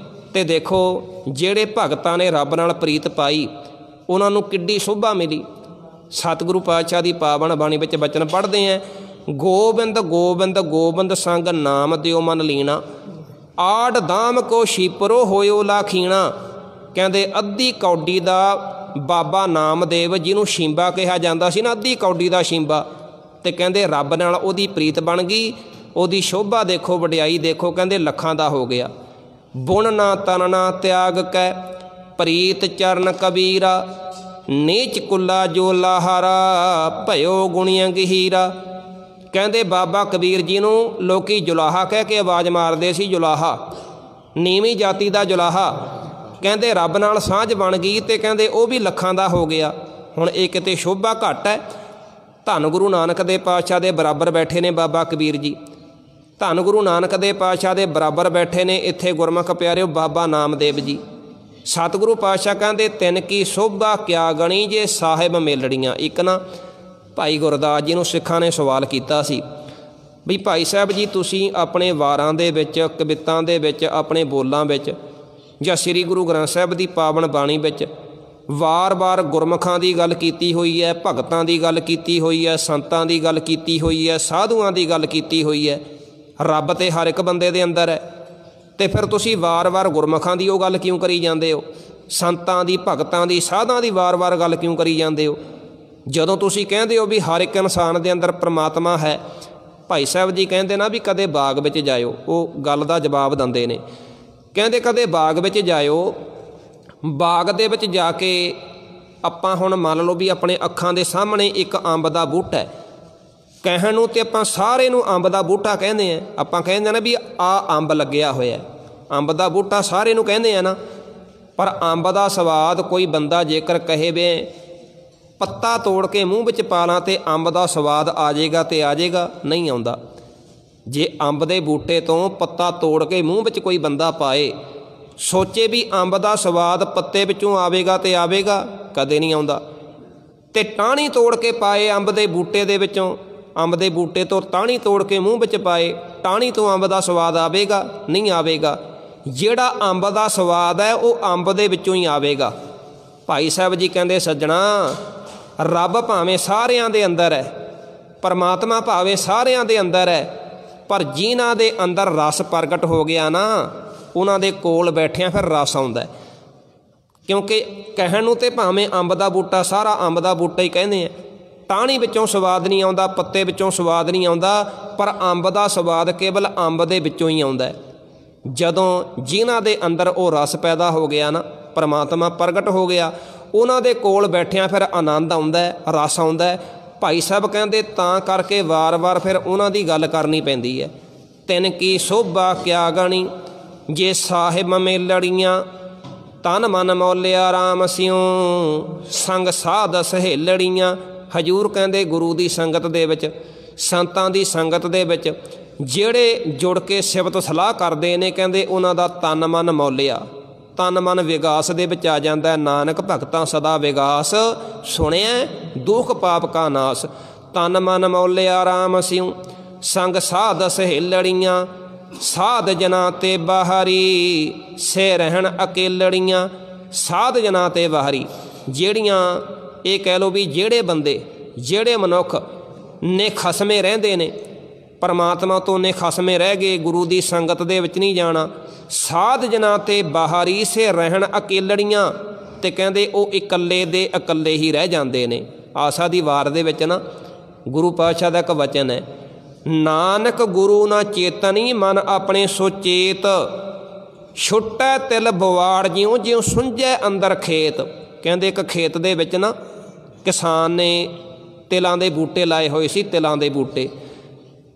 ਅਤੇ ਦੇਖੋ ਜਿਹੜੇ ਭਗਤਾਂ ਨੇ ਰੱਬ ਨਾਲ ਪ੍ਰੀਤ ਪਾਈ, ਉਹਨਾਂ ਨੂੰ ਕਿੱਡੀ ਸ਼ੋਭਾ ਮਿਲੀ। ਸਤਿਗੁਰੂ ਪਾਤਸ਼ਾਹ ਦੀ ਪਾਵਨ ਬਾਣੀ ਵਿੱਚ ਬਚਨ ਪੜ੍ਹਦੇ ਹਾਂ, ਗੋਬਿੰਦ ਗੋਬਿੰਦ ਗੋਬਿੰਦ ਸੰਗ ਨਾਮ ਦਿਓ ਮਨ ਲੀਣਾ, ਆੜ ਦਾਮ ਕੋ ਸ਼ੀਪਰੋ ਹੋਇਓ ਲਾਖੀਣਾ। ਕਹਿੰਦੇ ਅੱਧੀ ਕੌਡੀ ਦਾ ਬਾਬਾ ਨਾਮਦੇਵ, ਜਿਹਨੂੰ ਸ਼ੀਂਬਾ ਕਿਹਾ ਜਾਂਦਾ ਸੀ ਨਾ, ਅੱਧੀ ਕੌਡੀ ਦਾ ਸ਼ੀਂਬਾ, ਅਤੇ ਕਹਿੰਦੇ ਰੱਬ ਨਾਲ ਉਹਦੀ ਪ੍ਰੀਤ ਬਣ ਗਈ। ਉਹਦੀ ਸ਼ੋਭਾ ਦੇਖੋ, ਵਡਿਆਈ ਦੇਖੋ, ਕਹਿੰਦੇ ਲੱਖਾਂ ਦਾ ਹੋ ਗਿਆ। ਬੁਣ ਨਾ ਤਨ ਨਾ ਤਿਆਗ ਕੈ ਪ੍ਰੀਤ ਚਰਨ ਕਬੀਰਾ, ਨੀਚ ਕੁੱਲਾ ਜੋ ਲਾਹਾਰਾ ਭਇਓ ਗੁਣੀਆਂ ਗਹੀਰਾ। ਕਹਿੰਦੇ ਬਾਬਾ ਕਬੀਰ ਜੀ ਨੂੰ ਲੋਕੀ ਜੁਲਾਹਾ ਕਹਿ ਕੇ ਆਵਾਜ਼ ਮਾਰਦੇ ਸੀ, ਜੁਲਾਹਾ, ਨੀਵੀਂ ਜਾਤੀ ਦਾ ਜੁਲਾਹਾ। ਕਹਿੰਦੇ ਰੱਬ ਨਾਲ ਸਾਂਝ ਬਣ ਗਈ ਅਤੇ ਕਹਿੰਦੇ ਉਹ ਵੀ ਲੱਖਾਂ ਦਾ ਹੋ ਗਿਆ। ਹੁਣ ਇਹ ਕਿਤੇ ਸ਼ੋਭਾ ਘੱਟ ਹੈ? ਧੰਨ ਗੁਰੂ ਨਾਨਕ ਦੇ ਪਾਤਸ਼ਾਹ ਦੇ ਬਰਾਬਰ ਬੈਠੇ ਨੇ ਬਾਬਾ ਕਬੀਰ ਜੀ, ਧੰਨ ਗੁਰੂ ਨਾਨਕ ਦੇ ਪਾਤਸ਼ਾਹ ਦੇ ਬਰਾਬਰ ਬੈਠੇ ਨੇ ਇੱਥੇ ਗੁਰਮੁਖ ਪਿਆਰਿਓ ਬਾਬਾ ਨਾਮਦੇਵ ਜੀ। ਸਤਿਗੁਰੂ ਪਾਤਸ਼ਾਹ ਕਹਿੰਦੇ ਤਿੰਨ ਕੀ ਸ਼ੋਭਾ ਕਿਆ ਗਣੀ ਜੇ ਸਾਹਿਬ ਮੇਲੜੀਆਂ। ਇੱਕ ਨਾ ਭਾਈ ਗੁਰਦਾਸ ਜੀ ਨੂੰ ਸਿੱਖਾਂ ਨੇ ਸਵਾਲ ਕੀਤਾ ਸੀ ਵੀ ਭਾਈ ਸਾਹਿਬ ਜੀ ਤੁਸੀਂ ਆਪਣੇ ਵਾਰਾਂ ਦੇ ਵਿੱਚ, ਕਵਿਤਾਂ ਦੇ ਵਿੱਚ, ਆਪਣੇ ਬੋਲਾਂ ਵਿੱਚ ਜਾਂ ਸ੍ਰੀ ਗੁਰੂ ਗ੍ਰੰਥ ਸਾਹਿਬ ਦੀ ਪਾਵਨ ਬਾਣੀ ਵਿੱਚ ਵਾਰ-ਵਾਰ ਗੁਰਮੁਖਾਂ ਦੀ ਗੱਲ ਕੀਤੀ ਹੋਈ ਹੈ, ਭਗਤਾਂ ਦੀ ਗੱਲ ਕੀਤੀ ਹੋਈ ਹੈ, ਸੰਤਾਂ ਦੀ ਗੱਲ ਕੀਤੀ ਹੋਈ ਹੈ, ਸਾਧੂਆਂ ਦੀ ਗੱਲ ਕੀਤੀ ਹੋਈ ਹੈ। ਰੱਬ ਤਾਂ ਹਰ ਇੱਕ ਬੰਦੇ ਦੇ ਅੰਦਰ ਹੈ, ਅਤੇ ਫਿਰ ਤੁਸੀਂ ਵਾਰ-ਵਾਰ ਗੁਰਮੁਖਾਂ ਦੀ ਉਹ ਗੱਲ ਕਿਉਂ ਕਰੀ ਜਾਂਦੇ ਹੋ? ਸੰਤਾਂ ਦੀ, ਭਗਤਾਂ ਦੀ, ਸਾਧਾਂ ਦੀ ਵਾਰ-ਵਾਰ ਗੱਲ ਕਿਉਂ ਕਰੀ ਜਾਂਦੇ ਹੋ? ਜਦੋਂ ਤੁਸੀਂ ਕਹਿੰਦੇ ਹੋ ਵੀ ਹਰ ਇੱਕ ਇਨਸਾਨ ਦੇ ਅੰਦਰ ਪ੍ਰਮਾਤਮਾ ਹੈ। ਭਾਈ ਸਾਹਿਬ ਜੀ ਕਹਿੰਦੇ ਨਾ ਵੀ ਕਦੇ ਬਾਗ ਵਿੱਚ ਜਾਇਓ, ਉਹ ਗੱਲ ਦਾ ਜਵਾਬ ਦਿੰਦੇ ਨੇ, ਕਹਿੰਦੇ ਕਦੇ ਬਾਗ ਵਿੱਚ ਜਾਇਓ, ਬਾਗ ਦੇ ਵਿੱਚ ਜਾ ਕੇ ਆਪਾਂ ਹੁਣ ਮੰਨ ਲਓ ਵੀ ਆਪਣੇ ਅੱਖਾਂ ਦੇ ਸਾਹਮਣੇ ਇੱਕ ਅੰਬ ਦਾ ਬੂਟਾ ਹੈ, ਕਹਿਣ ਨੂੰ ਤੇ ਆਪਾਂ ਸਾਰੇ ਨੂੰ ਅੰਬ ਦਾ ਬੂਟਾ ਕਹਿੰਦੇ ਹਾਂ। ਆਪਾਂ ਕਹਿੰਦੇ ਨਾ ਵੀ ਆਹ ਅੰਬ ਲੱਗਿਆ ਹੋਇਆ, ਅੰਬ ਦਾ ਬੂਟਾ ਸਾਰੇ ਨੂੰ ਕਹਿੰਦੇ ਆ ਨਾ, ਪਰ ਅੰਬ ਦਾ ਸਵਾਦ ਕੋਈ ਬੰਦਾ ਜੇਕਰ ਕਹੇ ਵੇ ਪੱਤਾ ਤੋੜ ਕੇ ਮੂੰਹ ਵਿੱਚ ਪਾ ਲਾਂ ਅਤੇ ਅੰਬ ਦਾ ਸਵਾਦ ਆ ਜਾਏਗਾ ਤੇ ਆ ਜਾਏਗਾ? ਨਹੀਂ ਆਉਂਦਾ। ਜੇ ਅੰਬ ਦੇ ਬੂਟੇ ਤੋਂ ਪੱਤਾ ਤੋੜ ਕੇ ਮੂੰਹ ਵਿੱਚ ਕੋਈ ਬੰਦਾ ਪਾਏ, ਸੋਚੇ ਵੀ ਅੰਬ ਦਾ ਸਵਾਦ ਪੱਤੇ ਵਿੱਚੋਂ ਆਵੇਗਾ ਤੇ ਆਵੇਗਾ? ਕਦੇ ਨਹੀਂ ਆਉਂਦਾ। ਅਤੇ ਟਾਹਣੀ ਤੋੜ ਕੇ ਪਾਏ ਅੰਬ ਦੇ ਬੂਟੇ ਦੇ ਵਿੱਚੋਂ, ਅੰਬ ਦੇ ਬੂਟੇ ਤੋਂ ਟਾਹਣੀ ਤੋੜ ਕੇ ਮੂੰਹ ਵਿੱਚ ਪਾਏ, ਟਾਹਣੀ ਤੋਂ ਅੰਬ ਦਾ ਸਵਾਦ ਆਵੇਗਾ? ਨਹੀਂ ਆਵੇਗਾ। ਜਿਹੜਾ ਅੰਬ ਦਾ ਸਵਾਦ ਹੈ ਉਹ ਅੰਬ ਦੇ ਵਿੱਚੋਂ ਹੀ ਆਵੇਗਾ। ਭਾਈ ਸਾਹਿਬ ਜੀ ਕਹਿੰਦੇ ਸੱਜਣਾ, ਰੱਬ ਭਾਵੇਂ ਸਾਰਿਆਂ ਦੇ ਅੰਦਰ ਹੈ, ਪਰਮਾਤਮਾ ਭਾਵੇਂ ਸਾਰਿਆਂ ਦੇ ਅੰਦਰ ਹੈ, ਪਰ ਜਿਨ੍ਹਾਂ ਦੇ ਅੰਦਰ ਰਸ ਪ੍ਰਗਟ ਹੋ ਗਿਆ ਨਾ, ਉਹਨਾਂ ਦੇ ਕੋਲ ਬੈਠਿਆਂ ਫਿਰ ਰਸ ਆਉਂਦਾ। ਕਿਉਂਕਿ ਕਹਿਣ ਨੂੰ ਤੇ ਭਾਵੇਂ ਅੰਬ ਦਾ ਬੂਟਾ ਸਾਰਾ ਅੰਬ ਦਾ ਬੂਟਾ ਹੀ ਕਹਿੰਦੇ ਆ, ਟਾਹਣੀ ਵਿੱਚੋਂ ਸਵਾਦ ਨਹੀਂ ਆਉਂਦਾ, ਪੱਤੇ ਵਿੱਚੋਂ ਸਵਾਦ ਨਹੀਂ ਆਉਂਦਾ, ਪਰ ਅੰਬ ਦਾ ਸਵਾਦ ਕੇਵਲ ਅੰਬ ਦੇ ਵਿੱਚੋਂ ਹੀ ਆਉਂਦਾ। ਜਦੋਂ ਜਿਨ੍ਹਾਂ ਦੇ ਅੰਦਰ ਉਹ ਰਸ ਪੈਦਾ ਹੋ ਗਿਆ ਨਾ, ਪਰਮਾਤਮਾ ਪ੍ਰਗਟ ਹੋ ਗਿਆ, ਉਹਨਾਂ ਦੇ ਕੋਲ ਬੈਠਿਆਂ ਫਿਰ ਆਨੰਦ ਆਉਂਦਾ, ਰਸ ਆਉਂਦਾ। ਭਾਈ ਸਾਹਿਬ ਕਹਿੰਦੇ ਤਾਂ ਕਰਕੇ ਵਾਰ-ਵਾਰ ਫਿਰ ਉਹਨਾਂ ਦੀ ਗੱਲ ਕਰਨੀ ਪੈਂਦੀ ਹੈ। ਤਿੰਨ ਕੀ ਸ਼ੋਭਾ ਕਿਆ ਗਣੀ ਜੇ ਸਾਹਿਬ ਮੇਲੜੀਆਂ, ਤਨ ਮਨ ਮੌਲਿਆ ਰਾਮ ਸਿਉ ਸੰਗ ਸਾਧ ਸਹੇਲੜੀਆਂ। ਹਜ਼ੂਰ ਕਹਿੰਦੇ ਗੁਰੂ ਦੀ ਸੰਗਤ ਦੇ ਵਿੱਚ, ਸੰਤਾਂ ਦੀ ਸੰਗਤ ਦੇ ਵਿੱਚ ਜਿਹੜੇ ਜੁੜ ਕੇ ਸਿਫਤ ਸਲਾਹ ਕਰਦੇ ਨੇ, ਕਹਿੰਦੇ ਉਹਨਾਂ ਦਾ ਤਨ ਮਨ ਮੌਲਿਆ, ਤਨ ਮਨ ਵਿਗਾਸ ਦੇ ਵਿੱਚ ਆ ਜਾਂਦਾ। ਨਾਨਕ ਭਗਤਾਂ ਸਦਾ ਵਿਗਾਸ ਸੁਣਿਆ ਦੁੱਖ ਪਾਪ ਕਾ ਨਾਸ। ਤਨ ਮਨ ਮੌਲਿਆ ਰਾਮ ਸਿਉ ਸੰਗ ਸਾਧ ਸਹੇਲੜੀਆਂ, ਸਾਧ ਜਨਾਂ ਤੇ ਬਾਹਰੀ ਸੇ ਰਹਿਣ ਅਕੇਲੜੀਆਂ। ਸਾਧ ਜਨਾਂ ਤੇ ਬਾਹਰੀ, ਜਿਹੜੀਆਂ ਇਹ ਕਹਿ ਲਓ ਵੀ ਜਿਹੜੇ ਬੰਦੇ, ਜਿਹੜੇ ਮਨੁੱਖ ਨੇ ਖਸਮੇ ਰਹਿੰਦੇ ਨੇ, ਪਰਮਾਤਮਾ ਤੋਂ ਨੇ ਖਸਮੇ ਰਹਿ ਗਏ, ਗੁਰੂ ਦੀ ਸੰਗਤ ਦੇ ਵਿੱਚ ਨਹੀਂ ਜਾਣਾ। ਸਾਧ ਜਨਾਂ ਤੇ ਬਾਹਰੀ ਸੇ ਰਹਿਣ ਅਕੇਲੜੀਆਂ, ਅਤੇ ਕਹਿੰਦੇ ਉਹ ਇਕੱਲੇ ਦੇ ਇਕੱਲੇ ਹੀ ਰਹਿ ਜਾਂਦੇ ਨੇ। ਆਸਾ ਦੀ ਵਾਰ ਦੇ ਵਿੱਚ ਨਾ ਗੁਰੂ ਪਾਤਸ਼ਾਹ ਦਾ ਇੱਕ ਵਚਨ ਹੈ, ਨਾਨਕ ਗੁਰੂ ਨਾ ਚੇਤਨੀ ਮਨ ਆਪਣੇ ਸੁਚੇਤ, ਛੁੱਟੈ ਤਿਲ ਬਵਾੜ ਜਿਉਂ ਜਿਉਂ ਸੁੰਝੈ ਅੰਦਰ ਖੇਤ। ਕਹਿੰਦੇ ਇੱਕ ਖੇਤ ਦੇ ਵਿੱਚ ਨਾ ਕਿਸਾਨ ਨੇ ਤਿਲਾਂ ਦੇ ਬੂਟੇ ਲਾਏ ਹੋਏ ਸੀ, ਤਿਲਾਂ ਦੇ ਬੂਟੇ,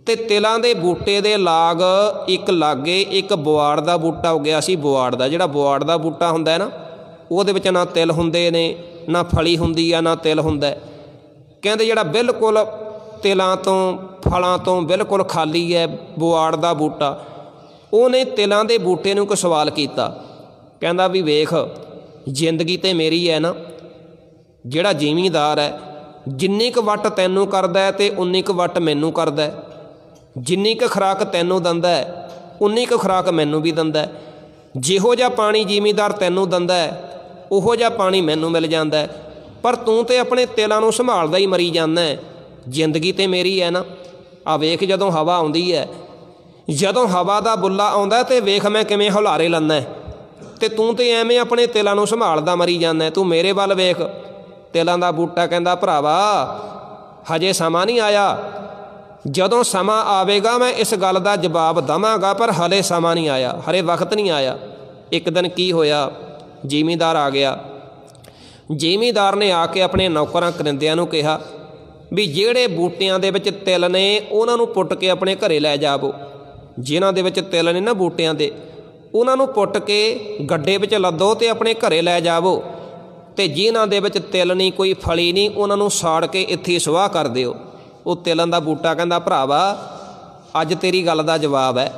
ਅਤੇ ਤਿਲਾਂ ਦੇ ਬੂਟੇ ਦੇ ਲਾਗ ਇੱਕ ਲਾਗੇ ਇੱਕ ਬਵਾੜ ਦਾ ਬੂਟਾ ਉੱਗਿਆ ਸੀ। ਬਵਾੜ ਦਾ, ਜਿਹੜਾ ਬਵਾੜ ਦਾ ਬੂਟਾ ਹੁੰਦਾ ਹੈ ਨਾ, ਉਹਦੇ ਵਿੱਚ ਨਾ ਤਿਲ ਹੁੰਦੇ ਨੇ, ਨਾ ਫਲੀ ਹੁੰਦੀ ਆ, ਨਾ ਤਿਲ ਹੁੰਦਾ। ਕਹਿੰਦੇ ਜਿਹੜਾ ਬਿਲਕੁਲ ਤਿਲਾਂ ਤੋਂ, ਫਲਾਂ ਤੋਂ ਬਿਲਕੁਲ ਖਾਲੀ ਹੈ ਬਵਾੜ ਦਾ ਬੂਟਾ, ਉਹਨੇ ਤਿਲਾਂ ਦੇ ਬੂਟੇ ਨੂੰ ਇੱਕ ਸਵਾਲ ਕੀਤਾ। ਕਹਿੰਦਾ ਵੀ ਵੇਖ, ਜ਼ਿੰਦਗੀ ਤਾਂ ਮੇਰੀ ਹੈ ਨਾ, ਜਿਹੜਾ ਜ਼ਿਮੀਂਦਾਰ ਹੈ ਜਿੰਨੀ ਕੁ ਵੱਟ ਤੈਨੂੰ ਕਰਦਾ ਅਤੇ ਉਨੀ ਕੁ ਵੱਟ ਮੈਨੂੰ ਕਰਦਾ, ਜਿੰਨੀ ਕੁ ਖੁਰਾਕ ਤੈਨੂੰ ਦਿੰਦਾ ਉਨੀ ਕੁ ਖੁਰਾਕ ਮੈਨੂੰ ਵੀ ਦਿੰਦਾ। ਜਿਹੋ ਜਿਹਾ ਪਾਣੀ ਜ਼ਿਮੀਂਦਾਰ ਤੈਨੂੰ ਦਿੰਦਾ ਉਹੋ ਜਿਹਾ ਪਾਣੀ ਮੈਨੂੰ ਮਿਲ ਜਾਂਦਾ, ਪਰ ਤੂੰ ਤਾਂ ਆਪਣੇ ਤਿਲਾਂ ਨੂੰ ਸੰਭਾਲਦਾ ਹੀ ਮਰੀ ਜਾਂਦਾ। ਜ਼ਿੰਦਗੀ ਤਾਂ ਮੇਰੀ ਹੈ ਨਾ। ਆ ਵੇਖ ਜਦੋਂ ਹਵਾ ਆਉਂਦੀ ਹੈ, ਜਦੋਂ ਹਵਾ ਦਾ ਬੁੱਲਾ ਆਉਂਦਾ ਤੇ ਵੇਖ ਮੈਂ ਕਿਵੇਂ ਹੁਲਾਰੇ ਲੈਂਦਾ, ਅਤੇ ਤੂੰ ਤਾਂ ਐਵੇਂ ਆਪਣੇ ਤਿਲਾਂ ਨੂੰ ਸੰਭਾਲਦਾ ਮਰੀ ਜਾਂਦਾ। ਤੂੰ ਮੇਰੇ ਵੱਲ ਵੇਖ। ਤਿਲਾਂ ਦਾ ਬੂਟਾ ਕਹਿੰਦਾ ਭਰਾਵਾ ਹਜੇ ਸਮਾਂ ਨਹੀਂ ਆਇਆ, ਜਦੋਂ ਸਮਾਂ ਆਵੇਗਾ ਮੈਂ ਇਸ ਗੱਲ ਦਾ ਜਵਾਬ ਦੇਵਾਂਗਾ, ਪਰ ਹਲੇ ਸਮਾਂ ਨਹੀਂ ਆਇਆ, ਹਲੇ ਵਕਤ ਨਹੀਂ ਆਇਆ। ਇੱਕ ਦਿਨ ਕੀ ਹੋਇਆ, ਜ਼ਿਮੀਂਦਾਰ ਆ ਗਿਆ। ਜ਼ਿਮੀਂਦਾਰ ਨੇ ਆ ਕੇ ਆਪਣੇ ਨੌਕਰਾਂ ਕਰਿੰਦਿਆਂ ਨੂੰ ਕਿਹਾ ਵੀ ਜਿਹੜੇ ਬੂਟਿਆਂ ਦੇ ਵਿੱਚ ਤਿਲ ਨੇ ਉਹਨਾਂ ਨੂੰ ਪੁੱਟ ਕੇ ਆਪਣੇ ਘਰੇ ਲੈ ਜਾਵੋ। ਜਿਨ੍ਹਾਂ ਦੇ ਵਿੱਚ ਤਿਲ ਨੇ ਨਾ ਬੂਟਿਆਂ ਦੇ, ਉਹਨਾਂ ਨੂੰ ਪੁੱਟ ਕੇ ਗੱਡੇ ਵਿੱਚ ਲੱਦੋ ਅਤੇ ਆਪਣੇ ਘਰੇ ਲੈ ਜਾਵੋ, ਅਤੇ ਜਿਨ੍ਹਾਂ ਦੇ ਵਿੱਚ ਤਿਲ ਨਹੀਂ, ਕੋਈ ਫਲੀ ਨਹੀਂ, ਉਹਨਾਂ ਨੂੰ ਸਾੜ ਕੇ ਇੱਥੇ ਸੁਆਹ ਕਰ ਦਿਓ। ਉਹ ਤਿਲਾਂ ਦਾ ਬੂਟਾ ਕਹਿੰਦਾ ਭਰਾਵਾ ਅੱਜ ਤੇਰੀ ਗੱਲ ਦਾ ਜਵਾਬ ਹੈ,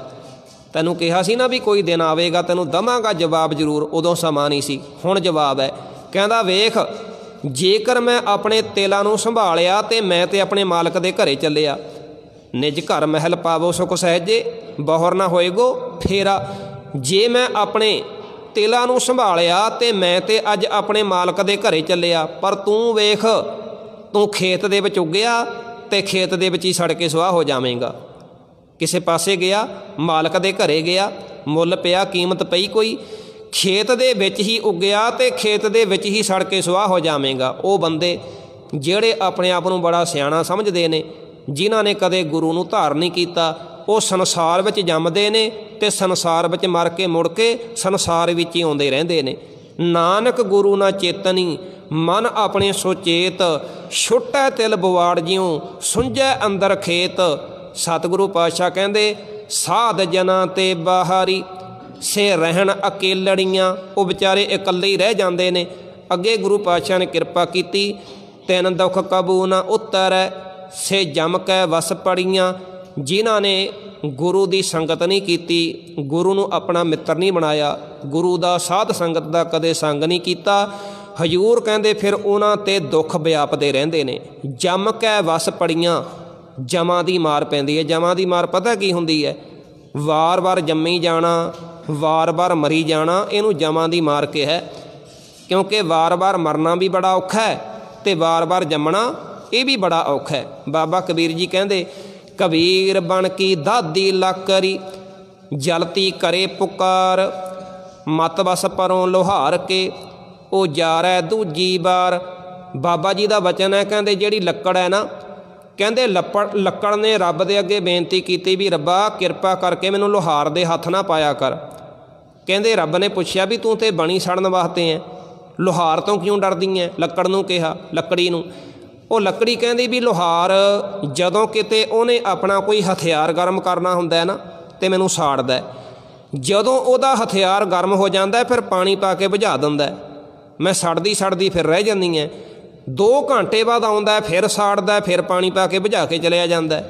ਤੈਨੂੰ ਕਿਹਾ ਸੀ ਨਾ ਵੀ ਕੋਈ ਦਿਨ ਆਵੇਗਾ ਤੈਨੂੰ ਦੇਵਾਂਗਾ ਜਵਾਬ ਜ਼ਰੂਰ, ਉਦੋਂ ਸਮਾਂ ਨਹੀਂ ਸੀ, ਹੁਣ ਜਵਾਬ ਹੈ। ਕਹਿੰਦਾ ਵੇਖ ਜੇਕਰ ਮੈਂ ਆਪਣੇ ਤਿਲਾਂ ਨੂੰ ਸੰਭਾਲਿਆ ਅਤੇ ਮੈਂ ਤਾਂ ਆਪਣੇ ਮਾਲਕ ਦੇ ਘਰੇ ਚੱਲਿਆ। ਨਿਜ ਘਰ ਮਹਿਲ ਪਾਵੋ ਸੁਖ ਸਹਿਜੇ, ਬਹੁਰ ਨਾ ਹੋਏਗੋ ਫੇਰਾ। ਜੇ ਮੈਂ ਆਪਣੇ ਤਿਲਾਂ ਨੂੰ ਸੰਭਾਲਿਆ ਅਤੇ ਮੈਂ ਤਾਂ ਅੱਜ ਆਪਣੇ ਮਾਲਕ ਦੇ ਘਰੇ ਚੱਲਿਆ, ਪਰ ਤੂੰ ਵੇਖ ਤੂੰ ਖੇਤ ਦੇ ਵਿੱਚ ਉੱਗਿਆ ਅਤੇ ਖੇਤ ਦੇ ਵਿੱਚ ਹੀ ਸੜ ਕੇ ਸੁਆਹ ਹੋ ਜਾਵੇਂਗਾ। ਕਿਸੇ ਪਾਸੇ ਗਿਆ, ਮਾਲਕ ਦੇ ਘਰੇ ਗਿਆ, ਮੁੱਲ ਪਿਆ, ਕੀਮਤ ਪਈ ਕੋਈ, ਖੇਤ ਦੇ ਵਿੱਚ ਹੀ ਉੱਗਿਆ ਅਤੇ ਖੇਤ ਦੇ ਵਿੱਚ ਹੀ ਸੜ ਕੇ ਸੁਆਹ ਹੋ ਜਾਵੇਂਗਾ। ਉਹ ਬੰਦੇ ਜਿਹੜੇ ਆਪਣੇ ਆਪ ਨੂੰ ਬੜਾ ਸਿਆਣਾ ਸਮਝਦੇ ਨੇ, ਜਿਨ੍ਹਾਂ ਨੇ ਕਦੇ ਗੁਰੂ ਨੂੰ ਧਾਰਨ ਨਹੀਂ ਕੀਤਾ, ਉਹ ਸੰਸਾਰ ਵਿੱਚ ਜੰਮਦੇ ਨੇ ਅਤੇ ਸੰਸਾਰ ਵਿੱਚ ਮਰ ਕੇ ਮੁੜ ਕੇ ਸੰਸਾਰ ਵਿੱਚ ਹੀ ਆਉਂਦੇ ਰਹਿੰਦੇ ਨੇ। ਨਾਨਕ ਗੁਰੂ ਨਾ ਚੇਤਨੀ ਮਨ ਆਪਣੇ ਸੁਚੇਤ, ਛੁੱਟੈ ਤਿਲ ਬਵਾੜ ਜਿਉ ਸੁੰਝੈ ਅੰਦਰ ਖੇਤ। ਸਤਿਗੁਰੂ ਪਾਤਸ਼ਾਹ ਕਹਿੰਦੇ ਸਾਧ ਜਨਾਂ ਤੇ ਬਾਹਰੀ ਸੇ ਰਹਿਣ ਅਕੇਲੜੀਆਂ। ਉਹ ਵਿਚਾਰੇ ਇਕੱਲੇ ਹੀ ਰਹਿ ਜਾਂਦੇ ਨੇ। ਅੱਗੇ ਗੁਰੂ ਪਾਤਸ਼ਾਹ ਨੇ ਕਿਰਪਾ ਕੀਤੀ, ਤਿੰਨ ਦੁੱਖ ਕਬੂ ਨਾ ਉਤਰੈ ਸੇ ਜਮ ਕੈ ਵਸ ਪੜੀਆਂ। ਜਿਨ੍ਹਾਂ ਨੇ ਗੁਰੂ ਦੀ ਸੰਗਤ ਨਹੀਂ ਕੀਤੀ, ਗੁਰੂ ਨੂੰ ਆਪਣਾ ਮਿੱਤਰ ਨਹੀਂ ਬਣਾਇਆ, ਗੁਰੂ ਦਾ ਸਾਧ ਸੰਗਤ ਦਾ ਕਦੇ ਸੰਗ ਨਹੀਂ ਕੀਤਾ, ਹਜ਼ੂਰ ਕਹਿੰਦੇ ਫਿਰ ਉਹਨਾਂ 'ਤੇ ਦੁੱਖ ਵਿਆਪਦੇ ਰਹਿੰਦੇ ਨੇ। ਜਮ ਕੈ ਵਸ ਪੜੀਆਂ, ਜਮਾਂ ਦੀ ਮਾਰ ਪੈਂਦੀ ਹੈ। ਜਮਾਂ ਦੀ ਮਾਰ ਪਤਾ ਕੀ ਹੁੰਦੀ ਹੈ? ਵਾਰ ਵਾਰ ਜੰਮੀ ਜਾਣਾ, ਵਾਰ ਵਾਰ ਮਰੀ ਜਾਣਾ, ਇਹਨੂੰ ਜਮਾਂ ਦੀ ਮਾਰ ਕਿਹਾ। ਕਿਉਂਕਿ ਵਾਰ ਵਾਰ ਮਰਨਾ ਵੀ ਬੜਾ ਔਖਾ ਹੈ ਅਤੇ ਵਾਰ ਵਾਰ ਜੰਮਣਾ ਇਹ ਵੀ ਬੜਾ ਔਖਾ ਹੈ। ਬਾਬਾ ਕਬੀਰ ਜੀ ਕਹਿੰਦੇ ਕਬੀਰ ਬਣ ਕੀ ਦਾਦੀ ਲਾਕਰੀ ਜਲਤੀ ਕਰੇ ਪੁਕਾਰ, ਮਤ ਵਸ ਪਰੋਂ ਲੋਹਾਰ ਕੇ ਉਹ ਜਾਰੈ ਦੂਜੀ ਵਾਰ। ਬਾਬਾ ਜੀ ਦਾ ਵਚਨ ਹੈ, ਕਹਿੰਦੇ ਜਿਹੜੀ ਲੱਕੜ ਹੈ ਨਾ, ਕਹਿੰਦੇ ਲੱਕੜ ਨੇ ਰੱਬ ਦੇ ਅੱਗੇ ਬੇਨਤੀ ਕੀਤੀ ਵੀ ਰੱਬਾ ਕਿਰਪਾ ਕਰਕੇ ਮੈਨੂੰ ਲੋਹਾਰ ਦੇ ਹੱਥ ਨਾ ਪਾਇਆ ਕਰ। ਕਹਿੰਦੇ ਰੱਬ ਨੇ ਪੁੱਛਿਆ ਵੀ ਤੂੰ ਤੇ ਬਣੀ ਸੜਨ ਵਾਸਤੇ ਹੈ, ਲੋਹਾਰ ਤੋਂ ਕਿਉਂ ਡਰਦੀ ਹੈ? ਲੱਕੜ ਨੂੰ ਕਿਹਾ, ਲੱਕੜੀ ਨੂੰ। ਉਹ ਲੱਕੜੀ ਕਹਿੰਦੀ ਵੀ ਲੋਹਾਰ ਜਦੋਂ ਕਿਤੇ ਉਹਨੇ ਆਪਣਾ ਕੋਈ ਹਥਿਆਰ ਗਰਮ ਕਰਨਾ ਹੁੰਦਾ ਹੈ ਨਾ ਅਤੇ ਮੈਨੂੰ ਸਾੜਦਾ, ਜਦੋਂ ਉਹਦਾ ਹਥਿਆਰ ਗਰਮ ਹੋ ਜਾਂਦਾ ਫਿਰ ਪਾਣੀ ਪਾ ਕੇ ਬੁਝਾ ਦਿੰਦਾ, ਮੈਂ ਸੜਦੀ ਸੜਦੀ ਫਿਰ ਰਹਿ ਜਾਂਦੀ ਹੈ। 2 ਘੰਟੇ ਬਾਅਦ ਆਉਂਦਾ ਫਿਰ ਸਾੜਦਾ, ਫਿਰ ਪਾਣੀ ਪਾ ਕੇ ਬੁਝਾ ਕੇ ਚਲਿਆ ਜਾਂਦਾ।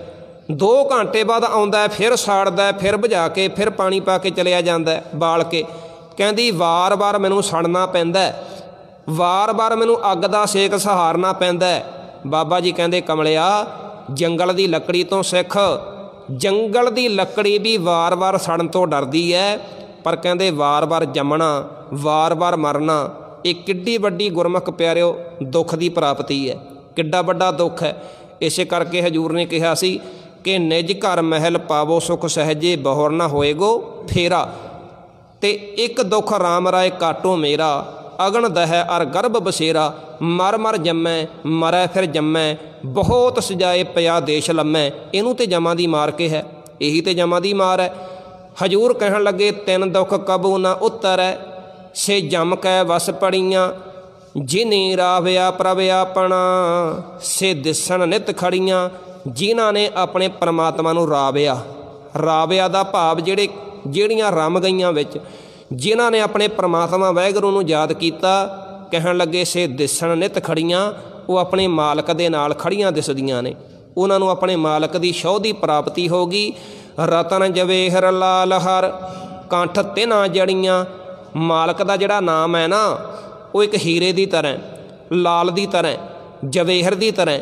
2 ਘੰਟੇ ਬਾਅਦ ਆਉਂਦਾ ਫਿਰ ਸਾੜਦਾ, ਫਿਰ ਬੁਝਾ ਕੇ ਫਿਰ ਪਾਣੀ ਪਾ ਕੇ ਚਲਿਆ ਜਾਂਦਾ ਬਾਲ ਕੇ। ਕਹਿੰਦੀ ਵਾਰ ਵਾਰ ਮੈਨੂੰ ਸੜਨਾ ਪੈਂਦਾ, ਵਾਰ ਵਾਰ ਮੈਨੂੰ ਅੱਗ ਦਾ ਸੇਕ ਸਹਾਰਨਾ ਪੈਂਦਾ। ਬਾਬਾ ਜੀ ਕਹਿੰਦੇ ਕਮਲਿਆ ਜੰਗਲ ਦੀ ਲੱਕੜੀ ਤੋਂ ਸਿੱਖ। ਜੰਗਲ ਦੀ ਲੱਕੜੀ ਵੀ ਵਾਰ ਵਾਰ ਸੜਨ ਤੋਂ ਡਰਦੀ ਹੈ, ਪਰ ਕਹਿੰਦੇ ਵਾਰ ਵਾਰ ਜੰਮਣਾ, ਵਾਰ ਵਾਰ ਮਰਨਾ ਇਹ ਕਿੱਡੀ ਵੱਡੀ ਗੁਰਮੁਖ ਪਿਆਰਿਓ ਦੁੱਖ ਦੀ ਪ੍ਰਾਪਤੀ ਹੈ, ਕਿੱਡਾ ਵੱਡਾ ਦੁੱਖ ਹੈ। ਇਸੇ ਕਰਕੇ ਹਜ਼ੂਰ ਨੇ ਕਿਹਾ ਸੀ ਕਿ ਨਿਜ ਘਰ ਮਹਿਲ ਪਾਵੋ ਸੁਖ ਸਹਿਜੇ ਬਹੁਰ ਨਾ ਹੋਏਗੋ ਫੇਰਾ। ਅਤੇ ਇੱਕ ਦੁੱਖ ਰਾਮ ਰਾਏ ਕਾਟੋ ਮੇਰਾ, ਅਗਨ ਦਹੈ ਅਰ ਗਰਭ ਬਸੇਰਾ। ਮਰ ਮਰ ਜੰਮੈ ਮਰੈ ਫਿਰ ਜੰਮੈ, ਬਹੁਤ ਸਜਾਏ ਪਿਆ ਦੇਸ਼ ਲੰਮੈ। ਇਹਨੂੰ ਤੇ ਜਮਾਂ ਦੀ ਮਾਰ ਕੇ ਹੈ, ਇਹੀ ਤੇ ਜਮਾਂ ਦੀ ਮਾਰ ਹੈ। ਹਜ਼ੂਰ ਕਹਿਣ ਲੱਗੇ ਤਿੰਨ ਦੁੱਖ ਕਬੂ ਨਾ ਉਤਰੈ ਸੇ ਜਮ ਕੈ ਵਸ ਪੜੀਆਂ। ਜਿਨੀ ਰਾਵਿਆ ਪ੍ਰਭ ਆਪਣਾ ਸੇ ਦਿਸਣ ਨਿਤ ਖੜੀਆਂ। ਜਿਨ੍ਹਾਂ ਨੇ ਆਪਣੇ ਪਰਮਾਤਮਾ ਨੂੰ ਰਾਵਿਆ, ਰਾਵਿਆ ਦਾ ਭਾਵ ਜਿਹੜੀਆਂ ਰਮ ਗਈਆਂ ਵਿੱਚ, ਜਿਨ੍ਹਾਂ ਨੇ ਆਪਣੇ ਪਰਮਾਤਮਾ ਵਾਹਿਗੁਰੂ ਨੂੰ ਯਾਦ ਕੀਤਾ, ਕਹਿਣ ਲੱਗੇ ਸੇ ਦਿਸਣ ਨਿਤ ਖੜੀਆਂ। ਉਹ ਆਪਣੇ ਮਾਲਕ ਦੇ ਨਾਲ ਖੜੀਆਂ ਦਿਸਦੀਆਂ ਨੇ, ਉਹਨਾਂ ਨੂੰ ਆਪਣੇ ਮਾਲਕ ਦੀ ਸ਼ੌਹ ਦੀ ਪ੍ਰਾਪਤੀ ਹੋ ਗਈ। ਰਤਨ ਜਵੇਹਰ ਲਾਲ ਹਰ ਕੰਠ ਤਿਨਾਂ ਜੜੀਆਂ। ਮਾਲਕ ਦਾ ਜਿਹੜਾ ਨਾਮ ਹੈ ਨਾ ਉਹ ਇੱਕ ਹੀਰੇ ਦੀ ਤਰ੍ਹਾਂ, ਲਾਲ ਦੀ ਤਰ੍ਹਾਂ, ਜਵੇਹਰ ਦੀ ਤਰ੍ਹਾਂ।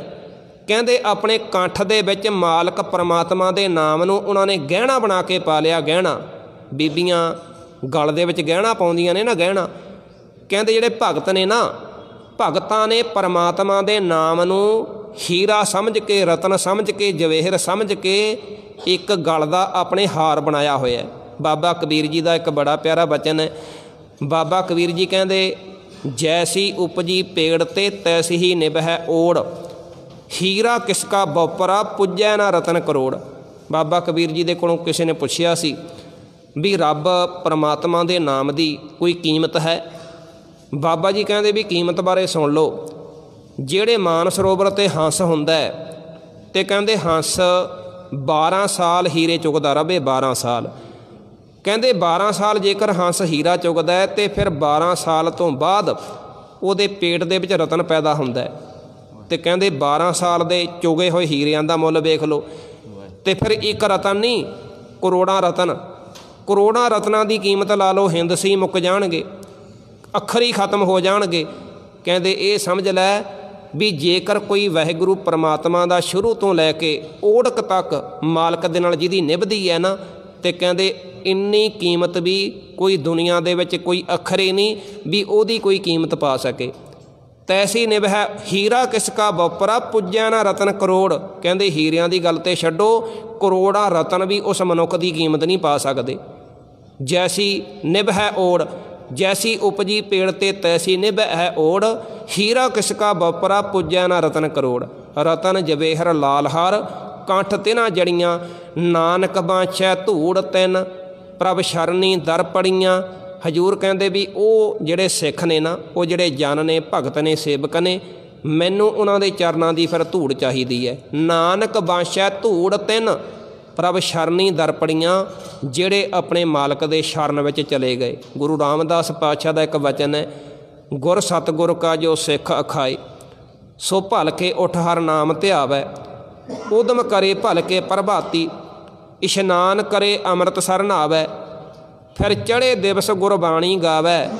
ਕਹਿੰਦੇ ਆਪਣੇ ਕੰਠ ਦੇ ਵਿੱਚ ਮਾਲਕ ਪਰਮਾਤਮਾ ਦੇ ਨਾਮ ਨੂੰ ਉਹਨਾਂ ਨੇ ਗਹਿਣਾ ਬਣਾ ਕੇ ਪਾ ਲਿਆ। ਗਹਿਣਾ ਬੀਬੀਆਂ ਗਲ ਦੇ ਵਿੱਚ ਗਹਿਣਾ ਪਾਉਂਦੀਆਂ ਨੇ ਨਾ, ਗਹਿਣਾ ਕਹਿੰਦੇ ਜਿਹੜੇ ਭਗਤ ਨੇ ਨਾ, ਭਗਤਾਂ ਨੇ ਪਰਮਾਤਮਾ ਦੇ ਨਾਮ ਨੂੰ ਹੀਰਾ ਸਮਝ ਕੇ, ਰਤਨ ਸਮਝ ਕੇ, ਜਵੇਹਰ ਸਮਝ ਕੇ ਇੱਕ ਗਲ ਦਾ ਆਪਣੇ ਹਾਰ ਬਣਾਇਆ ਹੋਇਆ। ਬਾਬਾ ਕਬੀਰ ਜੀ ਦਾ ਇੱਕ ਬੜਾ ਪਿਆਰਾ ਬਚਨ ਹੈ। ਬਾਬਾ ਕਬੀਰ ਜੀ ਕਹਿੰਦੇ, ਜੈਸੀ ਉਪਜੀ ਪੇੜ ਤੇ ਤੈਸੀ ਹੀ ਨਿਭੈ ਓੜ, ਹੀਰਾ ਕਿਸਕਾ ਬੋਪਰਾ ਪੁੱਜੈ ਨਾ ਰਤਨ ਕਰੋੜ। ਬਾਬਾ ਕਬੀਰ ਜੀ ਦੇ ਕੋਲੋਂ ਕਿਸੇ ਨੇ ਪੁੱਛਿਆ ਸੀ ਵੀ ਰੱਬ ਪਰਮਾਤਮਾ ਦੇ ਨਾਮ ਦੀ ਕੋਈ ਕੀਮਤ ਹੈ? ਬਾਬਾ ਜੀ ਕਹਿੰਦੇ ਵੀ ਕੀਮਤ ਬਾਰੇ ਸੁਣ ਲਓ। ਜਿਹੜੇ ਮਾਨ ਸਰੋਵਰ 'ਤੇ ਹੰਸ ਹੁੰਦਾ ਅਤੇ ਕਹਿੰਦੇ ਹੰਸ 12 ਸਾਲ ਹੀਰੇ ਚੁਗਦਾ ਰਹੇ, 12 ਸਾਲ। ਕਹਿੰਦੇ 12 ਸਾਲ ਜੇਕਰ ਹੰਸ ਹੀਰਾ ਚੁਗਦਾ ਹੈ ਅਤੇ ਫਿਰ 12 ਸਾਲ ਤੋਂ ਬਾਅਦ ਉਹਦੇ ਪੇਟ ਦੇ ਵਿੱਚ ਰਤਨ ਪੈਦਾ ਹੁੰਦਾ ਅਤੇ ਕਹਿੰਦੇ 12 ਸਾਲ ਦੇ ਚੁਗੇ ਹੋਏ ਹੀਰਿਆਂ ਦਾ ਮੁੱਲ ਵੇਖ ਲਓ। ਅਤੇ ਫਿਰ ਇੱਕ ਰਤਨ ਨਹੀਂ, ਕਰੋੜਾਂ ਰਤਨ, ਕਰੋੜਾਂ ਰਤਨਾਂ ਦੀ ਕੀਮਤ ਲਾ ਲਓ, ਹਿੰਦ ਸੀ ਮੁੱਕ ਜਾਣਗੇ, ਅੱਖਰ ਹੀ ਖਤਮ ਹੋ ਜਾਣਗੇ। ਕਹਿੰਦੇ ਇਹ ਸਮਝ ਲੈ ਵੀ ਜੇਕਰ ਕੋਈ ਵਾਹਿਗੁਰੂ ਪਰਮਾਤਮਾ ਦਾ ਸ਼ੁਰੂ ਤੋਂ ਲੈ ਕੇ ਓੜਕ ਤੱਕ ਮਾਲਕ ਦੇ ਨਾਲ ਜਿਹਦੀ ਨਿਭਦੀ ਹੈ ਨਾ, ਅਤੇ ਕਹਿੰਦੇ ਇੰਨੀ ਕੀਮਤ ਵੀ ਕੋਈ ਦੁਨੀਆ ਦੇ ਵਿੱਚ ਕੋਈ ਅੱਖਰ ਹੀ ਨਹੀਂ ਵੀ ਉਹਦੀ ਕੋਈ ਕੀਮਤ ਪਾ ਸਕੇ। ਤੈਸੀ ਨਿਭੈ ਹੀਰਾ ਕਿਸਕਾ ਬੋਪਰਾ ਪੁੱਜਿਆ ਨਾ ਰਤਨ ਕਰੋੜ। ਕਹਿੰਦੇ ਹੀਰਿਆਂ ਦੀ ਗੱਲ ਤਾਂ ਛੱਡੋ, ਕਰੋੜਾਂ ਰਤਨ ਵੀ ਉਸ ਮਨੁੱਖ ਦੀ ਕੀਮਤ ਨਹੀਂ ਪਾ ਸਕਦੇ। ਜੈਸੀ ਨਿਭੈ ਓੜ, ਜੈਸੀ ਉਪਜੀ ਪੇੜ ਤੇ ਤੈਸੀ ਨਿਭੈ ਓੜ, ਹੀਰਾ ਕਿਸਕਾ ਬੋਪਰਾ ਪੁੱਜਿਆ ਨਾ ਰਤਨ ਕਰੋੜ। ਰਤਨ ਜਵੇਹਰ ਲਾਲ ਹਾਰ, ਕੰਠ ਤਿਨਾ ਜੜੀਆਂ, ਨਾਨਕ ਬਾਛੈ ਧੂੜ ਤਿੰਨ, ਪ੍ਰਭ ਸ਼ਰਨੀ ਦਰ ਪੜੀਆਂ। ਹਜ਼ੂਰ ਕਹਿੰਦੇ ਵੀ ਉਹ ਜਿਹੜੇ ਸਿੱਖ ਨੇ ਨਾ, ਉਹ ਜਿਹੜੇ ਜਨ ਨੇ, ਭਗਤ ਨੇ, ਸੇਵਕ ਨੇ, ਮੈਨੂੰ ਉਹਨਾਂ ਦੇ ਚਰਨਾਂ ਦੀ ਫਿਰ ਧੂੜ ਚਾਹੀਦੀ ਹੈ। ਨਾਨਕ ਬਾਛੈ ਧੂੜ ਤਿੰਨ, ਪ੍ਰਭ ਸ਼ਰਨੀ ਦਰ ਪੜੀਆਂ। ਜਿਹੜੇ ਆਪਣੇ ਮਾਲਕ ਦੇ ਸ਼ਰਨ ਵਿੱਚ ਚਲੇ ਗਏ। ਗੁਰੂ ਰਾਮਦਾਸ ਪਾਤਸ਼ਾਹ ਦਾ ਇੱਕ ਵਚਨ ਹੈ, ਗੁਰ ਸਤਿਗੁਰ ਕਾ ਜੋ ਸਿੱਖ ਅਖਾਏ, ਸੋ ਭਲ ਕੇ ਉਠ ਹਰ ਨਾਮ ਧਿਆਵੈ, ਉਦਮ ਕਰੇ ਭਲ ਕੇ ਪ੍ਰਭਾਤੀ, ਇਸ਼ਨਾਨ ਕਰੇ ਅੰਮ੍ਰਿਤਸਰ ਨਹਾਵੈ, ਫਿਰ ਚੜ੍ਹੇ ਦਿਵਸ ਗੁਰਬਾਣੀ ਗਾਵੈ,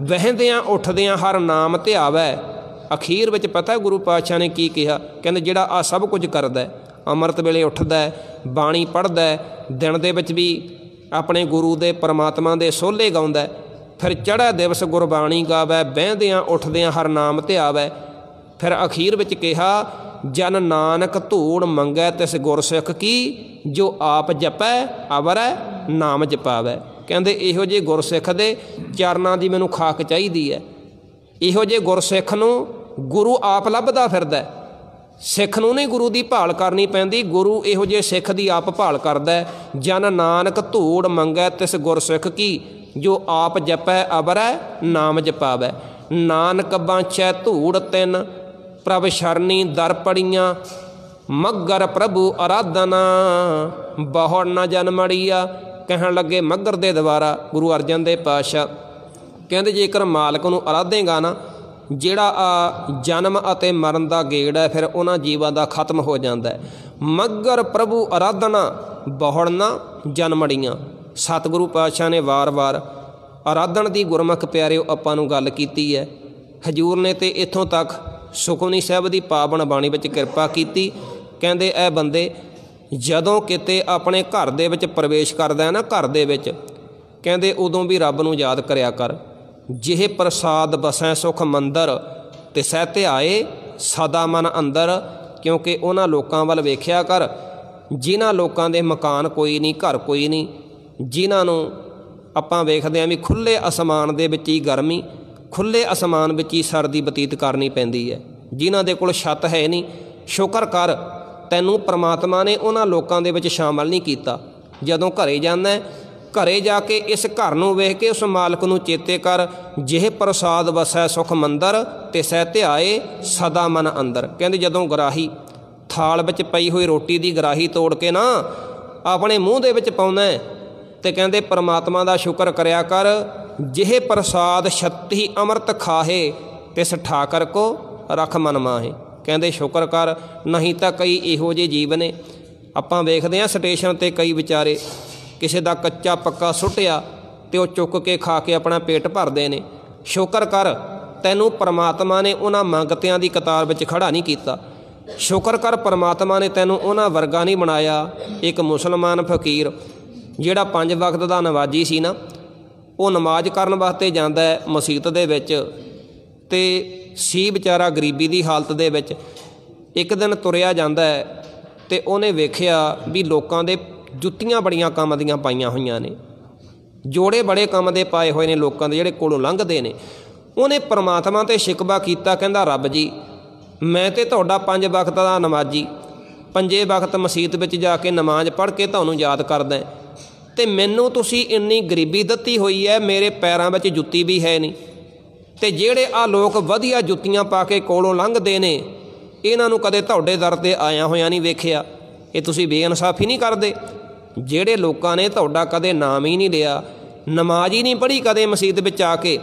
ਵਹਿੰਦਿਆਂ ਉੱਠਦਿਆਂ ਹਰ ਨਾਮ ਧਿਆਵੈ। ਅਖੀਰ ਵਿੱਚ ਪਤਾ ਗੁਰੂ ਪਾਤਸ਼ਾਹ ਨੇ ਕੀ ਕਿਹਾ? ਕਹਿੰਦੇ ਜਿਹੜਾ ਆਹ ਸਭ ਕੁਝ ਕਰਦਾ, ਅੰਮ੍ਰਿਤ ਵੇਲੇ ਉੱਠਦਾ, ਬਾਣੀ ਪੜ੍ਹਦਾ, ਦਿਨ ਦੇ ਵਿੱਚ ਵੀ ਆਪਣੇ ਗੁਰੂ ਦੇ ਪਰਮਾਤਮਾ ਦੇ ਸੋਹਲੇ ਗਾਉਂਦਾ, ਫਿਰ ਚੜ੍ਹੇ ਦਿਵਸ ਗੁਰਬਾਣੀ ਗਾਵੈ, ਬਹਿੰਦਿਆਂ ਉੱਠਦਿਆਂ ਹਰ ਨਾਮ ਧਿਆਵੈ। ਫਿਰ ਅਖੀਰ ਵਿੱਚ ਕਿਹਾ, ਜਨ ਨਾਨਕ ਧੂੜ ਮੰਗੈ ਤਿਸ ਗੁਰਸਿੱਖ ਕੀ, ਜੋ ਆਪ ਜਪੈ ਅਵਰੈ ਨਾਮ ਜਪਾਵੈ। ਕਹਿੰਦੇ ਇਹੋ ਜਿਹੇ ਗੁਰਸਿੱਖ ਦੇ ਚਰਨਾਂ ਦੀ ਮੈਨੂੰ ਖਾਕ ਚਾਹੀਦੀ ਹੈ। ਇਹੋ ਜਿਹੇ ਗੁਰਸਿੱਖ ਨੂੰ ਗੁਰੂ ਆਪ ਲੱਭਦਾ ਫਿਰਦਾ। ਸਿੱਖ ਨੂੰ ਨਹੀਂ ਗੁਰੂ ਦੀ ਭਾਲ ਕਰਨੀ ਪੈਂਦੀ, ਗੁਰੂ ਇਹੋ ਜਿਹੇ ਸਿੱਖ ਦੀ ਆਪ ਭਾਲ ਕਰਦਾ। ਜਨ ਨਾਨਕ ਧੂੜ ਮੰਗੈ ਤਿਸ ਗੁਰਸਿੱਖ ਕੀ, ਜੋ ਆਪ ਜਪੈ ਅਵਰੈ ਨਾਮ ਜਪਾਵੈ। ਨਾਨਕ ਬਾਛੈ ਧੂੜ ਤਿੰਨ, ਪ੍ਰਭ ਸ਼ਰਨੀ ਦਰ ਪੜੀਆਂ, ਮੱਗਰ ਪ੍ਰਭੂ ਅਰਾਧਨਾ, ਬਹੁੜ ਨਾ ਜਨਮੜੀਆ। ਕਹਿਣ ਲੱਗੇ ਮੱਗਰ ਦੇ ਦੁਆਰਾ ਗੁਰੂ ਅਰਜਨ ਦੇਵ ਪਾਤਸ਼ਾਹ ਕਹਿੰਦੇ ਜੇਕਰ ਮਾਲਕ ਨੂੰ ਅਰਾਧੇਗਾ ਨਾ, ਜਿਹੜਾ ਆ ਜਨਮ ਅਤੇ ਮਰਨ ਦਾ ਗੇੜ ਹੈ ਫਿਰ ਉਹਨਾਂ ਜੀਵਾਂ ਦਾ ਖਤਮ ਹੋ ਜਾਂਦਾ। ਮੱਗਰ ਪ੍ਰਭੂ ਅਰਾਧਨਾ, ਬਹੁੜ ਨਾ ਜਨਮੜੀਆਂ। ਸਤਿਗੁਰੂ ਪਾਤਸ਼ਾਹ ਨੇ ਵਾਰ-ਵਾਰ ਅਰਾਧਨ ਦੀ ਗੁਰਮੁਖ ਪਿਆਰਿਓ ਆਪਾਂ ਨੂੰ ਗੱਲ ਕੀਤੀ ਹੈ। ਹਜ਼ੂਰ ਨੇ ਤੇ ਇੱਥੋਂ ਤੱਕ ਸੁਖਮਨੀ ਸਾਹਿਬ ਦੀ ਪਾਵਨ ਬਾਣੀ ਵਿੱਚ ਕਿਰਪਾ ਕੀਤੀ। ਕਹਿੰਦੇ ਇਹ ਬੰਦੇ ਜਦੋਂ ਕਿਤੇ ਆਪਣੇ ਘਰ ਦੇ ਵਿੱਚ ਪ੍ਰਵੇਸ਼ ਕਰਦਾ ਨਾ, ਘਰ ਦੇ ਵਿੱਚ, ਕਹਿੰਦੇ ਉਦੋਂ ਵੀ ਰੱਬ ਨੂੰ ਯਾਦ ਕਰਿਆ ਕਰ। ਜਿਹੇ ਪ੍ਰਸਾਦ ਬਸੈ ਸੁਖ ਮੰਦਰ, ਤਿਸੈ ਧਿਆਏ ਸਦਾ ਮਨ ਅੰਦਰ। ਕਿਉਂਕਿ ਉਹਨਾਂ ਲੋਕਾਂ ਵੱਲ ਵੇਖਿਆ ਕਰ ਜਿਨ੍ਹਾਂ ਲੋਕਾਂ ਦੇ ਮਕਾਨ ਕੋਈ ਨਹੀਂ, ਘਰ ਕੋਈ ਨਹੀਂ, ਜਿਨ੍ਹਾਂ ਨੂੰ ਆਪਾਂ ਵੇਖਦੇ ਹਾਂ ਵੀ ਖੁੱਲ੍ਹੇ ਅਸਮਾਨ ਦੇ ਵਿੱਚ ਹੀ ਗਰਮੀ, ਖੁੱਲ੍ਹੇ ਅਸਮਾਨ ਵਿੱਚ ਹੀ ਸਰਦੀ ਬਤੀਤ ਕਰਨੀ ਪੈਂਦੀ ਹੈ, ਜਿਨ੍ਹਾਂ ਦੇ ਕੋਲ ਛੱਤ ਹੈ ਨਹੀਂ। ਸ਼ੁਕਰ ਕਰ ਤੈਨੂੰ ਪਰਮਾਤਮਾ ਨੇ ਉਹਨਾਂ ਲੋਕਾਂ ਦੇ ਵਿੱਚ ਸ਼ਾਮਲ ਨਹੀਂ ਕੀਤਾ। ਜਦੋਂ ਘਰੇ ਜਾਂਦਾ, ਘਰੇ ਜਾ ਕੇ ਇਸ ਘਰ ਨੂੰ ਵੇਖ ਕੇ ਉਸ ਮਾਲਕ ਨੂੰ ਚੇਤੇ ਕਰ। ਜਿਹੇ ਪ੍ਰਸਾਦ ਵਸੈ ਸੁਖ ਮੰਦਰ, ਤਿਸੈ ਧਿਆਏ ਸਦਾ ਮਨ ਅੰਦਰ। ਕਹਿੰਦੇ ਜਦੋਂ ਗਰਾਹੀ ਥਾਲ ਵਿੱਚ ਪਈ ਹੋਈ ਰੋਟੀ ਦੀ ਗਰਾਹੀ ਤੋੜ ਕੇ ਨਾ ਆਪਣੇ ਮੂੰਹ ਦੇ ਵਿੱਚ ਪਾਉਂਦਾ, ਅਤੇ ਕਹਿੰਦੇ ਪਰਮਾਤਮਾ ਦਾ ਸ਼ੁਕਰ ਕਰਿਆ ਕਰ। ਜਿਹੇ ਪ੍ਰਸਾਦ ਛੱਤੀ ਅੰਮ੍ਰਿਤ ਖਾਹੇ, ਤਿਸ ਠਾਕਰ ਕੋ ਰਖ ਮਨ ਮਾਹੇ। ਕਹਿੰਦੇ ਸ਼ੁਕਰ ਕਰ, ਨਹੀਂ ਤਾਂ ਕਈ ਇਹੋ ਜਿਹੇ ਜੀਵ ਨੇ ਆਪਾਂ ਵੇਖਦੇ ਹਾਂ ਸਟੇਸ਼ਨ 'ਤੇ ਕਈ ਵਿਚਾਰੇ ਕਿਸੇ ਦਾ ਕੱਚਾ ਪੱਕਾ ਸੁੱਟਿਆ ਅਤੇ ਉਹ ਚੁੱਕ ਕੇ ਖਾ ਕੇ ਆਪਣਾ ਪੇਟ ਭਰਦੇ ਨੇ। ਸ਼ੁਕਰ ਕਰ ਤੈਨੂੰ ਪਰਮਾਤਮਾ ਨੇ ਉਹਨਾਂ ਮੰਗਤਿਆਂ ਦੀ ਕਤਾਰ ਵਿੱਚ ਖੜ੍ਹਾ ਨਹੀਂ ਕੀਤਾ। ਸ਼ੁਕਰ ਕਰ ਪਰਮਾਤਮਾ ਨੇ ਤੈਨੂੰ ਉਹਨਾਂ ਵਰਗਾ ਨਹੀਂ ਬਣਾਇਆ। ਇੱਕ ਮੁਸਲਮਾਨ ਫਕੀਰ ਜਿਹੜਾ 5 ਵਕਤ ਦਾ ਨਵਾਜੀ ਸੀ ਨਾ, ਉਹ ਨਮਾਜ਼ ਕਰਨ ਵਾਸਤੇ ਜਾਂਦਾ ਹੈ ਮਸੀਤ ਦੇ ਵਿੱਚ, ਅਤੇ ਸੀ ਵਿਚਾਰਾ ਗਰੀਬੀ ਦੀ ਹਾਲਤ ਦੇ ਵਿੱਚ। ਇੱਕ ਦਿਨ ਤੁਰਿਆ ਜਾਂਦਾ ਹੈ ਅਤੇ ਉਹਨੇ ਵੇਖਿਆ ਵੀ ਲੋਕਾਂ ਦੇ ਜੁੱਤੀਆਂ ਬੜੀਆਂ ਕੰਮ ਦੀਆਂ ਪਾਈਆਂ ਹੋਈਆਂ ਨੇ, ਜੋੜੇ ਬੜੇ ਕੰਮ ਦੇ ਪਾਏ ਹੋਏ ਨੇ ਲੋਕਾਂ ਦੇ ਜਿਹੜੇ ਕੋਲੋਂ ਲੰਘਦੇ ਨੇ। ਉਹਨੇ ਪਰਮਾਤਮਾ 'ਤੇ ਸ਼ਿਕਵਾ ਕੀਤਾ, ਕਹਿੰਦਾ ਰੱਬ ਜੀ, ਮੈਂ ਤਾਂ ਤੁਹਾਡਾ 5 ਵਕਤ ਦਾ ਨਮਾਜ਼ੀ, 5 ਵਕਤ ਮਸੀਤ ਵਿੱਚ ਜਾ ਕੇ ਨਮਾਜ਼ ਪੜ੍ਹ ਕੇ ਤੁਹਾਨੂੰ ਯਾਦ ਕਰਦਾ, ਅਤੇ ਮੈਨੂੰ ਤੁਸੀਂ ਇੰਨੀ ਗਰੀਬੀ ਦਿੱਤੀ ਹੋਈ ਹੈ, ਮੇਰੇ ਪੈਰਾਂ ਵਿੱਚ ਜੁੱਤੀ ਵੀ ਹੈ ਨਹੀਂ, ਅਤੇ ਜਿਹੜੇ ਆਹ ਲੋਕ ਵਧੀਆ ਜੁੱਤੀਆਂ ਪਾ ਕੇ ਕੋਲੋਂ ਲੰਘਦੇ ਨੇ, ਇਹਨਾਂ ਨੂੰ ਕਦੇ ਤੁਹਾਡੇ ਦਰ 'ਤੇ ਆਇਆ ਹੋਇਆ ਨਹੀਂ ਵੇਖਿਆ। ਇਹ ਤੁਸੀਂ ਬੇਇਨਸਾਫੀ ਨਹੀਂ ਕਰਦੇ? ਜਿਹੜੇ ਲੋਕਾਂ ਨੇ ਤੁਹਾਡਾ ਕਦੇ ਨਾਮ ਹੀ ਨਹੀਂ ਲਿਆ, ਨਮਾਜ਼ ਹੀ ਨਹੀਂ ਪੜ੍ਹੀ ਕਦੇ ਮਸੀਤ ਵਿੱਚ ਆ ਕੇ,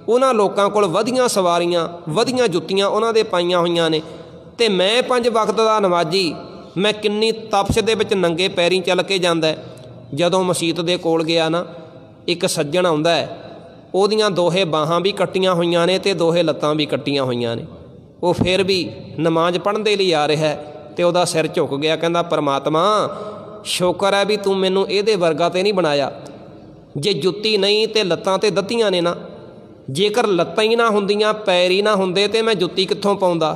ਉਹਨਾਂ ਲੋਕਾਂ ਕੋਲ ਵਧੀਆਂ ਸਵਾਰੀਆਂ, ਵਧੀਆਂ ਜੁੱਤੀਆਂ ਉਹਨਾਂ ਦੇ ਪਾਈਆਂ ਹੋਈਆਂ ਨੇ, ਅਤੇ ਮੈਂ 5 ਵਕਤ ਦਾ ਨਮਾਜ਼ੀ, ਮੈਂ ਕਿੰਨੀ ਤਪਸ਼ ਦੇ ਵਿੱਚ ਨੰਗੇ ਪੈਰੀਂ ਚੱਲ ਕੇ ਜਾਂਦਾ। ਜਦੋਂ ਮਸੀਤ ਦੇ ਕੋਲ ਗਿਆ ਨਾ, ਇੱਕ ਸੱਜਣ ਆਉਂਦਾ ਹੈ, ਉਹਦੀਆਂ ਦੋਹੇ ਬਾਹਾਂ ਵੀ ਕੱਟੀਆਂ ਹੋਈਆਂ ਨੇ ਅਤੇ ਦੋਹੇ ਲੱਤਾਂ ਵੀ ਕੱਟੀਆਂ ਹੋਈਆਂ ਨੇ। ਉਹ ਫਿਰ ਵੀ ਨਮਾਜ਼ ਪੜ੍ਹਨ ਦੇ ਲਈ ਆ ਰਿਹਾ ਅਤੇ ਉਹਦਾ ਸਿਰ ਝੁਕ ਗਿਆ, ਕਹਿੰਦਾ ਪਰਮਾਤਮਾ ਸ਼ੁਕਰ ਹੈ ਵੀ ਤੂੰ ਮੈਨੂੰ ਇਹਦੇ ਵਰਗਾ ਤੇ ਨਹੀਂ ਬਣਾਇਆ। ਜੇ ਜੁੱਤੀ ਨਹੀਂ ਅਤੇ ਲੱਤਾਂ ਤੇ ਦਿੱਤੀਆਂ ਨੇ ਨਾ, ਜੇਕਰ ਲੱਤਾਂ ਹੀ ਨਾ ਹੁੰਦੀਆਂ, ਪੈਰ ਹੀ ਨਾ ਹੁੰਦੇ, ਤਾਂ ਮੈਂ ਜੁੱਤੀ ਕਿੱਥੋਂ ਪਾਉਂਦਾ?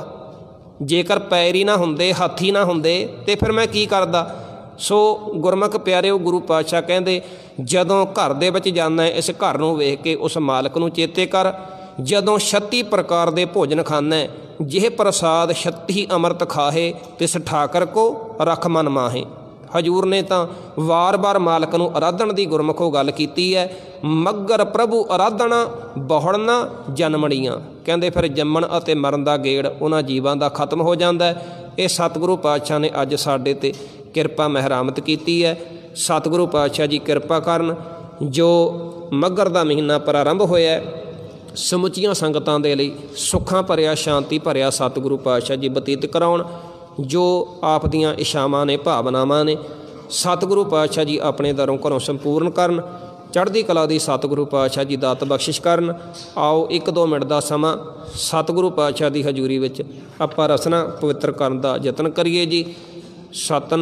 ਜੇਕਰ ਪੈਰ ਹੀ ਨਾ ਹੁੰਦੇ, ਹੱਥ ਹੀ ਨਾ ਹੁੰਦੇ, ਤਾਂ ਫਿਰ ਮੈਂ ਕੀ ਕਰਦਾ? ਸੋ ਗੁਰਮੁਖ ਪਿਆਰਿਓ, ਗੁਰੂ ਪਾਤਸ਼ਾਹ ਕਹਿੰਦੇ ਜਦੋਂ ਘਰ ਦੇ ਵਿੱਚ ਜਾਂਦਾ, ਇਸ ਘਰ ਨੂੰ ਵੇਖ ਕੇ ਉਸ ਮਾਲਕ ਨੂੰ ਚੇਤੇ ਕਰ। ਜਦੋਂ 36 ਪ੍ਰਕਾਰ ਦੇ ਭੋਜਨ ਖਾਨਾ, ਜਿਹ ਪ੍ਰਸਾਦ 36 ਅੰਮ੍ਰਿਤ ਖਾਹੇ, ਤਿਸ ਠਾਕਰ ਕੋ ਰਖ ਮਨ ਮਾਹੇ। ਹਜ਼ੂਰ ਨੇ ਤਾਂ ਵਾਰ-ਵਾਰ ਮਾਲਕ ਨੂੰ ਅਰਾਧਨ ਦੀ ਗੁਰਮੁਖੋਂ ਗੱਲ ਕੀਤੀ ਹੈ। ਮੱਗਰ ਪ੍ਰਭੂ ਅਰਾਧਨਾ ਬਹੁੜਨਾ ਜਨਮੜੀਆਂ, ਕਹਿੰਦੇ ਫਿਰ ਜੰਮਣ ਅਤੇ ਮਰਨ ਦਾ ਗੇੜ ਉਹਨਾਂ ਜੀਵਾਂ ਦਾ ਖਤਮ ਹੋ ਜਾਂਦਾ ਹੈ। ਇਹ ਸਤਿਗੁਰੂ ਪਾਤਸ਼ਾਹ ਨੇ ਅੱਜ ਸਾਡੇ 'ਤੇ ਕਿਰਪਾ ਮਹਿਰਾਮਤ ਕੀਤੀ ਹੈ। ਸਤਿਗੁਰੂ ਪਾਤਸ਼ਾਹ ਜੀ ਕਿਰਪਾ ਕਰਨ। ਜੋ ਮੱਘਰ ਦਾ ਮਹੀਨਾ ਪ੍ਰਾਰੰਭ ਹੋਇਆ, ਸਮੁੱਚੀਆਂ ਸੰਗਤਾਂ ਦੇ ਲਈ ਸੁੱਖਾਂ ਭਰਿਆ, ਸ਼ਾਂਤੀ ਭਰਿਆ ਸਤਿਗੁਰੂ ਪਾਤਸ਼ਾਹ ਜੀ ਬਤੀਤ ਕਰਾਉਣ। ਜੋ ਆਪ ਦੀਆਂ ਇਛਾਵਾਂ ਨੇ, ਭਾਵਨਾਵਾਂ ਨੇ, ਸਤਿਗੁਰੂ ਪਾਤਸ਼ਾਹ ਜੀ ਆਪਣੇ ਦਰੋਂ ਘਰੋਂ ਸੰਪੂਰਨ ਕਰਨ। ਚੜ੍ਹਦੀ ਕਲਾ ਦੀ ਸਤਿਗੁਰੂ ਪਾਤਸ਼ਾਹ ਜੀ ਦਾਤ ਬਖਸ਼ਿਸ਼ ਕਰਨ। ਆਓ 1-2 ਮਿੰਟ ਦਾ ਸਮਾਂ ਸਤਿਗੁਰੂ ਪਾਤਸ਼ਾਹ ਦੀ ਹਜ਼ੂਰੀ ਵਿੱਚ ਆਪਾਂ ਰਸਨਾ ਪਵਿੱਤਰ ਕਰਨ ਦਾ ਯਤਨ ਕਰੀਏ ਜੀ। ਸਤਿ